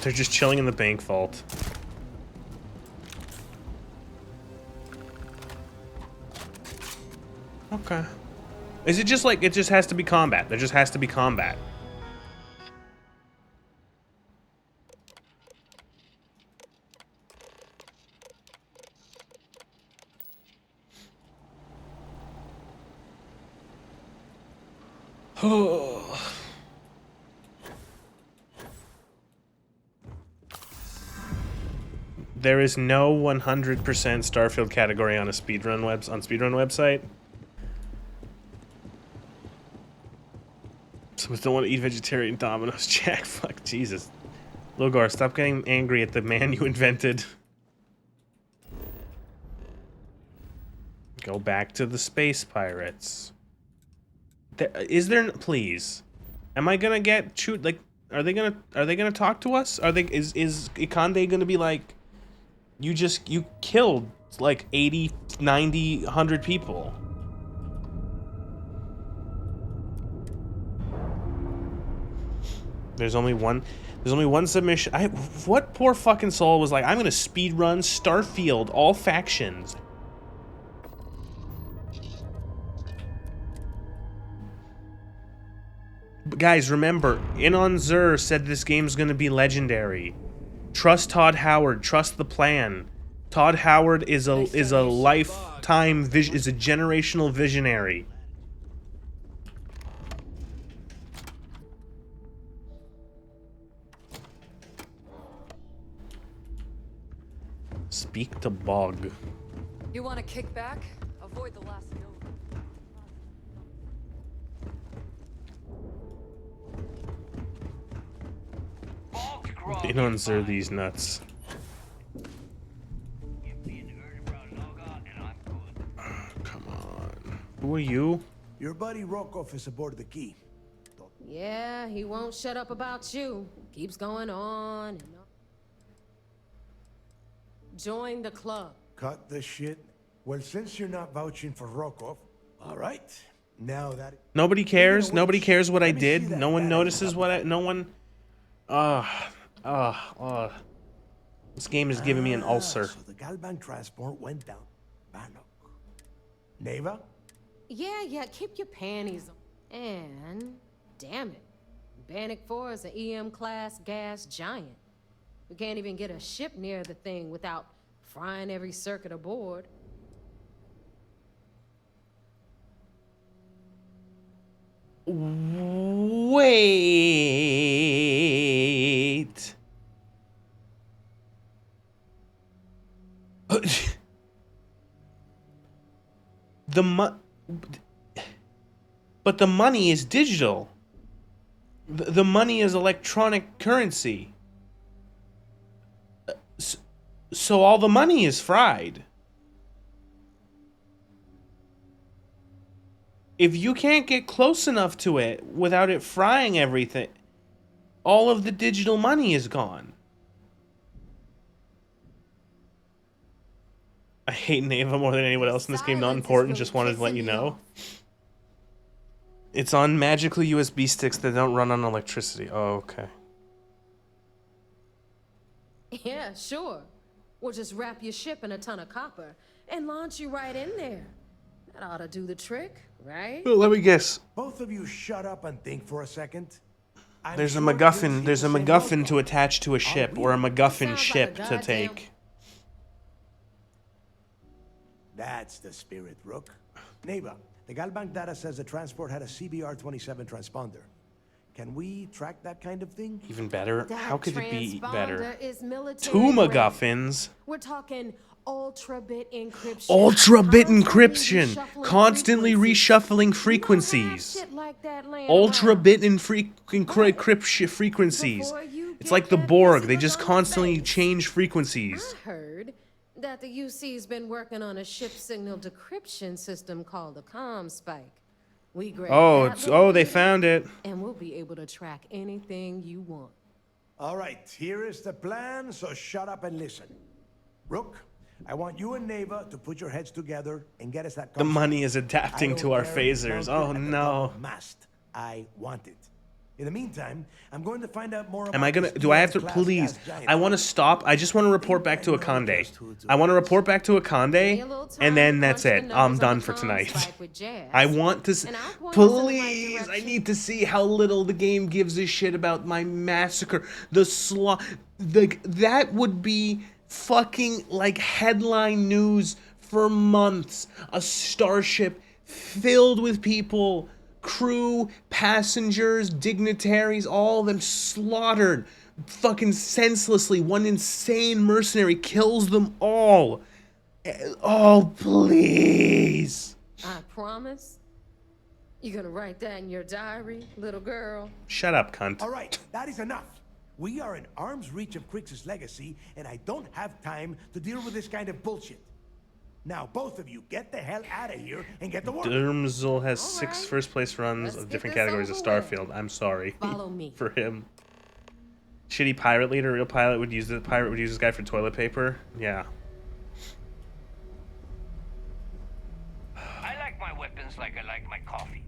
They're just chilling in the bank vault. Okay. Is it just like, it just has to be combat? There just has to be combat. There is no 100% Starfield category on a speedrun website. So we still want to eat vegetarian Domino's, Jack. Fuck, Jesus. Logar, stop getting angry at the man you invented. Go back to the space pirates. Is there, please? Am I gonna get chewed? Like, are they gonna talk to us? Is Ikande gonna be like, you killed like 80, 90, 100 people? There's only one submission. What poor fucking soul was like, I'm gonna speedrun Starfield, all factions. But guys, remember, Inon Zur said this game's gonna be legendary. Trust Todd Howard, trust the plan. Todd Howard is a lifetime is a generational visionary. Speak to Bog. You want to kick back? Avoid the last hill. Inon Zur these nuts. Come on. Who are you? Your buddy Rokov is aboard the Key. Yeah, he won't shut up about you. Keeps going on and on. Join the club. Cut the shit. Well, since you're not vouching for Rokov, all right. Now that nobody cares. Nobody cares what I did. No one notices what I. No one. This game is giving me an ulcer. So the Galbank transport went down. Bannock. Neva? Yeah, keep your panties on. And, damn it, Bannock 4 is an EM-class gas giant. We can't even get a ship near the thing without frying every circuit aboard. Wait. But the money is digital. The money is electronic currency. So all the money is fried. If you can't get close enough to it without it frying everything, all of the digital money is gone. I hate Neva more than anyone else in this game. Not important, just wanted to let you know. It's on magical USB sticks that don't run on electricity. Oh, okay. Yeah, sure. We'll just wrap your ship in a ton of copper and launch you right in there. That ought to do the trick, right? Well, let me guess. Both of you shut up and think for a second. There's a MacGuffin. There's a MacGuffin to attach to a ship, or a MacGuffin ship to take. That's the spirit, Rook. Neva, the Galbank data says the transport had a CBR-27 transponder. Can we track that kind of thing? Even better? How could it be better? Two MacGuffins. We're talking ultra-bit encryption. Ultra-bit encryption. Constantly reshuffling frequencies. Ultra-bit encryption frequencies. It's like the Borg. They just constantly change frequencies. I heard that the UC's been working on a ship signal decryption system called the ComSpike. We grab they found it. and we'll be able to track anything you want. All right, here is the plan, so shut up and listen. Rook, I want you and Neva to put your heads together and get us that The comms. money is adapting to our phasers. Oh no. Mast. I want it. In the meantime, I'm going to find out more about Am I gonna? this Do I have to? EM-class Please. gas giant. I want to stop. I just want to report back to Akande. I want to report back to Akande, and then that's it. I'm done for tonight. I want to. Please. I need to see how little the game gives a shit about my massacre. The that would be fucking like headline news for months. A starship filled with people. Crew, passengers, dignitaries, all of them slaughtered fucking senselessly. One insane mercenary kills them all. Oh, please. I promise. You gonna write that in your diary, little girl? Shut up, cunt. All right, that is enough. We are in arm's reach of Crix's legacy, and I don't have time to deal with this kind of bullshit. Now, both of you, get the hell out of here and get to work. Dermzel has 6 first-place runs of different categories of Starfield. I'm sorry. Follow me. For him. Shitty pirate leader. Real pilot would use this guy for toilet paper. Yeah. I like my weapons like I like my coffee.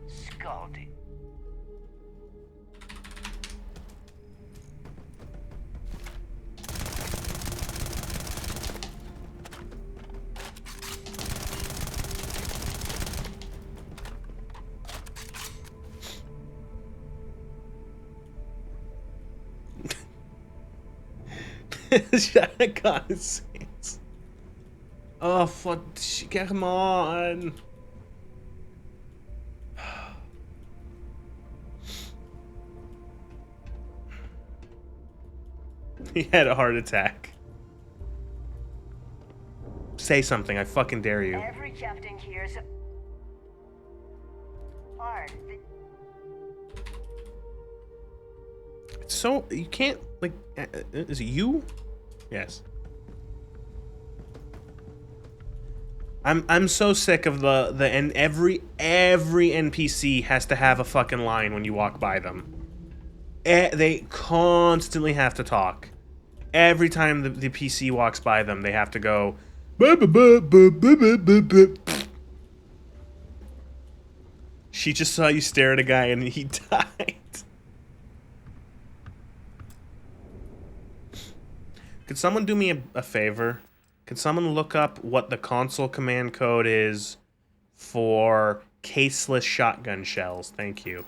Scalding. Oh, come on. He had a heart attack. Say something, I fucking dare you. Every captain here's hard. So you can't like is it you? Yes. I'm so sick of the and every NPC has to have a fucking line when you walk by them. They constantly have to talk. Every time the PC walks by them, they have to go. She just saw you stare at a guy and he died. Could someone do me a favor? Could someone look up what the console command code is for caseless shotgun shells? Thank you.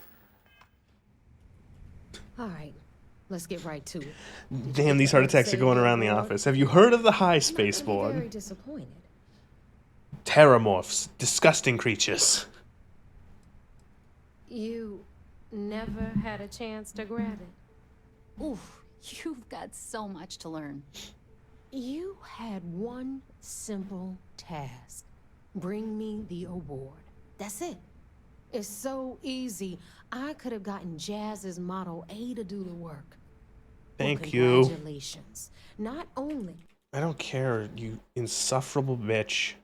All right, let's get right to it. Damn, these heart attacks are going around the office. Have you heard of the high Very spaceborne? disappointed. Terramorphs, disgusting creatures. You never had a chance to grab it. Oof, you've got so much to learn. You had one simple task. Bring me the award. That's it. It's so easy. I could have gotten Jazz's Model A to do the work. Thank you. Congratulations. Not only... I don't care, you insufferable bitch.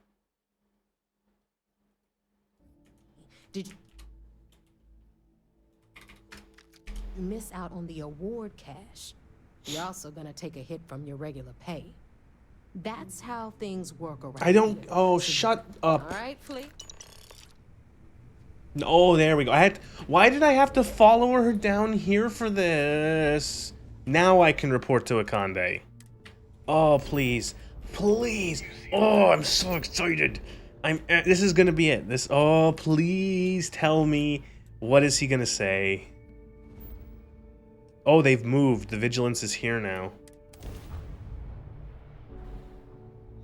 did you miss out on the award cash, you're also gonna take a hit from your regular pay. That's how things work around I don't. here. Oh, So shut up. All right, Fleet. Oh, there we go. Why did I have to follow her down here for this? Now I can report to Akande. Oh, please. Please. Oh, I'm so excited. This is gonna be it. Oh, please tell me. What is he gonna say? Oh, they've moved. The vigilance is here now.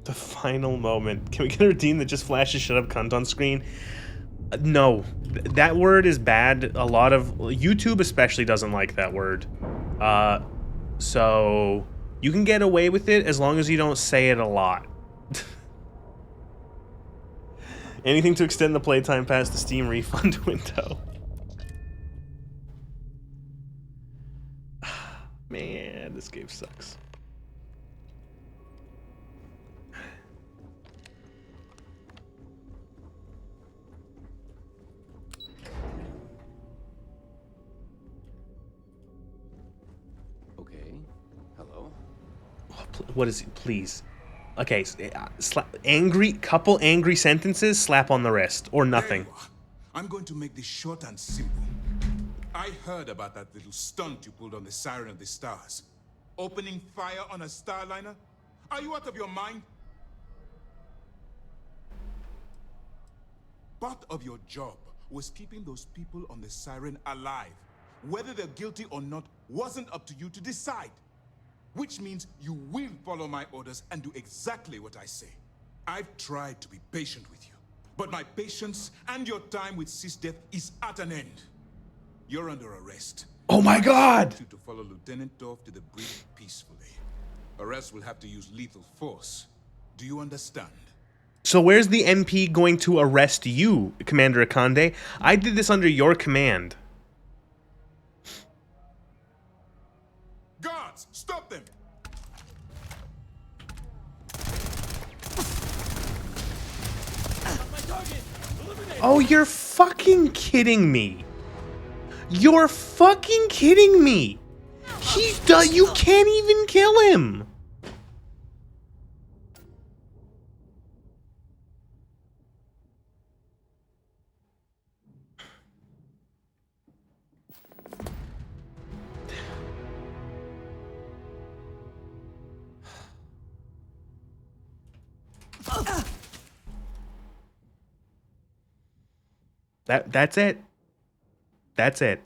The final moment. Can we get a routine that just flashes shut up cunt on screen? No. That word is bad. A lot of... YouTube especially doesn't like that word. So... You can get away with it as long as you don't say it a lot. Anything to extend the playtime past the Steam refund window. Man, this game sucks. What is it? Please. Okay, couple angry sentences, slap on the wrist, or nothing. I'm going to make this short and simple. I heard about that little stunt you pulled on the Siren of the Stars. Opening fire on a Starliner? Are you out of your mind? Part of your job was keeping those people on the Siren alive. Whether they're guilty or not wasn't up to you to decide. Which means you will follow my orders and do exactly what I say. I've tried to be patient with you, but my patience and your time with SysDef is at an end. You're under arrest. Oh my God! I want you to follow Lieutenant Dorf to the bridge peacefully, or else we'll have to use lethal force. Do you understand? So where's the MP going to arrest you, Commander Akande? I did this under your command. Guards, stop them! Oh, you're fucking kidding me. You're fucking kidding me. You can't even kill him. That's it. That's it.